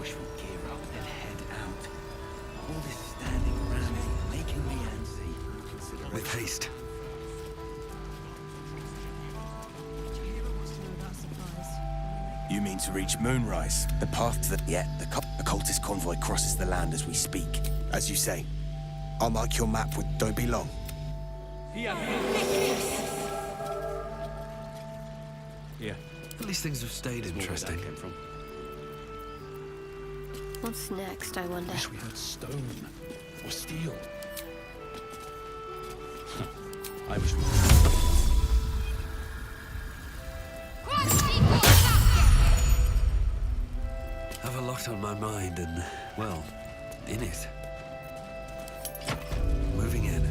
bushwood gear up, then head out. All this standing around is making me antsy. With haste. You mean to reach Moonrise? The path to the... Yeah, the cultist convoy crosses the land as we speak. As you say. I'll mark your map with don't be long. Yeah. At least things have stayed interesting. What's next, I wonder? Wish we had stone or steel. I wish we Have a lot on my mind and, well, in it. Moving in.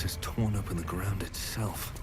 Is torn up in the ground itself.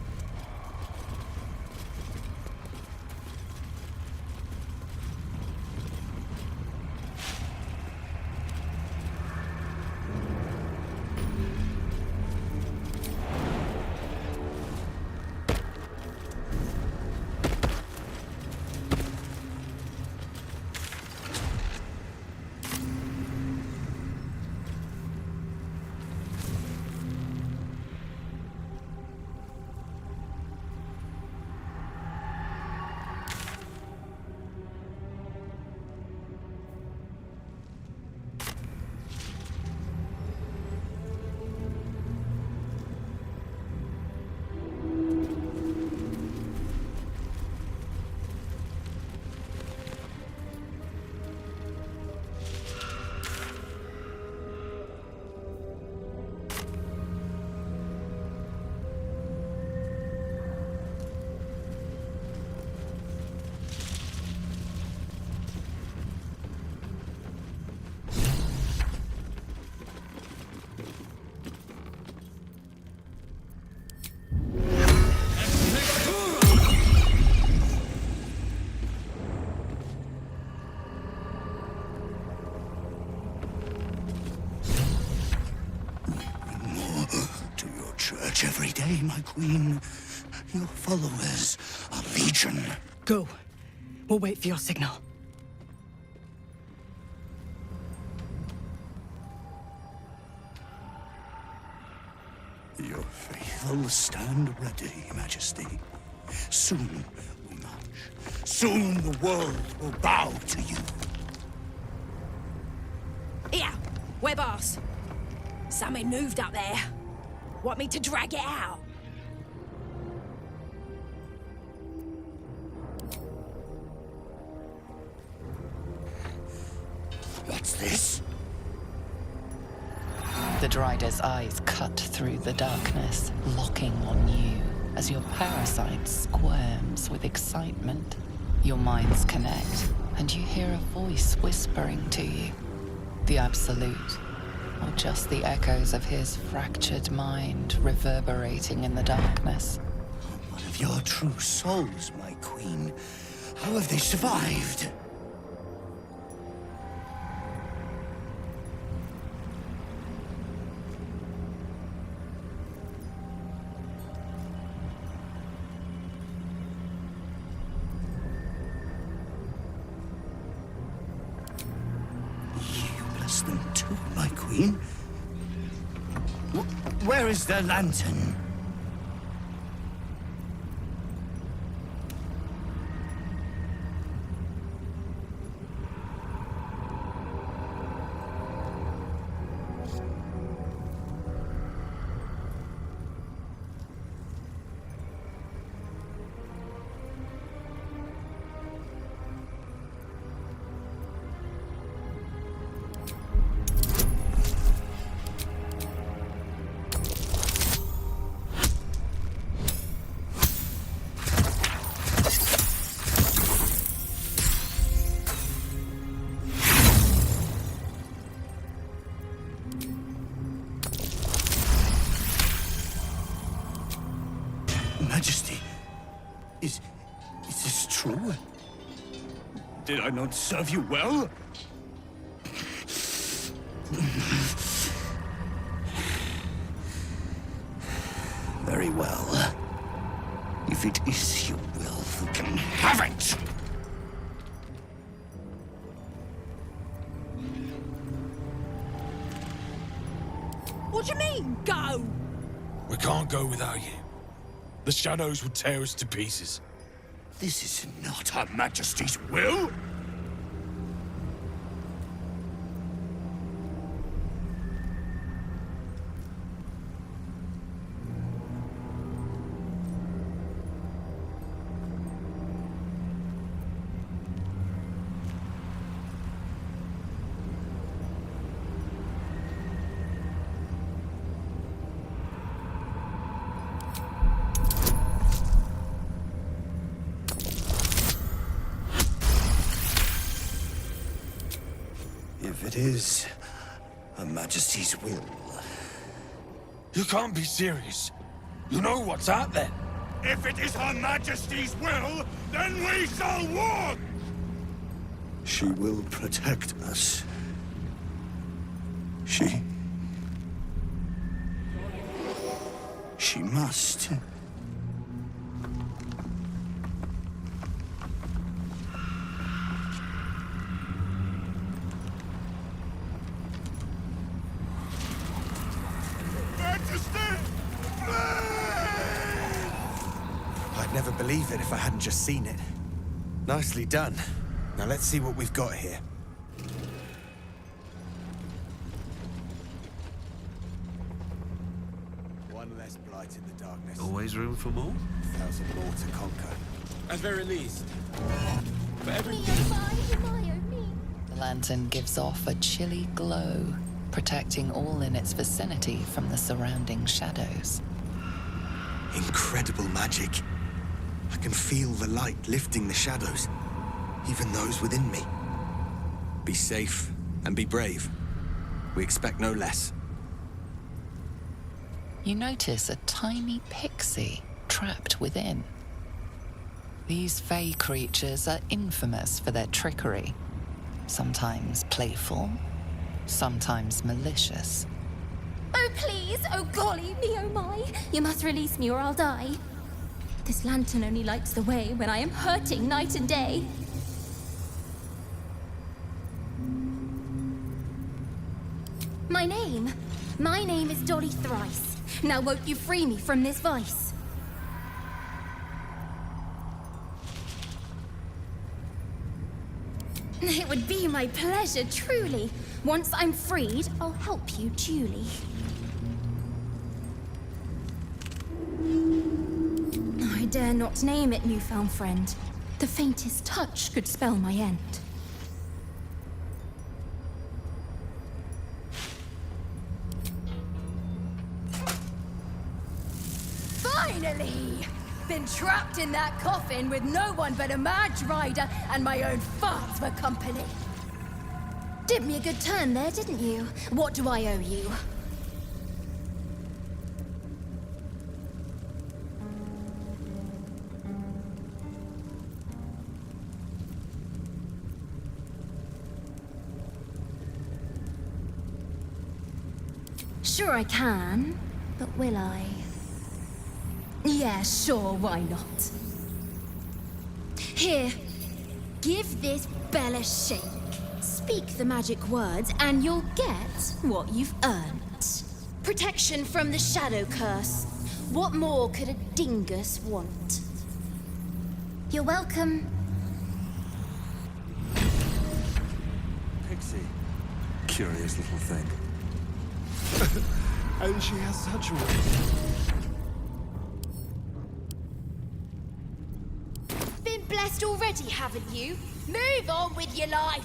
Every day, my queen. Your followers are legion. Go. We'll wait for your signal. Your faithful stand ready, Majesty. Soon we march. Soon the world will bow to you. Here, web ass. Something moved up there. Want me to drag it out? What's this? The Drider's eyes cut through the darkness, locking on you as your parasite squirms with excitement. Your minds connect, and you hear a voice whispering to you. The Absolute. Or just the echoes of his fractured mind reverberating in the darkness. One of your true souls, my queen. How have they survived? You bless them too, my queen. Where is their lantern? Majesty, is this true? Did I not serve you well? Very well. If it is your will, you can have it! What do you mean, go? We can't go without you. The shadows will tear us to pieces. This is not Her Majesty's will! If it is Her Majesty's will... You can't be serious. You know what's out there. If it is Her Majesty's will, then we shall walk! She will protect us. She must. I'd never believe it if I hadn't just seen it. Nicely done. Now let's see what we've got here. One less blight in the darkness. Always room for more? 1,000 more to conquer. At very least. For every... The lantern gives off a chilly glow, protecting all in its vicinity from the surrounding shadows. Incredible magic. I can feel the light lifting the shadows, even those within me. Be safe and be brave. We expect no less. You notice a tiny pixie trapped within. These fey creatures are infamous for their trickery. Sometimes playful, sometimes malicious. Oh, please! Oh, golly me, oh my! You must release me or I'll die. This lantern only lights the way when I am hurting night and day. My name is Dolly Thrice. Now won't you free me from this vice? It would be my pleasure, truly. Once I'm freed, I'll help you duly. I dare not name it, newfound friend. The faintest touch could spell my end. Finally! Been trapped in that coffin with no one but a Madge Rider and my own farts for company. Did me a good turn there, didn't you? What do I owe you? Sure I can, but will I? Yeah, sure, why not? Here, give this bell a shake. Speak the magic words and you'll get what you've earned. Protection from the shadow curse. What more could a dingus want? You're welcome. Pixie. Curious little thing. And she has such a... Been blessed already, haven't you? Move on with your life.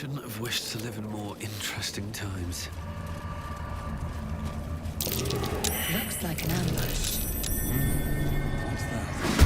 shouldn't have wished to live in more interesting times. Looks like an ambush. What's that?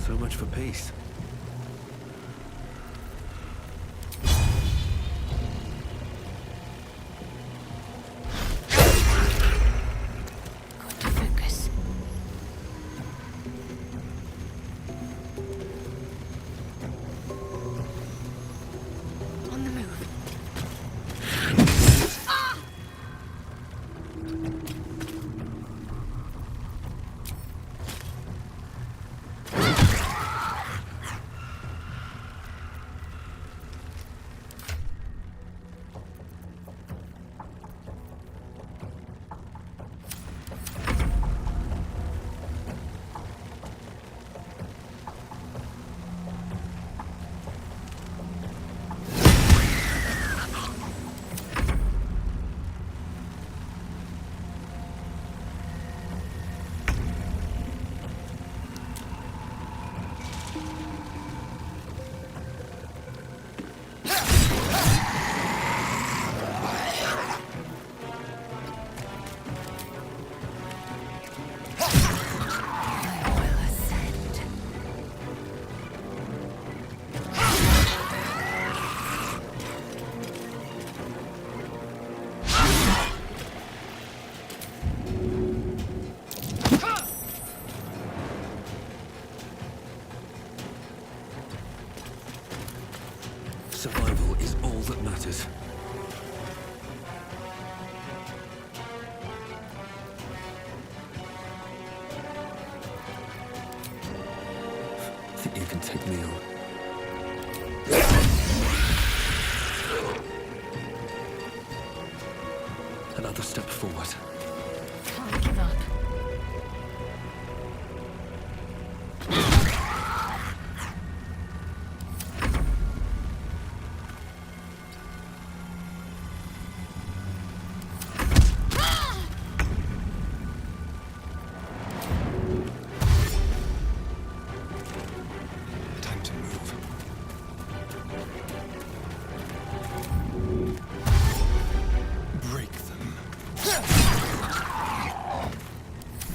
So much for peace. Got to focus. On the move. Survival is all that matters. You can take me on. Another step forward. Can't give up. Time to move. Break them.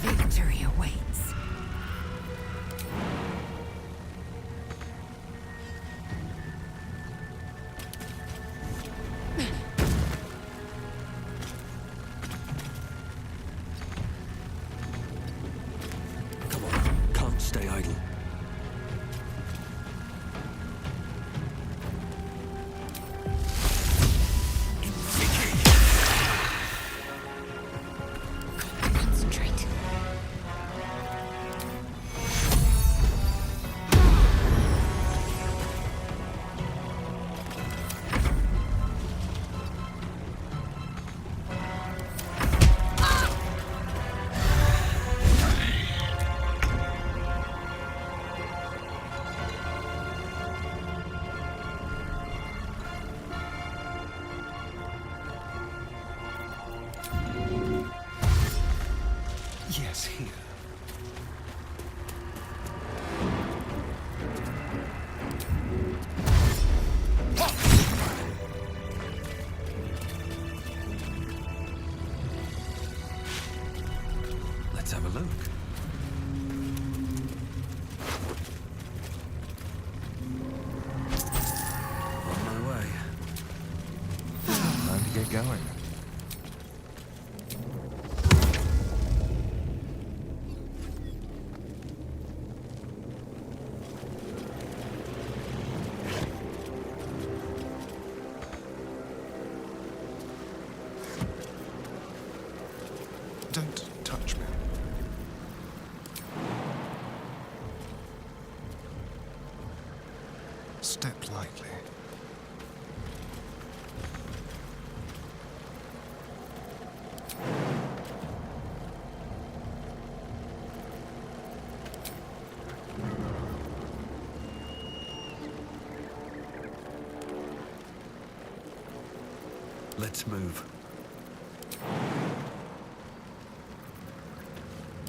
Victory awaits. Come on, can't stay idle. Concentrate. Yes, here. Let's have a look. On my way. Time to get going. Don't touch me. Step lightly. Let's move.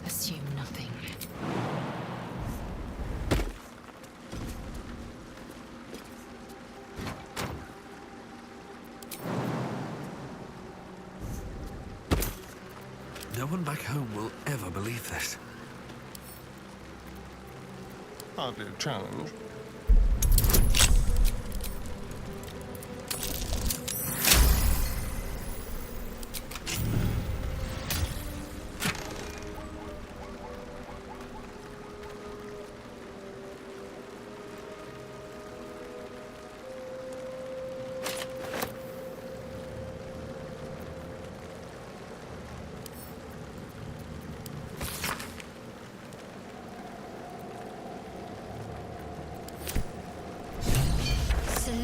Assume nothing. No one back home will ever believe this. Hardly a challenge.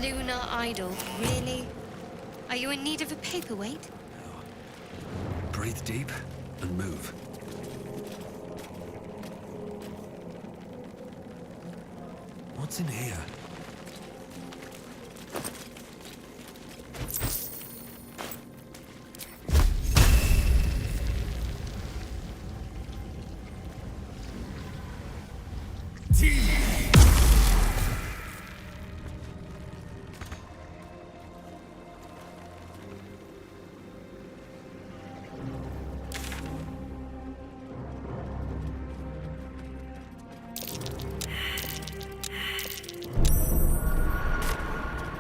Lunar idol, really? Are you in need of a paperweight? Breathe deep and move. What's in here?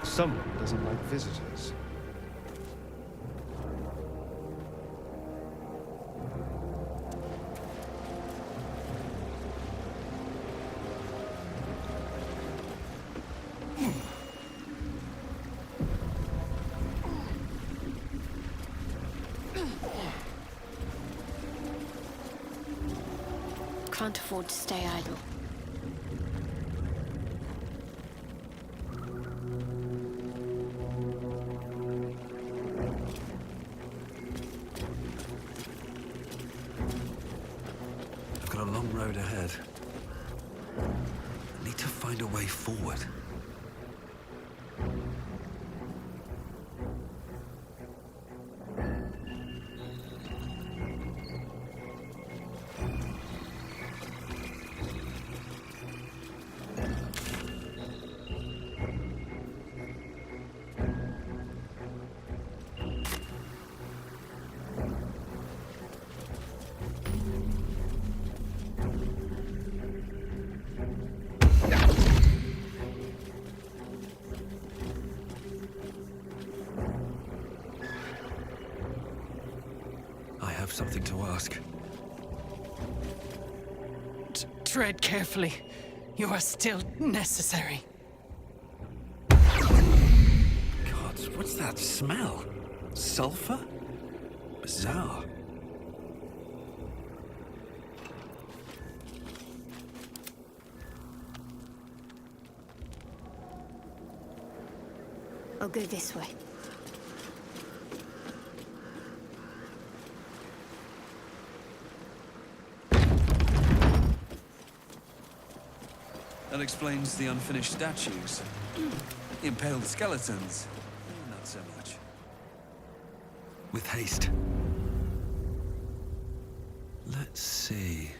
Someone doesn't like visitors. Can't afford to stay idle. a long road ahead. I need to find a way forward. I have something to ask. Tread carefully. You are still necessary. God, what's that smell? Sulfur? Bizarre. I'll go this way. That explains the unfinished statues. The impaled skeletons. Not so much. With haste. Let's see.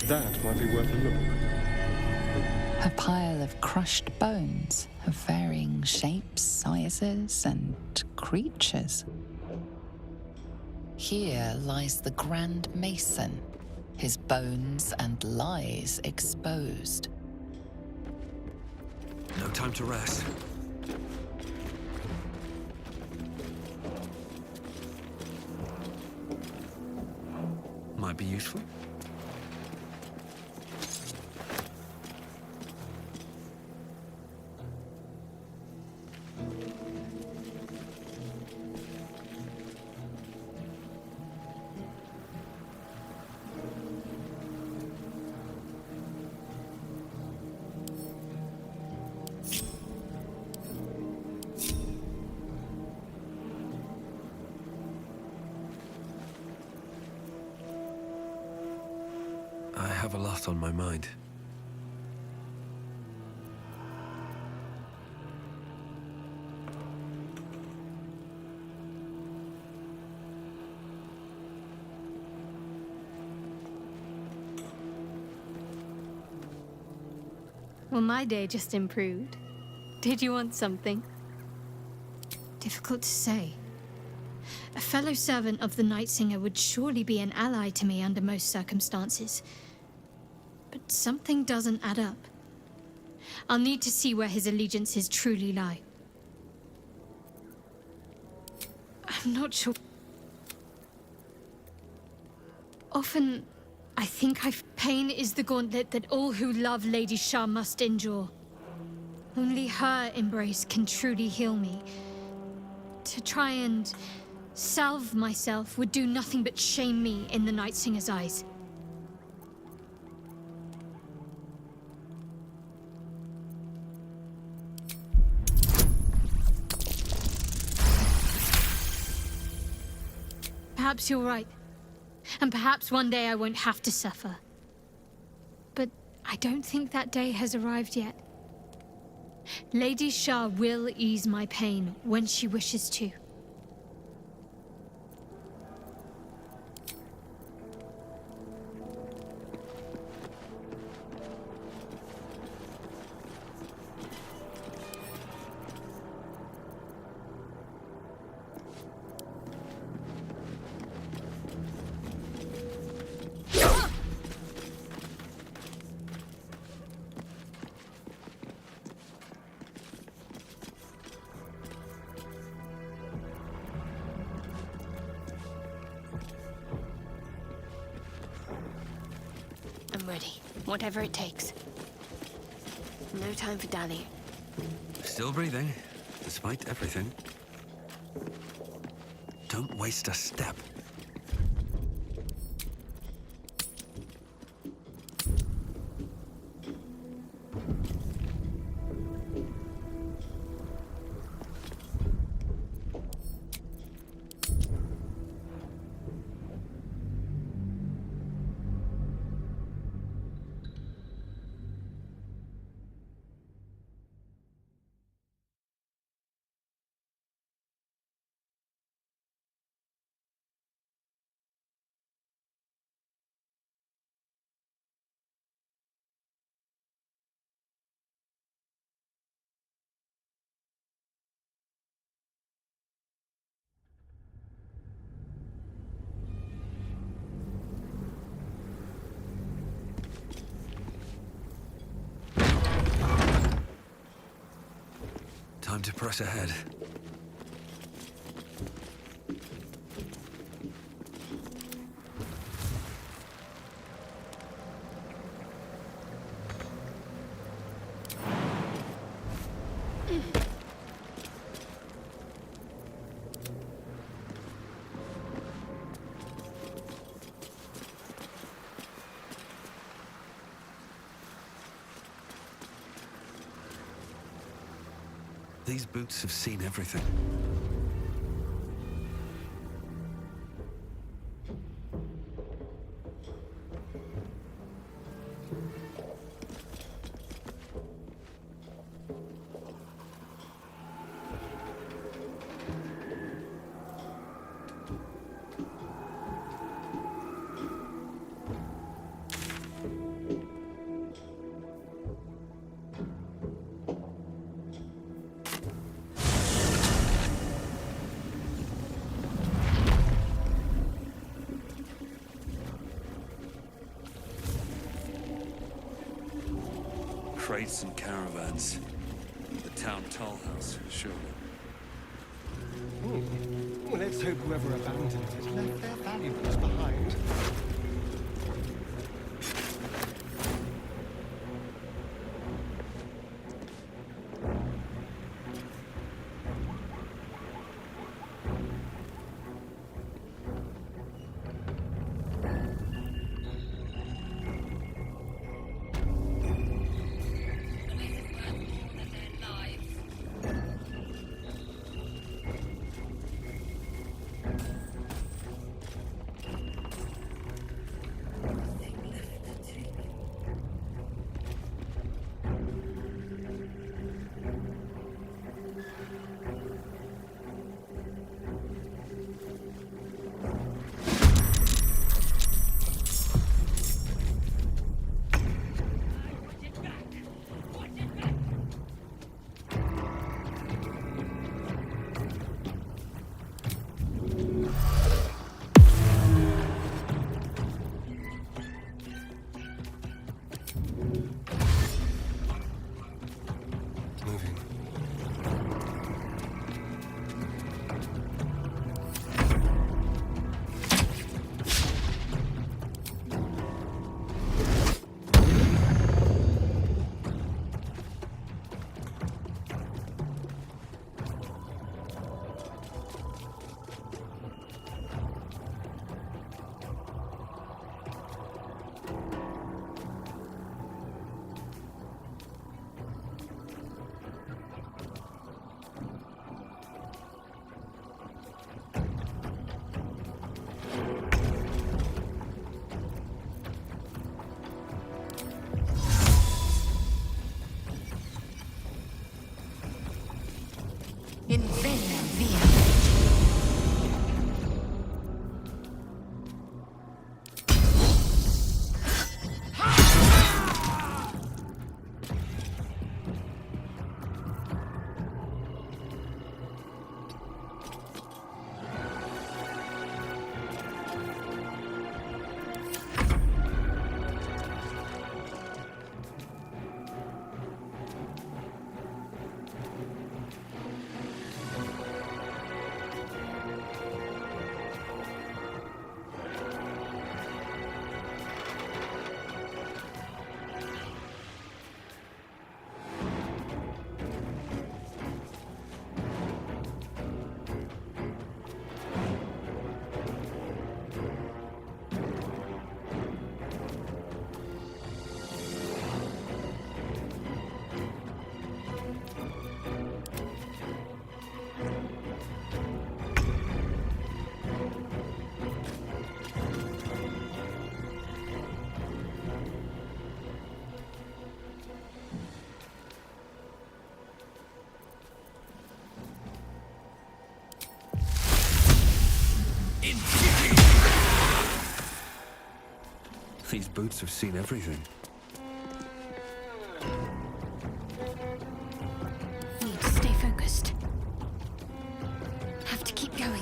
That might be worth a look. A pile of crushed bones of varying shapes, sizes, and creatures. Here lies the Grand Mason, his bones and lies exposed. No time to rest. Might be useful. I have a lot on my mind. Well, my day just improved. Did you want something? Difficult to say. A fellow servant of the Night Singer would surely be an ally to me under most circumstances. But something doesn't add up. I'll need to see where his allegiances truly lie. I'm not sure. Often, I think pain is the gauntlet that all who love Lady Shah must endure. Only her embrace can truly heal me. To try and salve myself would do nothing but shame me in the Night Singer's eyes. Perhaps you're right. And perhaps one day I won't have to suffer. But I don't think that day has arrived yet. Lady Shah will ease my pain when she wishes to. I'm ready. Whatever it takes. No time for dallying. Still breathing, despite everything. Don't waste a step. Time to press ahead. These boots have seen everything. Crates and caravans. The town toll house, surely. Well, let's hope whoever abandoned it left their valuables behind. In Venia Via. These boots have seen everything. Need to stay focused. Have to keep going.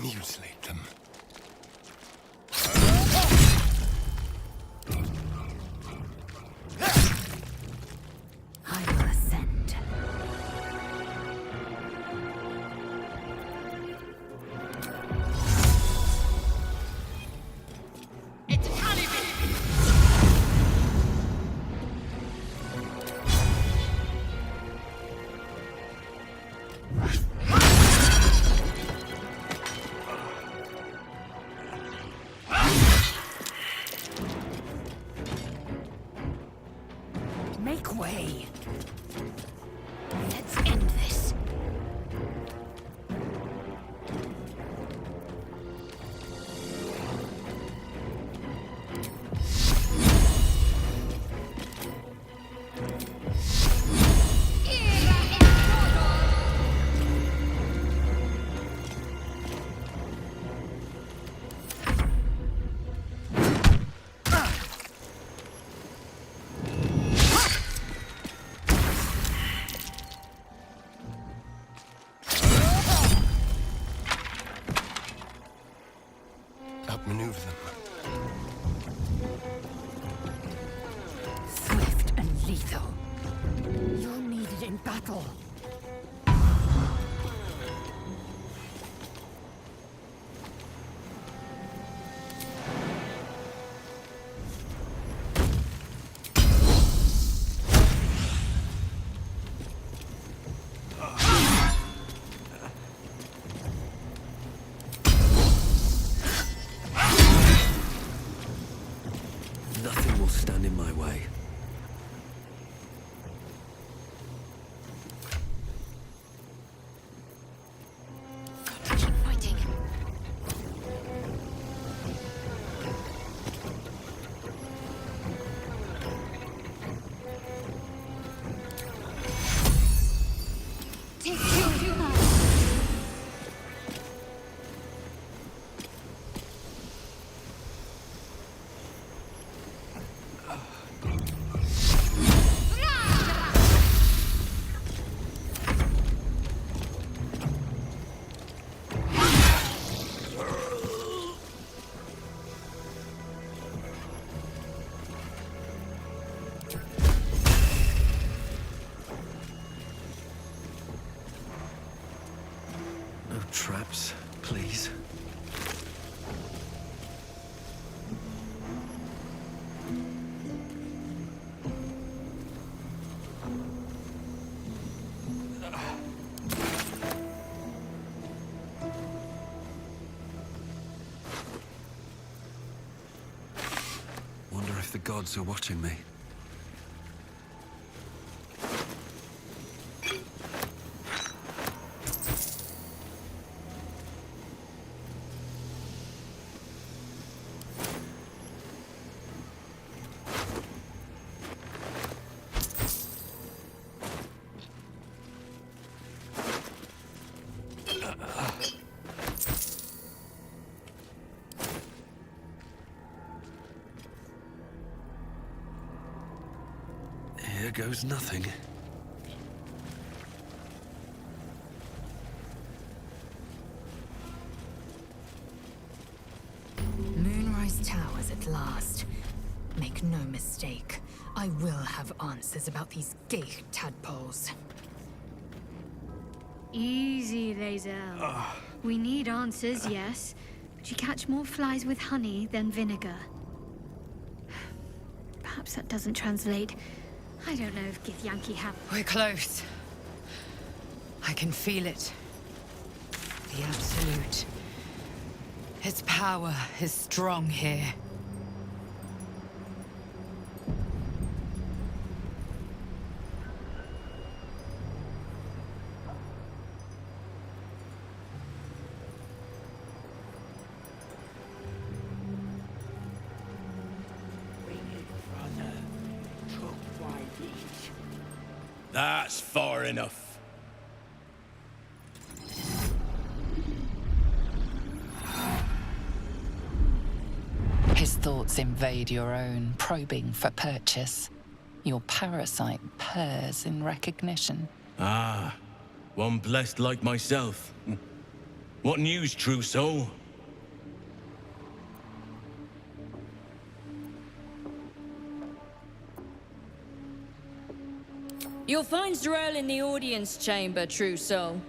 Mutilate them. I will ascend. It's Caliban! Make way. Let's end this. Outmaneuver them. Swift and lethal. You're needed in battle. Nothing will stand in my way. Keep fighting. Take two now. No traps, please. Wonder if the gods are watching me. Here goes nothing. Moonrise Towers at last. Make no mistake, I will have answers about these gay tadpoles. Easy, Lae'zel. We need answers, yes. But you catch more flies with honey than vinegar. Perhaps that doesn't translate. I don't know if Githyanki have... We're close. I can feel it. The Absolute. Its power is strong here. That's far enough. His thoughts invade your own, probing for purchase. Your parasite purrs in recognition. Ah, one blessed like myself. What news, true soul? You'll find Zrel in the audience chamber, true soul.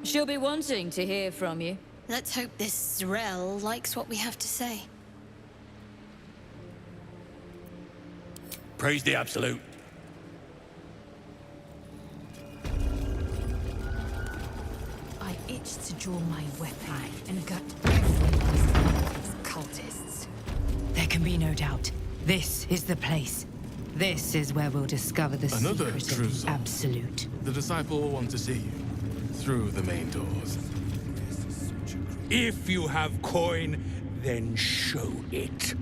She'll be wanting to hear from you. Let's hope this Zrel likes what we have to say. Praise the Absolute. I itched to draw my weapon and gut every last one of these cultists. There can be no doubt. This is the place. This is where we'll discover the Another secret true of the soul. Absolute. The disciple will want to see you through the main doors. If you have coin, then show it.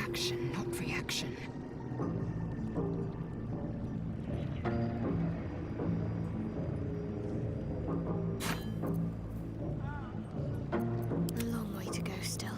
Action, not reaction. A long way to go still.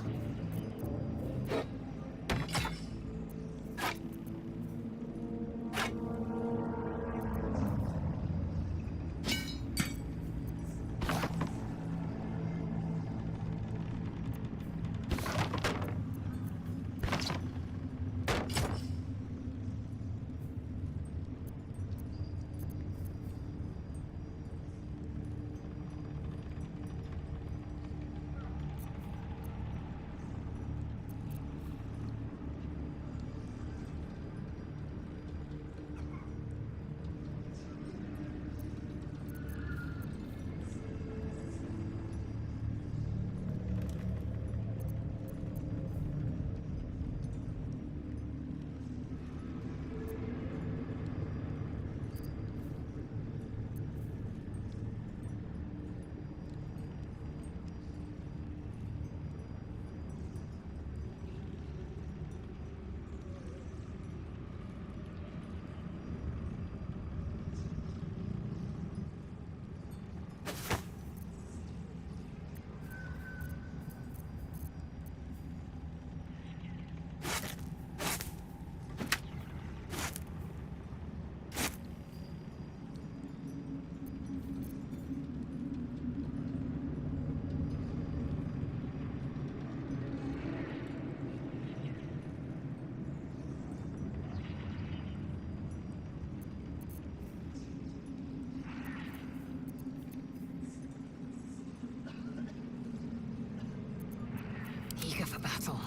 Eager for battle.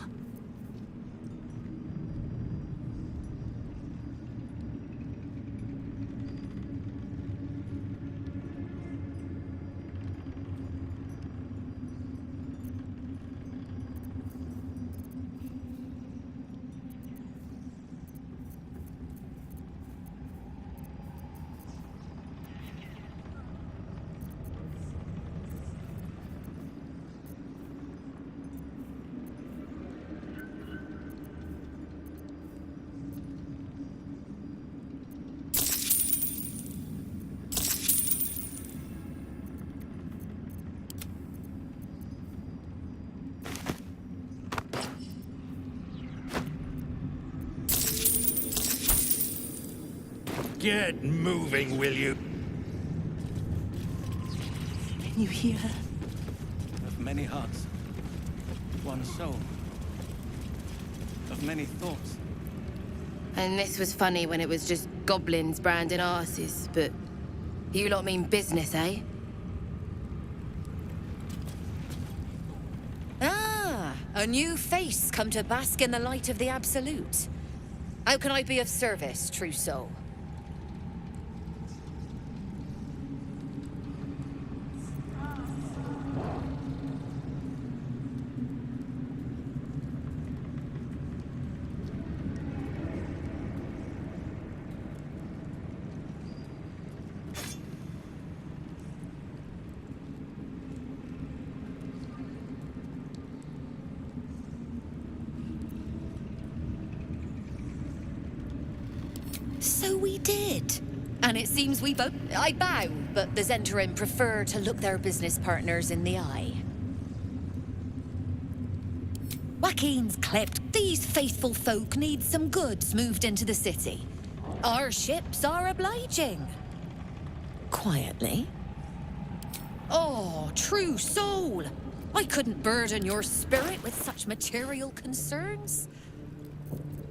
Get moving, will you? Can you hear her? I've many hearts, one soul, of many thoughts. And this was funny when it was just goblins branding arses, but you lot mean business, eh? Ah, a new face come to bask in the light of the Absolute. How can I be of service, true soul? So we did. And it seems we both... I bow, but the Zentarim prefer to look their business partners in the eye. Joaquin's clipped. These faithful folk need some goods moved into the city. Our ships are obliging. Quietly. Oh, true soul. I couldn't burden your spirit with such material concerns.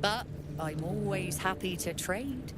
But I'm always happy to trade.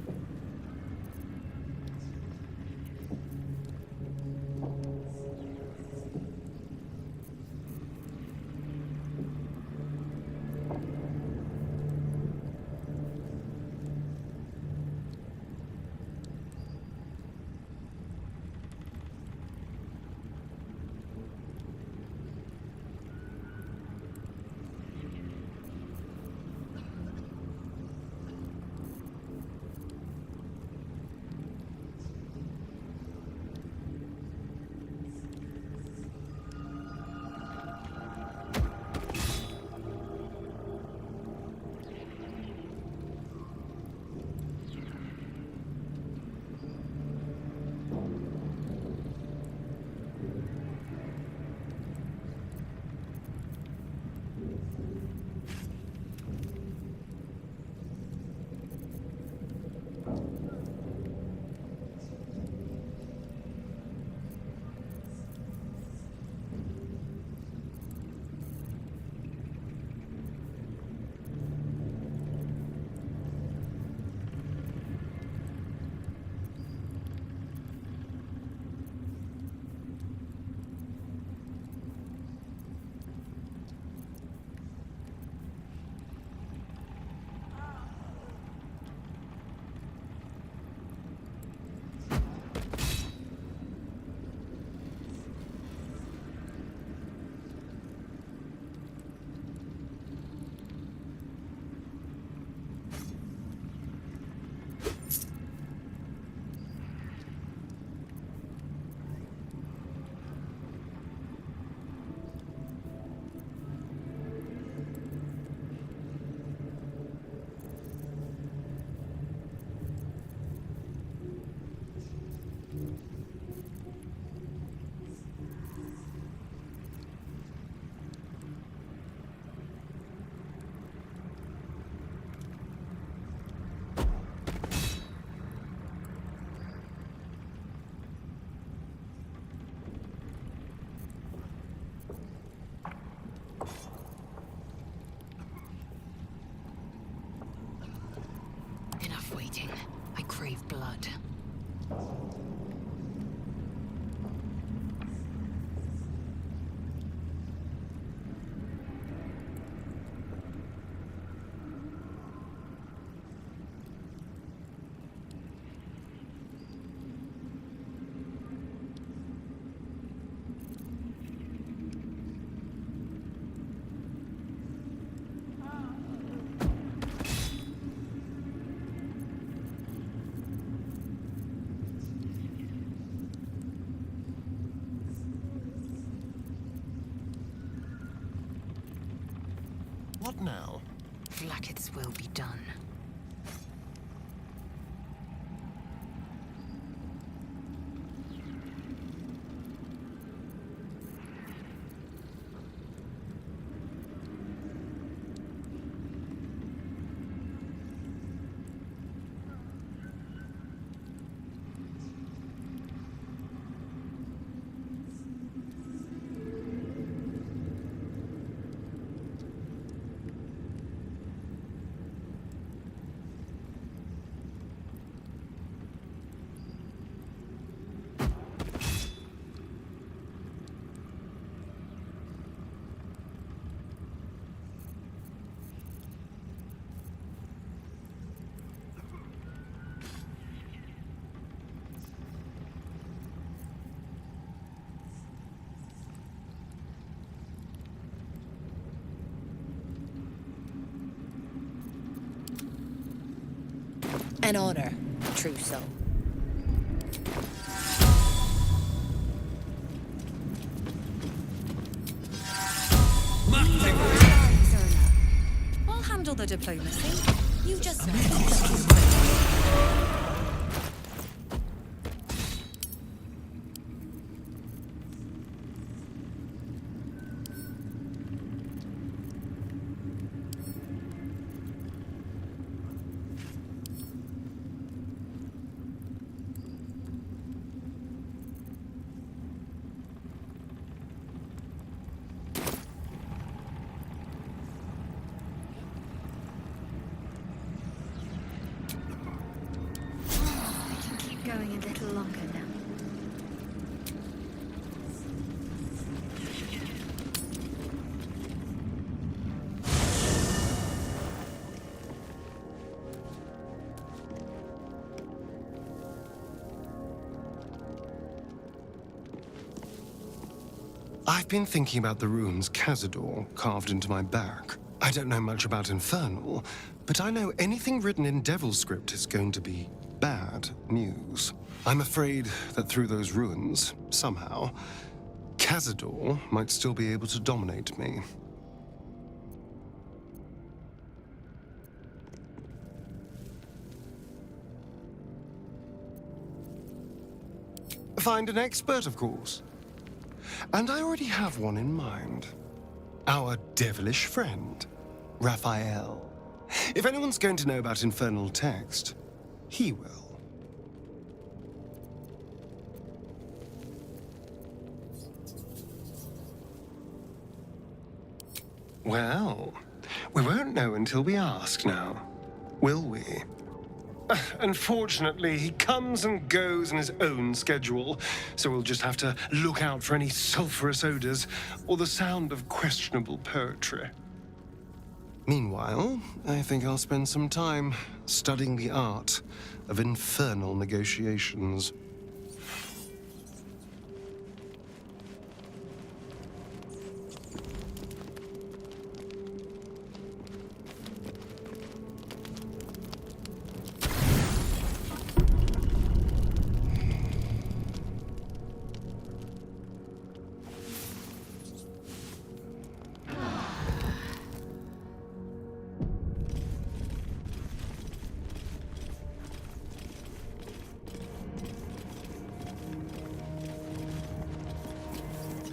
Enough waiting. I crave blood. What now? Vlaakith's will be done. An honor, true soul. I'll handle the diplomacy. You just going a little longer now. I've been thinking about the runes Cazador carved into my back. I don't know much about Infernal, but I know anything written in Devil script is going to be bad news. I'm afraid that through those ruins, somehow, Cazador might still be able to dominate me. Find an expert, of course. And I already have one in mind. Our devilish friend, Raphael. If anyone's going to know about infernal text, he will. Well, we won't know until we ask now, will we? Unfortunately, he comes and goes in his own schedule, so we'll just have to look out for any sulphurous odors or the sound of questionable poetry. Meanwhile, I think I'll spend some time studying the art of infernal negotiations.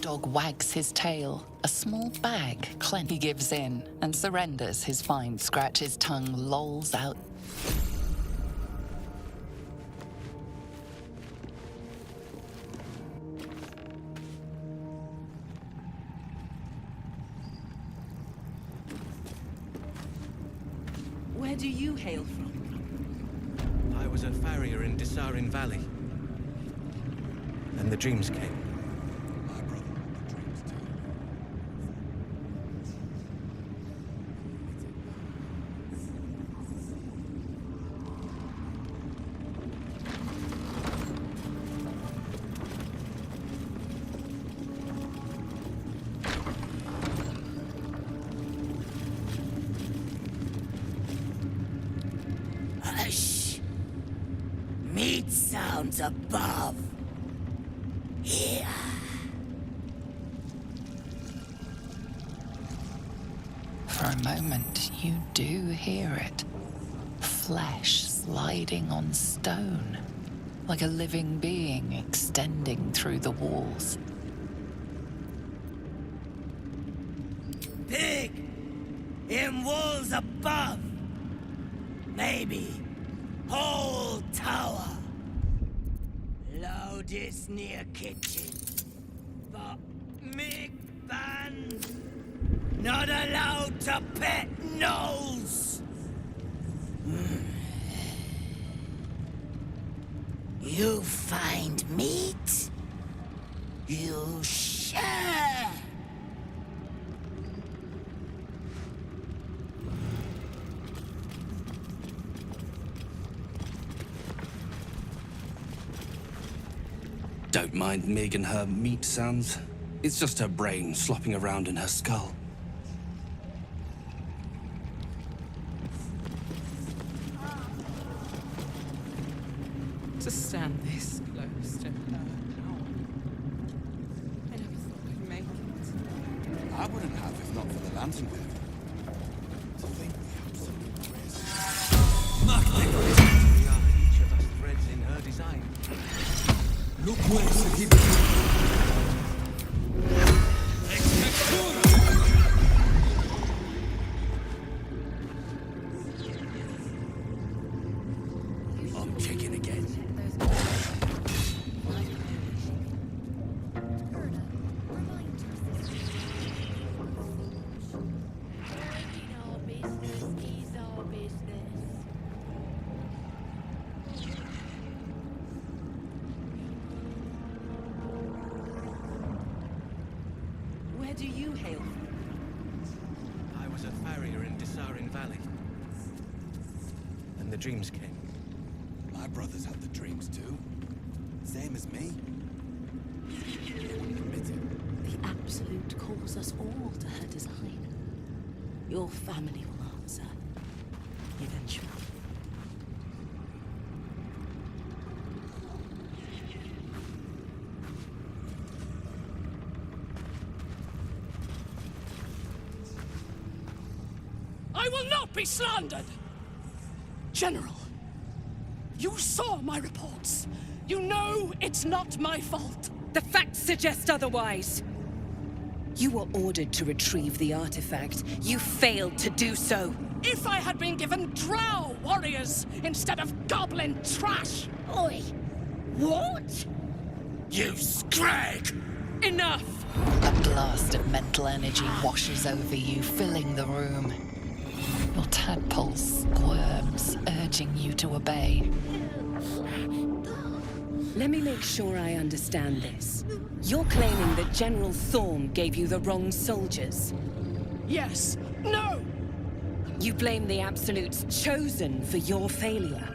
Dog wags his tail, a small bag clenched. He gives in and surrenders his find. Scratches tongue, lolls out. Where do you hail from? I was a farrier in Disarin Valley. And the dreams came. Hush! Meat sounds above. Here. For a moment, you do hear it. Flesh sliding on stone, like a living being extending through the walls. Pig! In walls above! Maybe whole tower. Loudest near kitchen. But Mick band. Not allowed to pet nose. You find meat? You share. Don't mind Mig and her meat sounds. It's just her brain slopping around in her skull. stand this close to her. No. I never thought I'd make it. I wouldn't have if not for the lantern there. To think the absolute risk. We are each of us threads in her design. Look where he began. I'm checking again. Where do you hail from? I was a farrier in Dissarin Valley. And the dreams came. My brothers had the dreams too. Same as me. They wouldn't admit it. The Absolute calls us all to her design. Your family will answer. Eventually. I will not be slandered! General, you saw my reports. You know it's not my fault. The facts suggest otherwise. You were ordered to retrieve the artifact. You failed to do so. If I had been given drow warriors instead of goblin trash! Oi! What? You scrag! Enough! A blast of mental energy washes over you, filling the room. Your tadpole squirms, urging you to obey. Let me make sure I understand this. You're claiming that General Thorm gave you the wrong soldiers? Yes. No! You blame the Absolute's Chosen for your failure?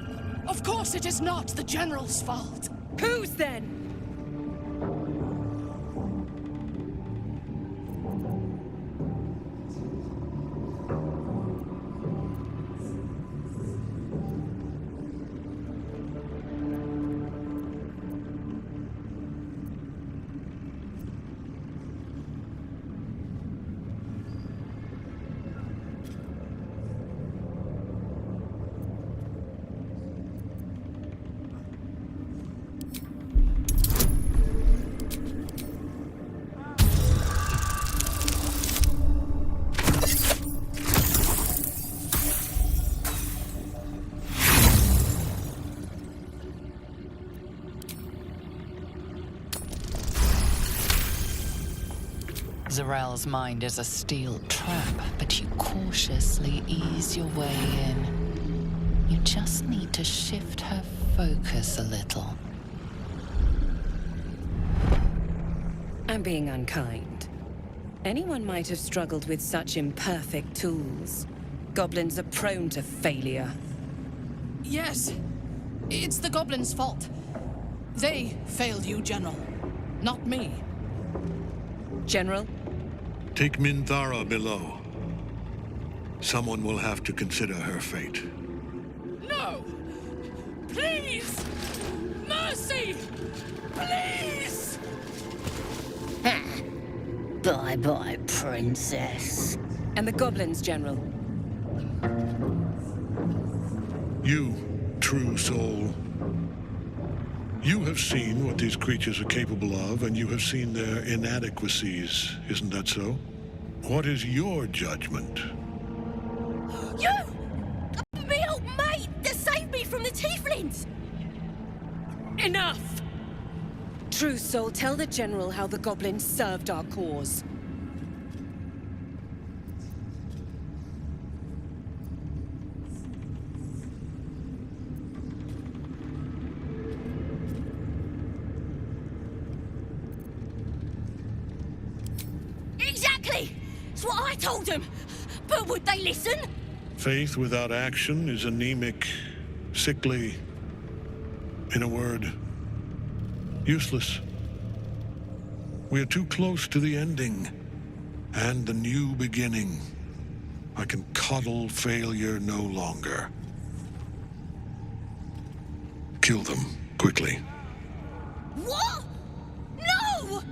Of course it is not the General's fault. Whose then? Zarel's mind is a steel trap, but you cautiously ease your way in. You just need to shift her focus a little. I'm being unkind. Anyone might have struggled with such imperfect tools. Goblins are prone to failure. Yes. It's the goblins' fault. They failed you, General. Not me. General? Take Minthara below. Someone will have to consider her fate. No! Please! Mercy! Please! Bye-bye, princess. And the goblins, General? You, true soul. You have seen what these creatures are capable of, and you have seen their inadequacies, isn't that so? What is your judgment? You! Me old mate that saved me from the tieflings! Enough! True soul, tell the General how the goblins served our cause. Exactly! It's what I told them! But would they listen? Faith without action is anemic, sickly, in a word, useless. We are too close to the ending and the new beginning. I can coddle failure no longer. Kill them. Quickly. What? No!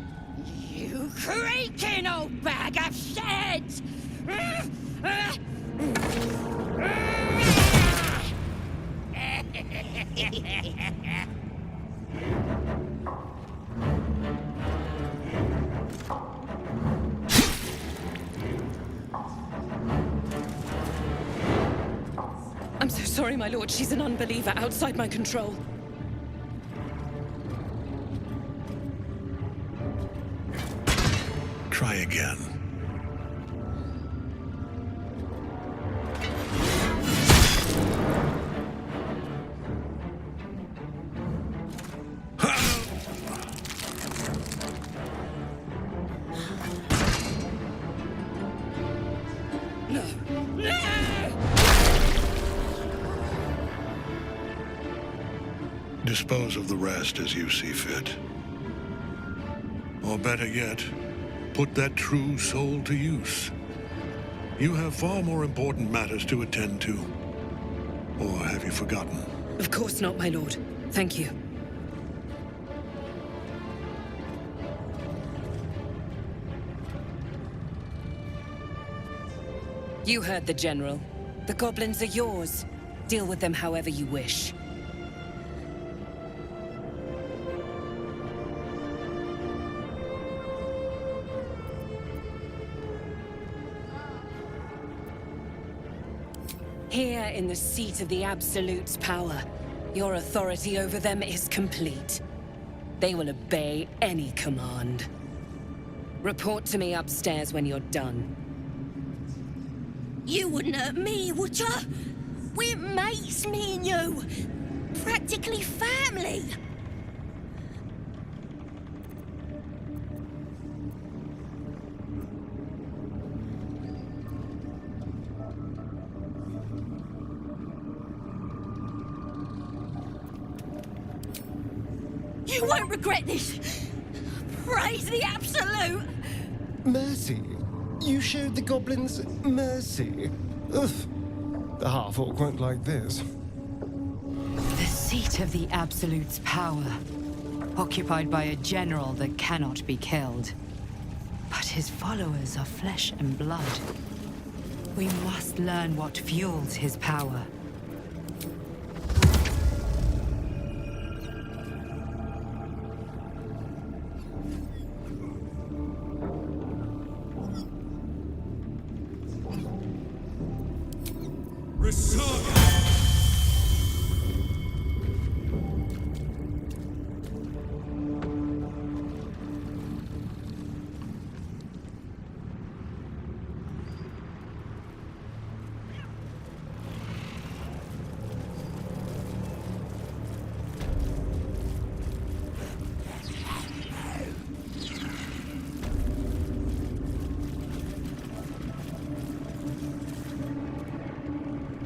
You creaking old bag of shit! I'm so sorry, my lord. She's an unbeliever outside my control. Try again. Dispose of the rest as you see fit. Or better yet, put that true soul to use. You have far more important matters to attend to. Or have you forgotten? Of course not, my lord. Thank you. You heard the General. The goblins are yours. Deal with them however you wish. Here in the seat of the Absolute's power, your authority over them is complete. They will obey any command. Report to me upstairs when you're done. You wouldn't hurt me, would ya? We're mates, me and you. Practically family. You won't regret this. Praise the Absolute. Mercy? You showed the goblins mercy? Ugh. The half-orc won't like this. The seat of the Absolute's power, occupied by a general that cannot be killed. But his followers are flesh and blood. We must learn what fuels his power.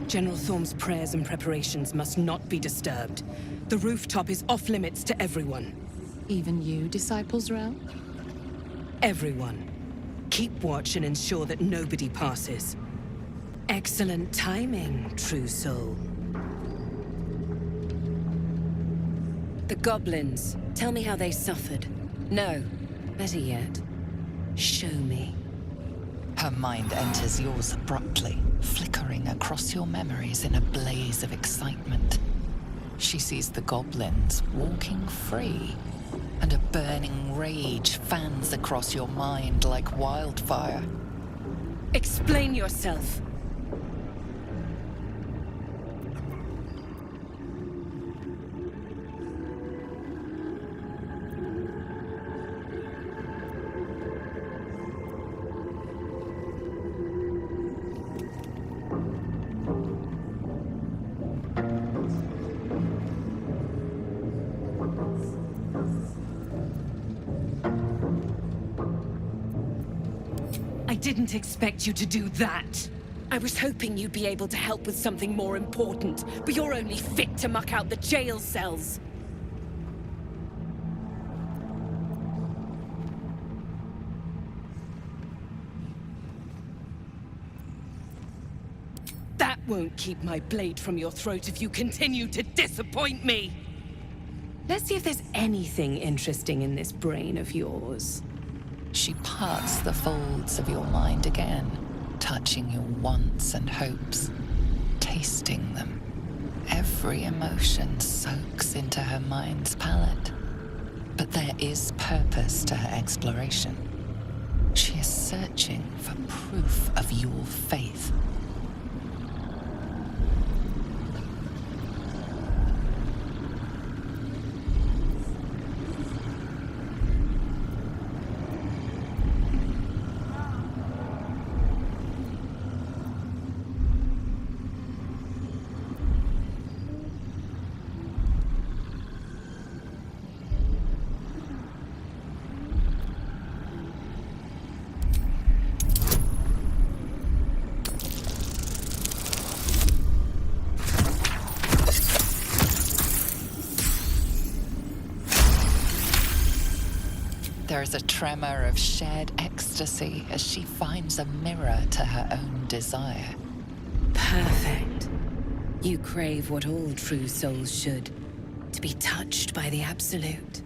General Thorm's prayers and preparations must not be disturbed. The rooftop is off-limits to everyone. Even you, Disciples Realm? Everyone. Keep watch and ensure that nobody passes. Excellent timing, true soul. The goblins. Tell me how they suffered. No, better yet, show me. Her mind enters yours abruptly, flickering across your memories in a blaze of excitement. She sees the goblins walking free, and a burning rage fans across your mind like wildfire. Explain yourself. I didn't expect you to do that. I was hoping you'd be able to help with something more important, but you're only fit to muck out the jail cells. That won't keep my blade from your throat if you continue to disappoint me. Let's see if there's anything interesting in this brain of yours. She parts the folds of your mind again, touching your wants and hopes, tasting them. Every emotion soaks into her mind's palette. But there is purpose to her exploration. She is searching for proof of your faith. There is a tremor of shared ecstasy as she finds a mirror to her own desire. Perfect. You crave what all true souls should, to be touched by the Absolute.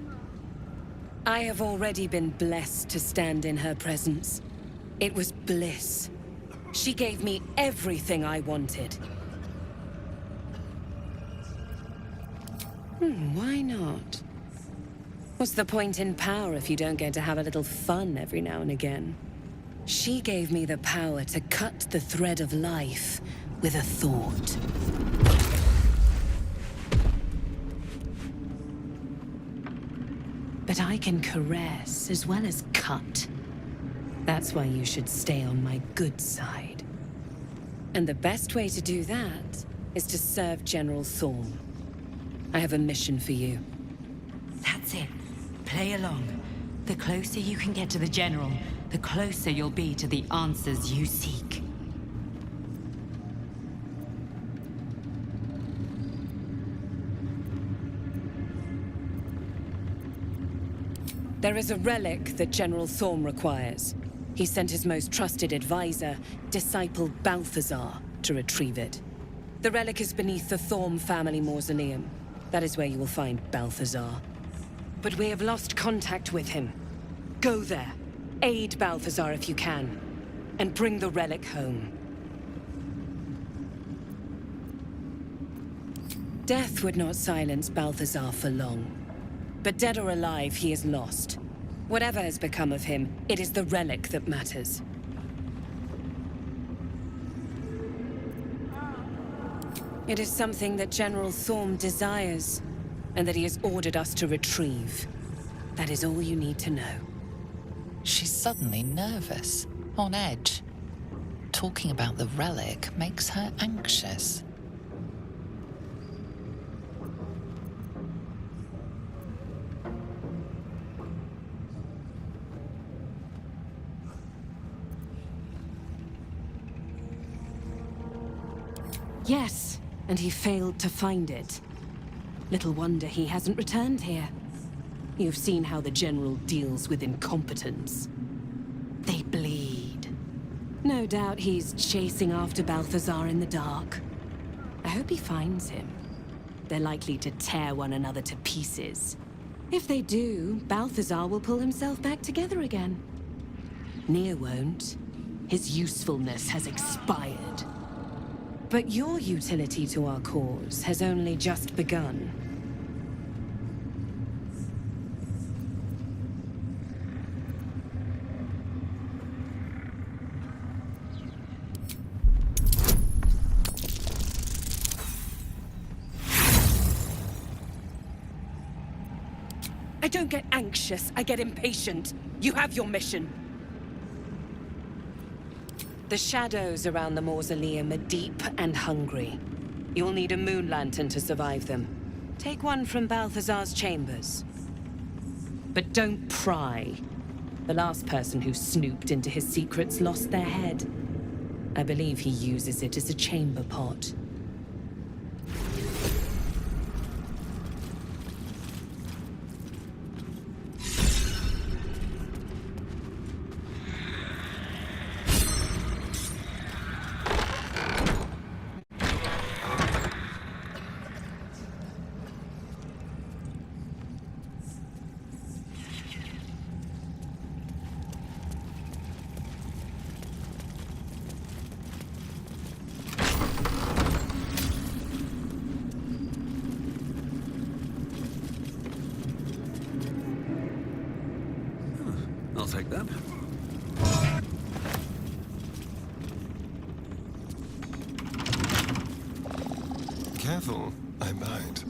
I have already been blessed to stand in her presence. It was bliss. She gave me everything I wanted. Why not? What's the point in power if you don't get to have a little fun every now and again? She gave me the power to cut the thread of life with a thought. But I can caress as well as cut. That's why you should stay on my good side. And the best way to do that is to serve General Thorm. I have a mission for you. That's it. Play along. The closer you can get to the General, the closer you'll be to the answers you seek. There is a relic that General Thorm requires. He sent his most trusted advisor, disciple Balthazar, to retrieve it. The relic is beneath the Thorm family mausoleum. That is where you will find Balthazar. But we have lost contact with him. Go there, aid Balthazar if you can, and bring the relic home. Death would not silence Balthazar for long. But dead or alive, he is lost. Whatever has become of him, it is the relic that matters. It is something that General Thorm desires, and that he has ordered us to retrieve. That is all you need to know. She's suddenly nervous, on edge. Talking about the relic makes her anxious. Yes, and he failed to find it. Little wonder he hasn't returned here. You've seen how the General deals with incompetence. They bleed. No doubt he's chasing after Balthazar in the dark. I hope he finds him. They're likely to tear one another to pieces. If they do, Balthazar will pull himself back together again. Nier won't. His usefulness has expired. But your utility to our cause has only just begun. I don't get anxious, I get impatient. You have your mission. The shadows around the mausoleum are deep and hungry. You'll need a moon lantern to survive them. Take one from Balthazar's chambers. But don't pry. The last person who snooped into his secrets lost their head. I believe he uses it as a chamber pot. Careful, I bite.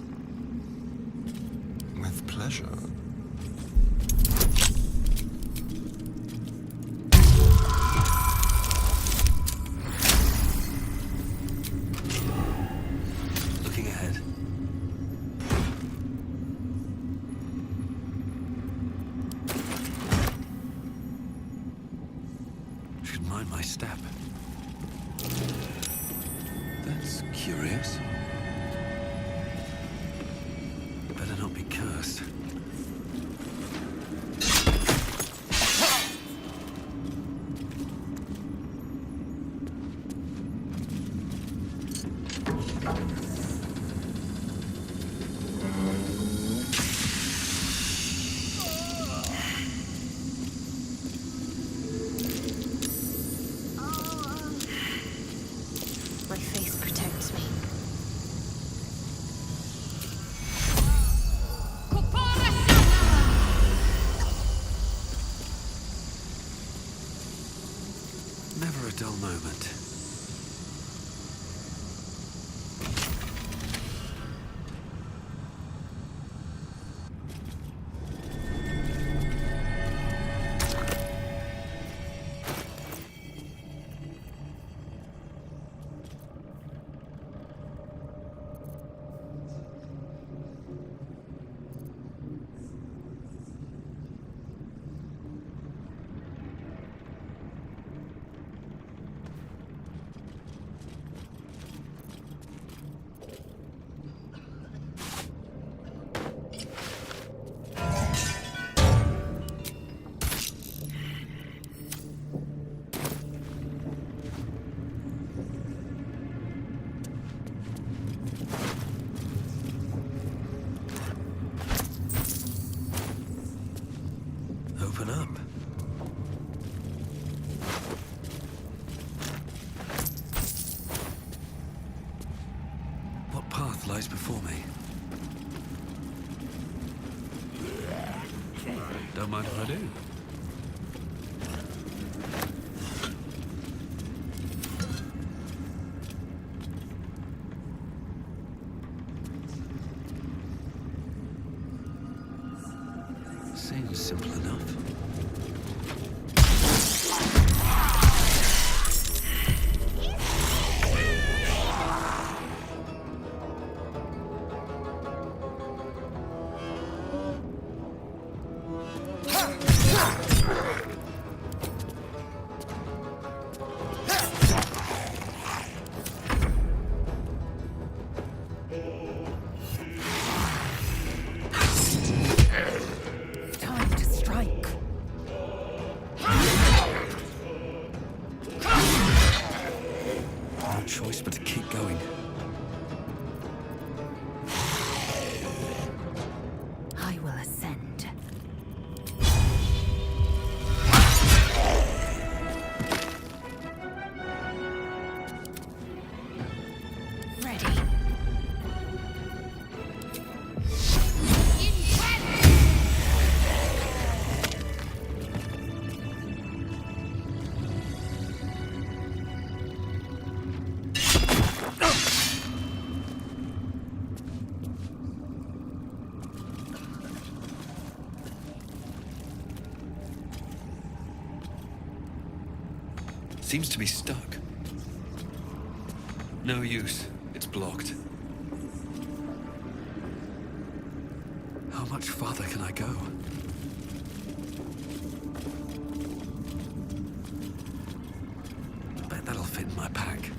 With pleasure. Looking ahead. Should mind my step. That's curious. Better not be cursed. My face protects me. Never a dull moment. Open up. What path lies before me? Don't mind if I do. Seems simple enough. Time to strike. No choice but to keep going. I will ascend. Ready. Seems to be stuck. No use. It's blocked. How much farther can I go? Bet that'll fit in my pack.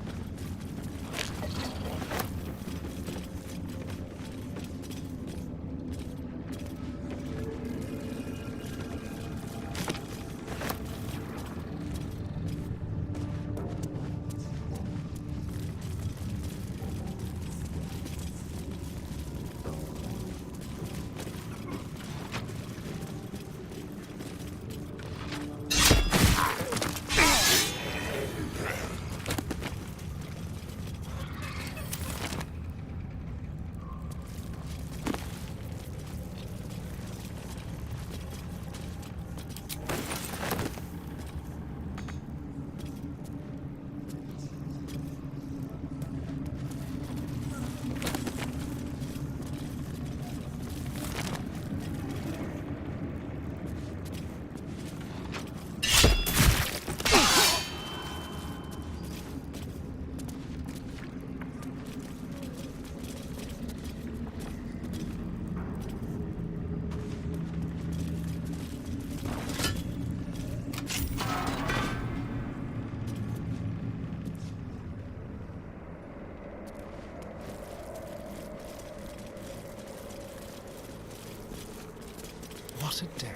What a day.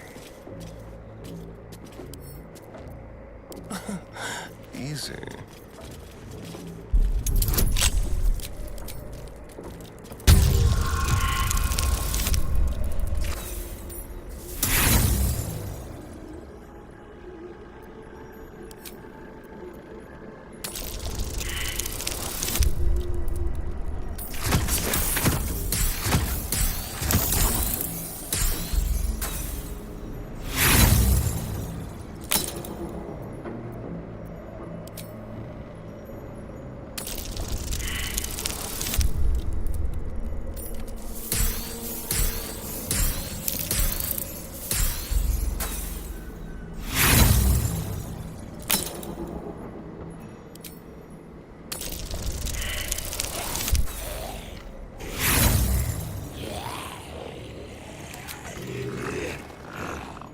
Easy.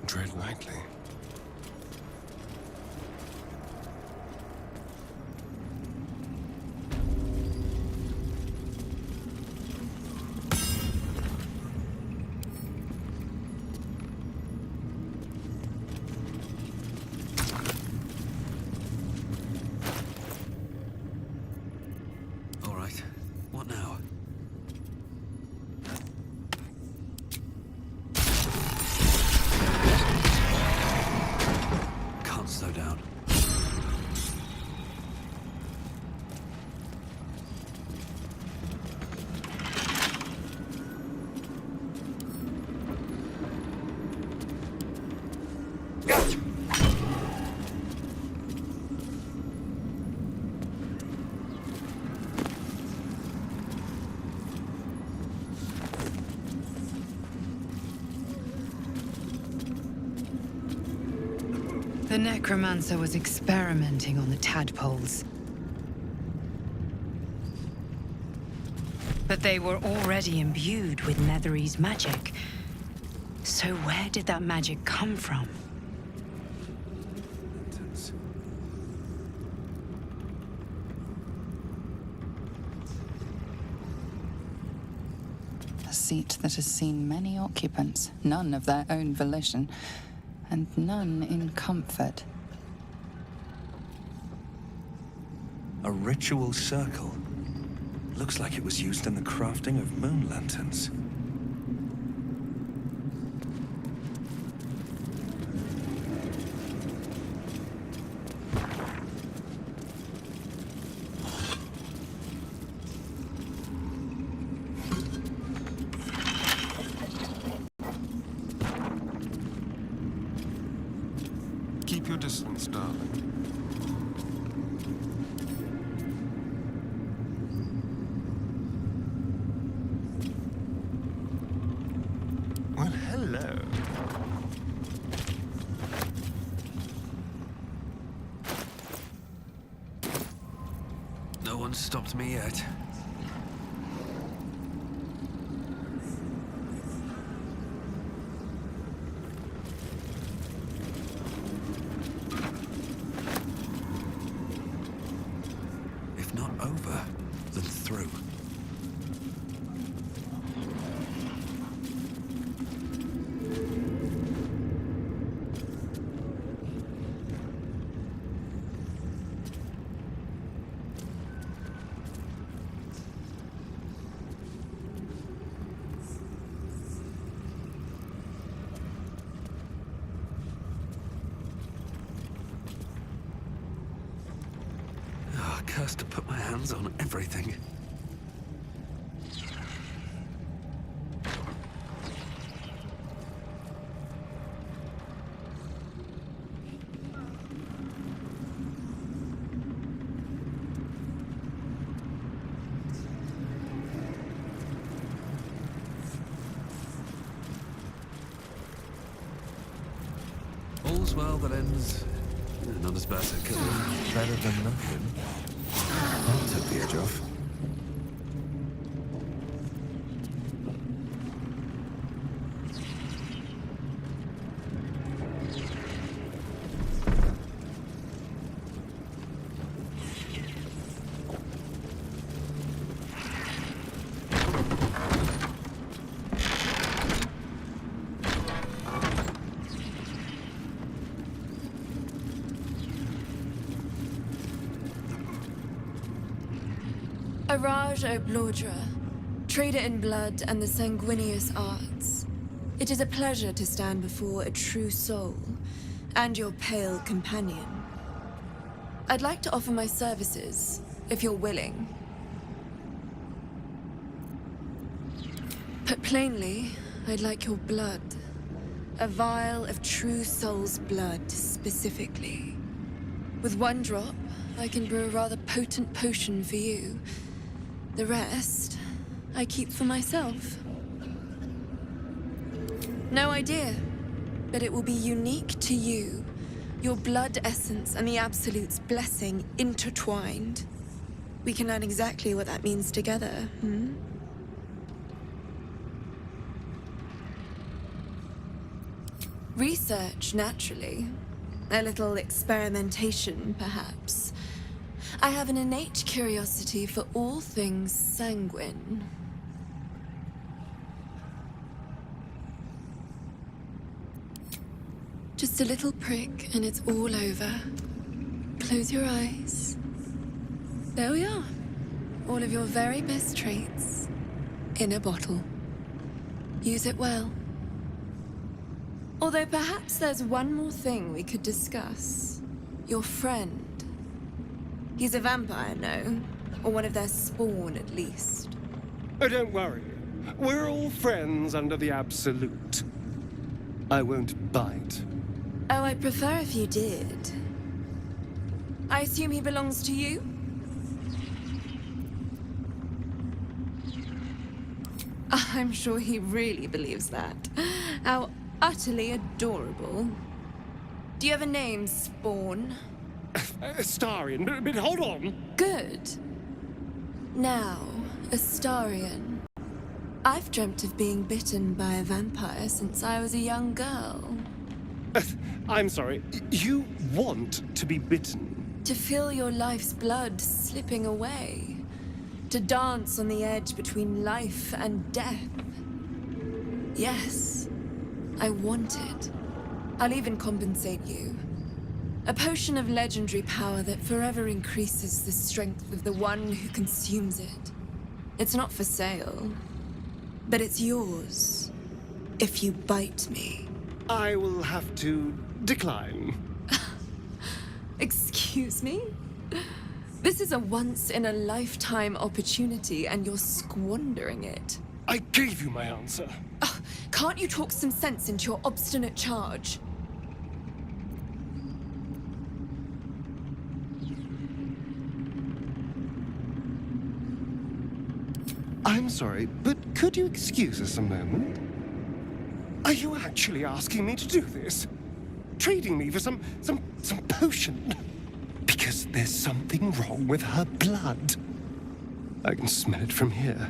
Tread lightly. All right. What now? Can't slow down. The Necromancer was experimenting on the tadpoles. But they were already imbued with Netherese magic. So where did that magic come from? A seat that has seen many occupants, none of their own volition, and none in comfort. A ritual circle. Looks like it was used in the crafting of moon lanterns. Keep your distance, darling. Well, hello. No one's stopped me yet. If not over, then through. Cursed to put my hands on everything. All's well that ends. Not as bad as it could be. Better than nothing. That took the edge off. Araj Oblordra, trader in blood and the sanguineous arts. It is a pleasure to stand before a true soul, and your pale companion. I'd like to offer my services, if you're willing. Put plainly, I'd like your blood. A vial of true soul's blood, specifically. With one drop, I can brew a rather potent potion for you. The rest, I keep for myself. No idea, but it will be unique to you. Your blood essence and the Absolute's blessing intertwined. We can learn exactly what that means together, hmm? Research, naturally. A little experimentation, perhaps. I have an innate curiosity for all things sanguine. Just a little prick and it's all over. Close your eyes. There we are. All of your very best traits in a bottle. Use it well. Although perhaps there's one more thing we could discuss. Your friend. He's a vampire, no? Or one of their spawn, at least. Oh, don't worry. We're all friends under the Absolute. I won't bite. Oh, I'd prefer if you did. I assume he belongs to you? I'm sure he really believes that. How utterly adorable. Do you have a name, Spawn? Astarion, but hold on. Good. Now, Astarion. I've dreamt of being bitten by a vampire since I was a young girl. I'm sorry, you want to be bitten? To feel your life's blood slipping away. To dance on the edge between life and death. Yes, I want it. I'll even compensate you. A potion of legendary power that forever increases the strength of the one who consumes it. It's not for sale, but it's yours if you bite me. I will have to decline. Excuse me? This is a once-in-a-lifetime opportunity, and you're squandering it. I gave you my answer. Can't you talk some sense into your obstinate charge? I'm sorry, but could you excuse us a moment? Are you actually asking me to do this? Trading me for some potion? Because there's something wrong with her blood. I can smell it from here.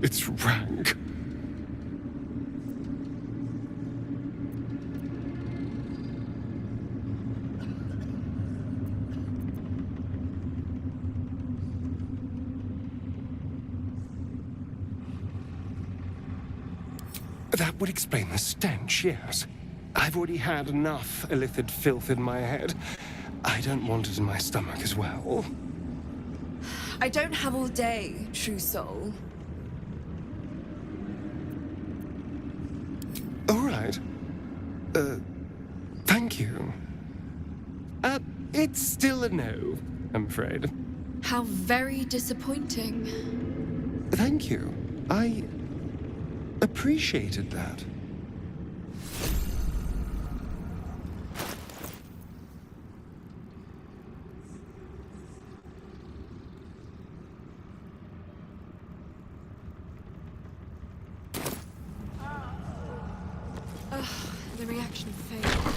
It's rank. That would explain the stench, yes. I've already had enough illithid filth in my head. I don't want it in my stomach as well. I don't have all day, true soul. All right. Thank you. It's still a no, I'm afraid. How very disappointing. Thank you. I appreciated that. The reaction failed.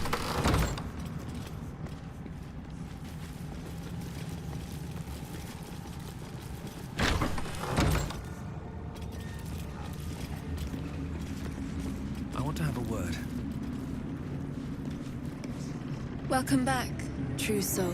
I want to have a word. Welcome back, true soul.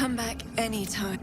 Come back anytime.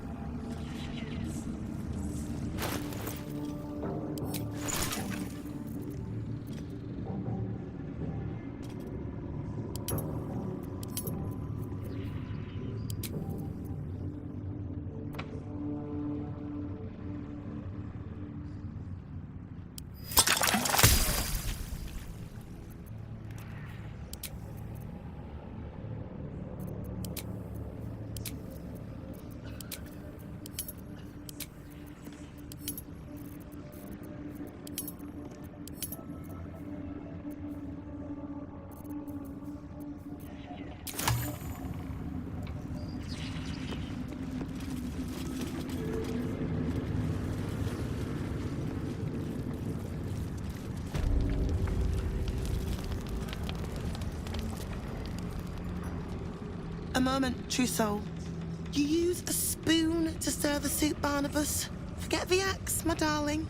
A moment, true soul. You use a spoon to stir the soup, Barnabas. Forget the axe, my darling.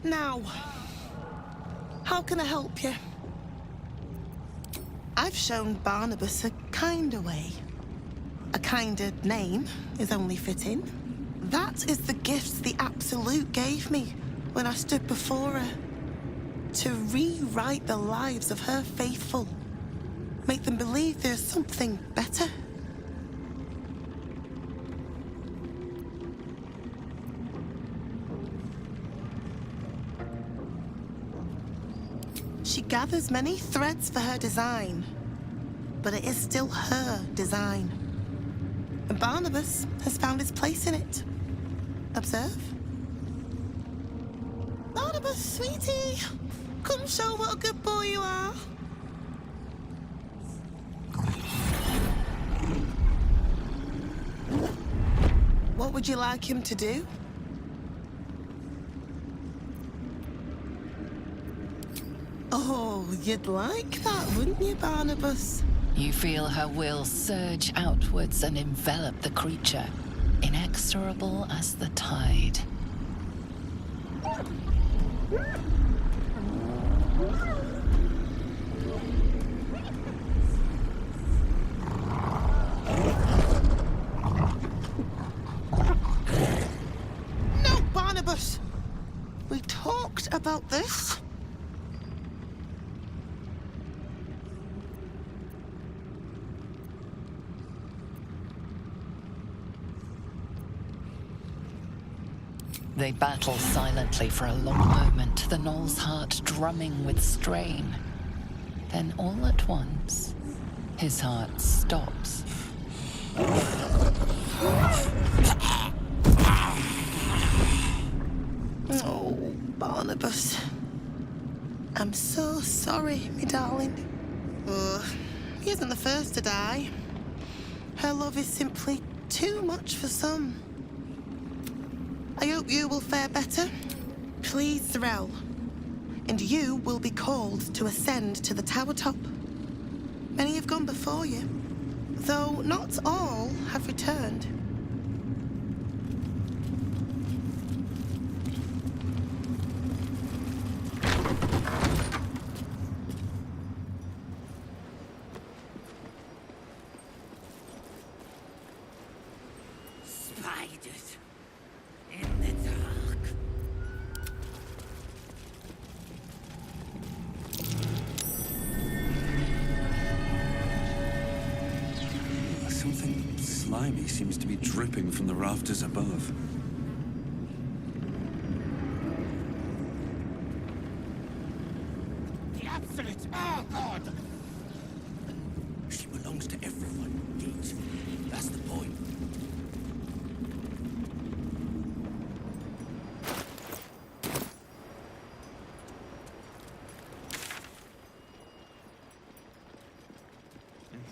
Now, how can I help you? I've shown Barnabas a kinder way. A kinder name is only fitting. That is the gift the Absolute gave me when I stood before her. To rewrite the lives of her faithful. Make them believe there's something better. She gathers many threads for her design, but it is still her design. And Barnabas has found his place in it. Observe. Barnabas, sweetie, come show what a good boy you are. What would you like him to do? Oh, you'd like that, wouldn't you, Barnabas? You feel her will surge outwards and envelop the creature, inexorable as the tide. No, Barnabas! We talked about this. They battle silently for a long moment, the Gnoll's heart drumming with strain. Then all at once, his heart stops. Oh, Barnabas. I'm so sorry, me darling. He isn't the first to die. Her love is simply too much for some. I hope you will fare better. Please, Zarel. And you will be called to ascend to the tower top. Many have gone before you, though not all have returned. Spiders in the dark. Something slimy seems to be dripping from the rafters above. The Absolute! Oh, God! She belongs to everyone, Gate. That's the point.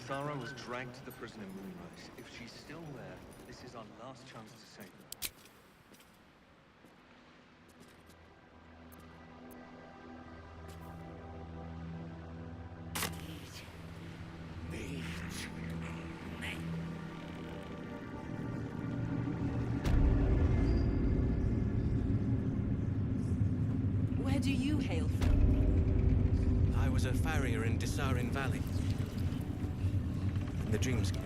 Sarah was dragged to the prison in Moonrise. If she's still there, this is our last chance to save her. Where do you hail from? was a farrier in Desarin Valley. And the dreamscape.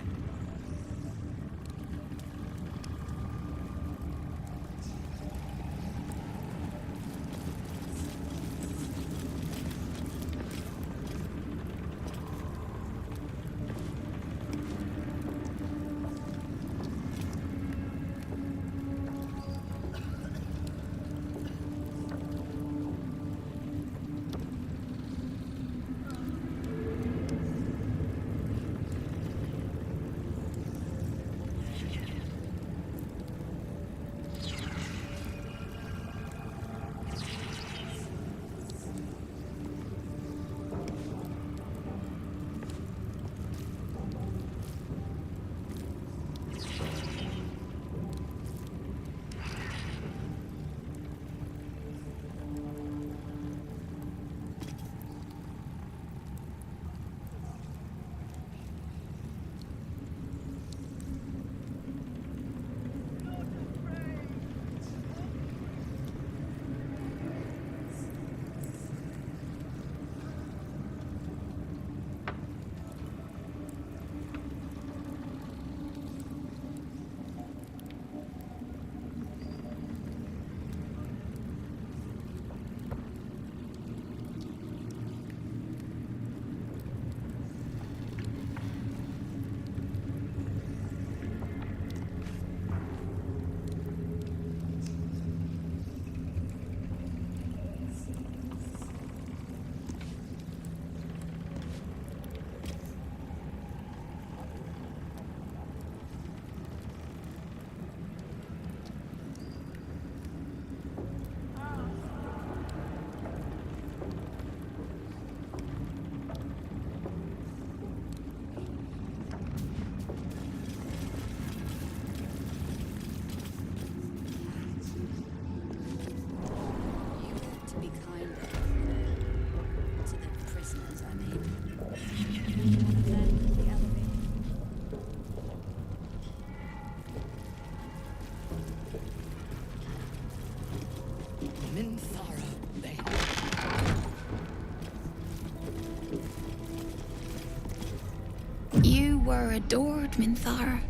You were adored, Minthara.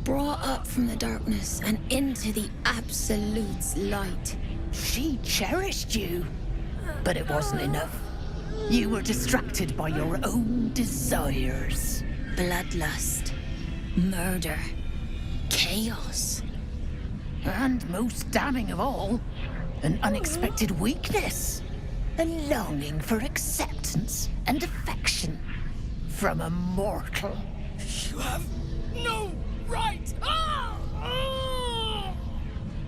Brought up from the darkness and into the Absolute's light. She cherished you, but it wasn't enough. You were distracted by your own desires. Bloodlust, murder, chaos. And most damning of all, an unexpected weakness. A longing for acceptance and affection from a mortal. You have no right!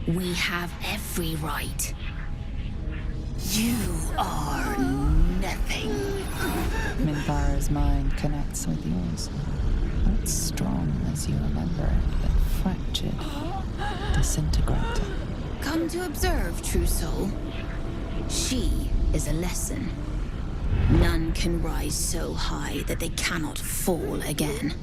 We have every right. You are nothing. Minthara's mind connects with yours. Not strong as you remember it, but fractured, disintegrating. Come to observe, true soul. She is a lesson. None can rise so high that they cannot fall again.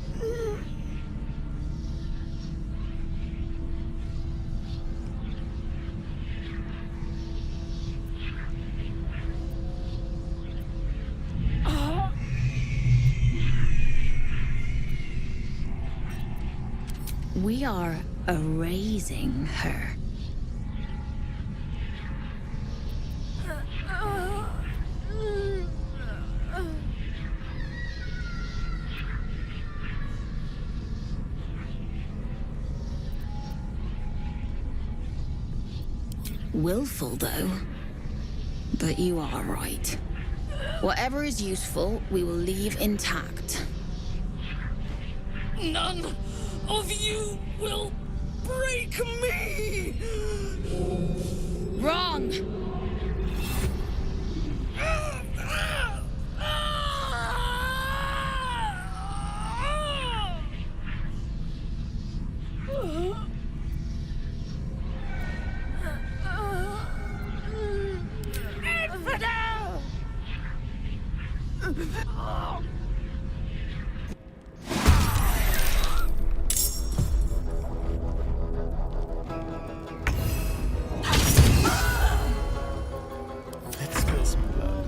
We are erasing her. Willful, though. But you are right. Whatever is useful, we will leave intact. None of you will break me! Wrong! Infidel! Let's spill some blood.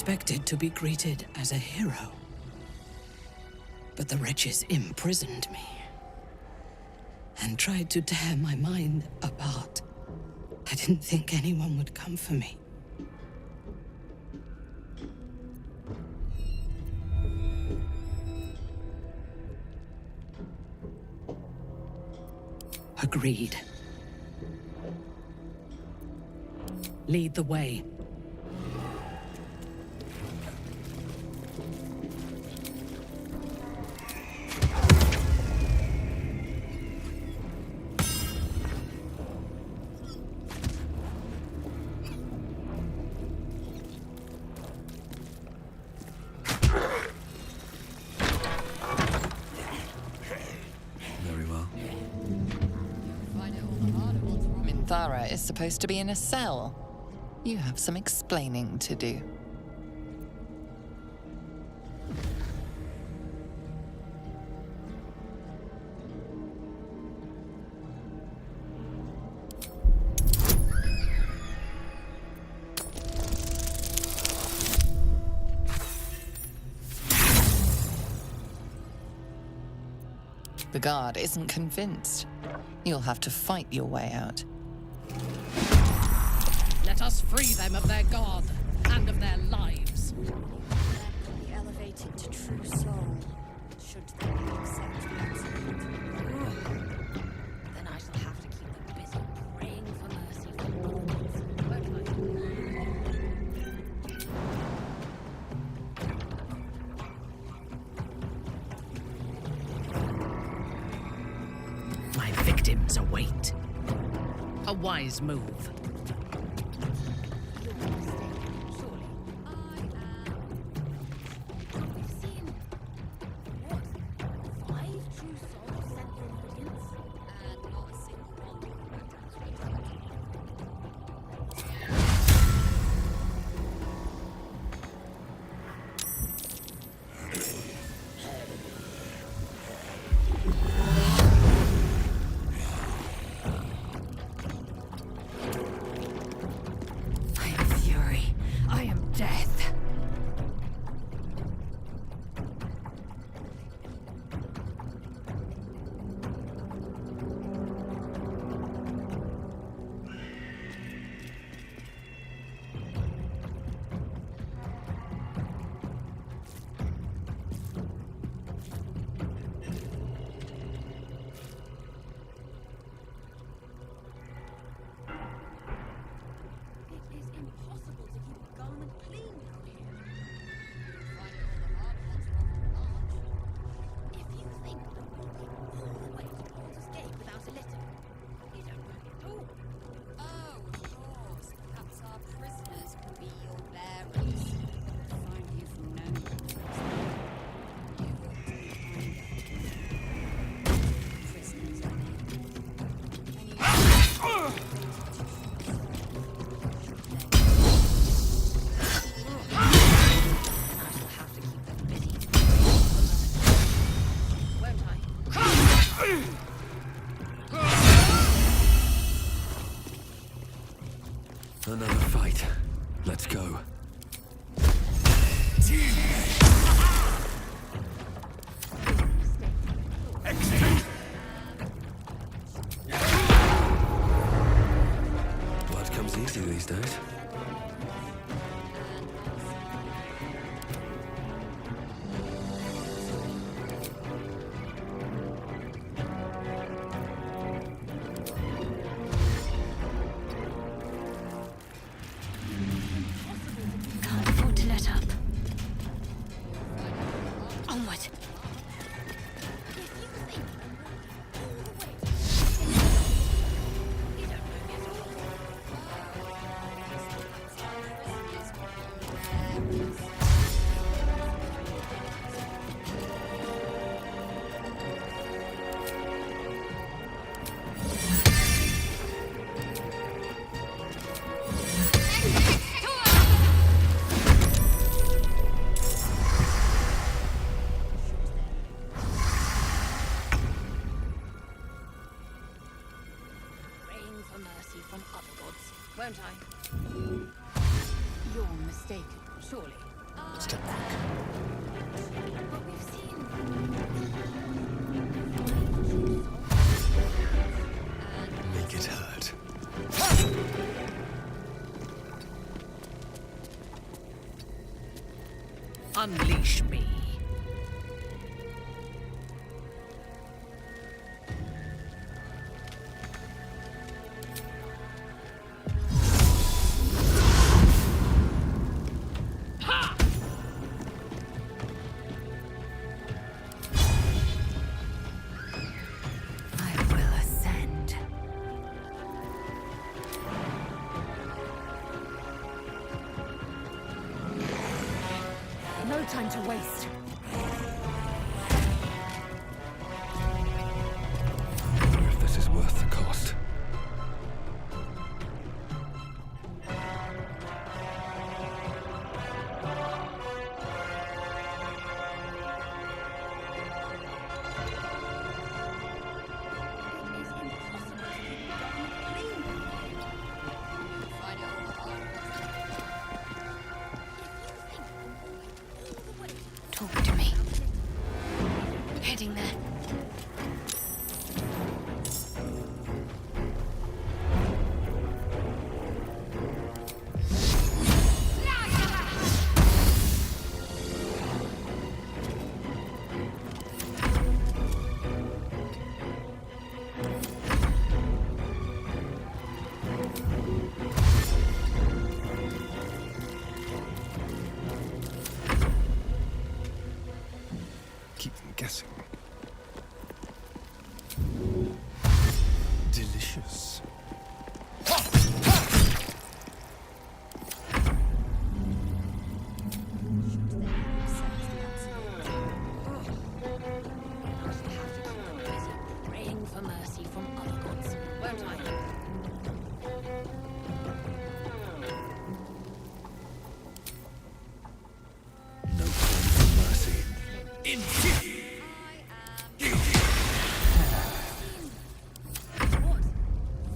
expected to be greeted as a hero. But the wretches imprisoned me and tried to tear my mind apart. I didn't think anyone would come for me. Agreed. Lead the way. Very well. Minthara is supposed to be in a cell. You have some explaining to do. The guard isn't convinced. You'll have to fight your way out. Let us free them of their god and of their lives. Be elevated to true soul, should they accept the absolute. Then I shall have to keep them busy praying for mercy from other My victims await. A wise move. Another fight. Let's go. Blood comes easy these days. Can't afford to let up. Onward. Praying for mercy from other gods, won't I? You're mistaken, surely. Step quick. Make it hurt. Unleash me. I will ascend. No time to waste. I wonder if this is worth the cost. Talk to me. Heading there. Keep them guessing. Delicious. Praying for mercy from other gods, won't I? No time for mercy. What?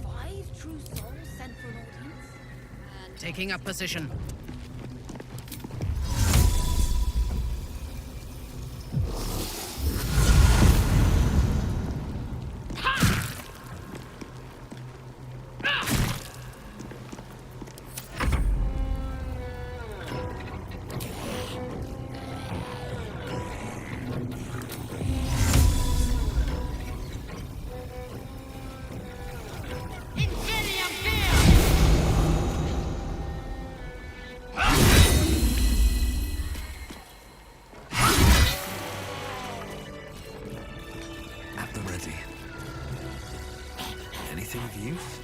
5 true souls sent for an audience? Taking up position. At the ready. Anything of use?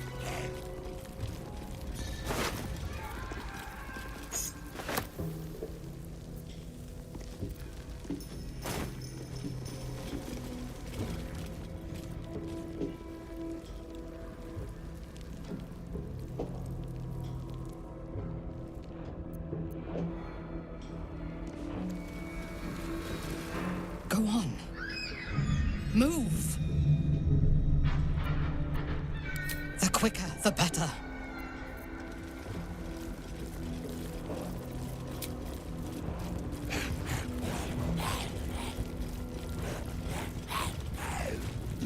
Go on. Move. The quicker, the better.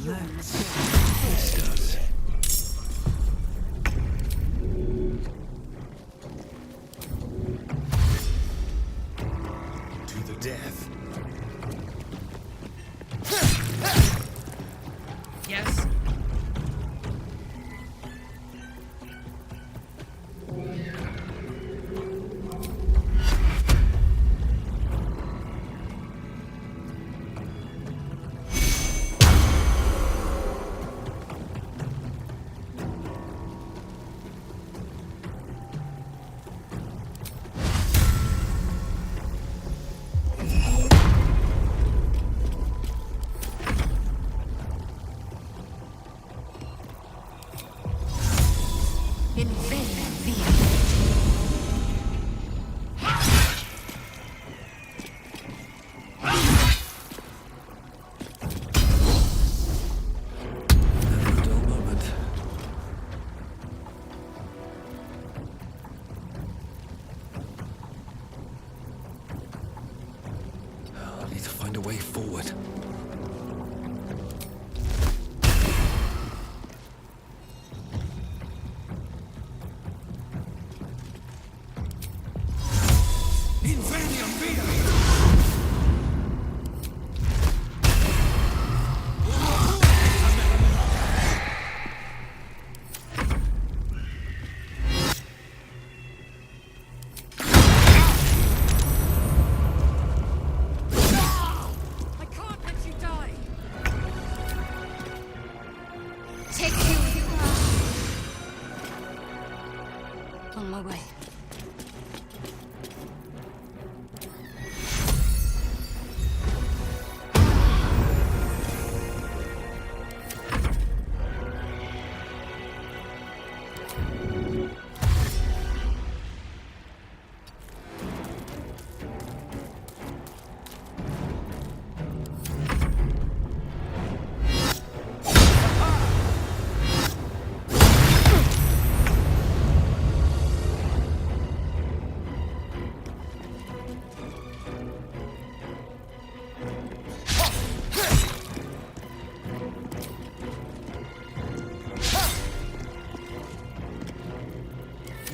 Let's see what this does. To the death. Yes?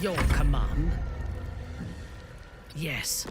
Your command? Yes.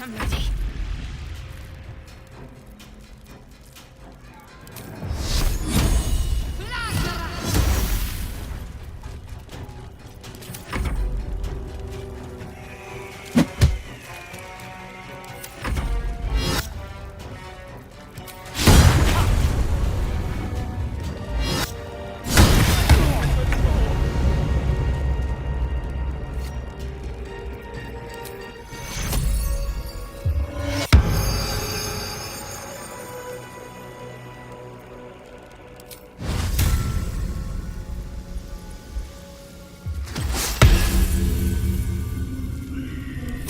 I'm ready.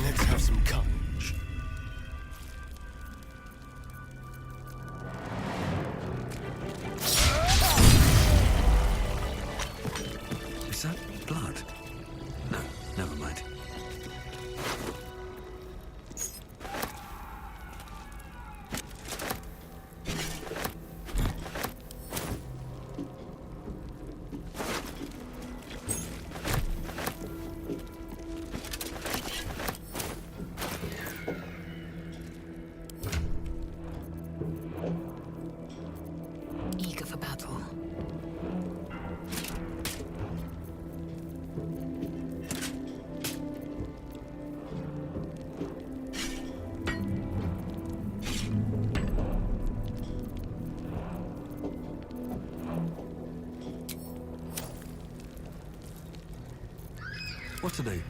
Let's have some courage. Is that blood? No, never mind. Eager for battle. What are they?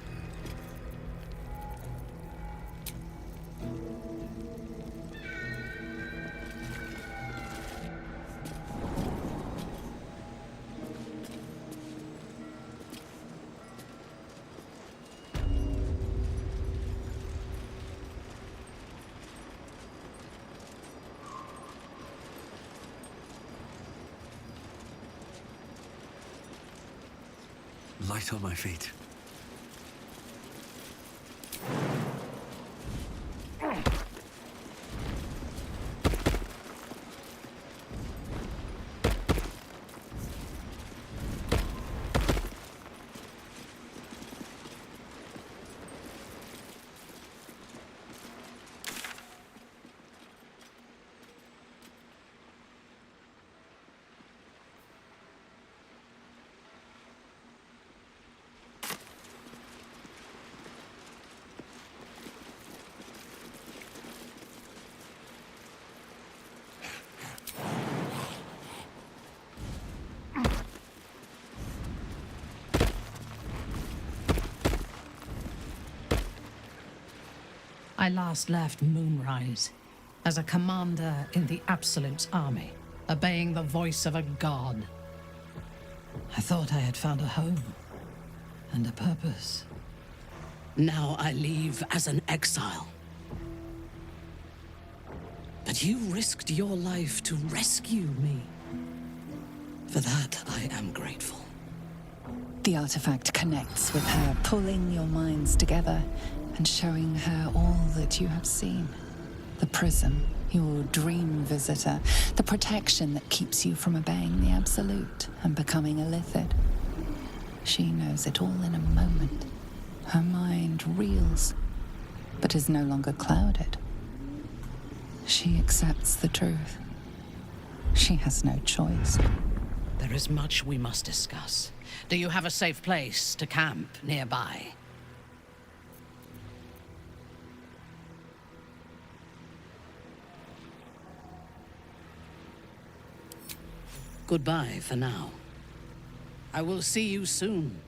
Light on my feet. I last left Moonrise as a commander in the Absolute's army, obeying the voice of a god. I thought I had found a home and a purpose. Now I leave as an exile. But you risked your life to rescue me. For that, I am grateful. The artifact connects with her, pulling your minds together and showing her all that you have seen. The prism, your dream visitor, the protection that keeps you from obeying the Absolute and becoming a Lithid. She knows it all in a moment. Her mind reels, but is no longer clouded. She accepts the truth. She has no choice. There is much we must discuss. Do you have a safe place to camp nearby? Goodbye for now. I will see you soon.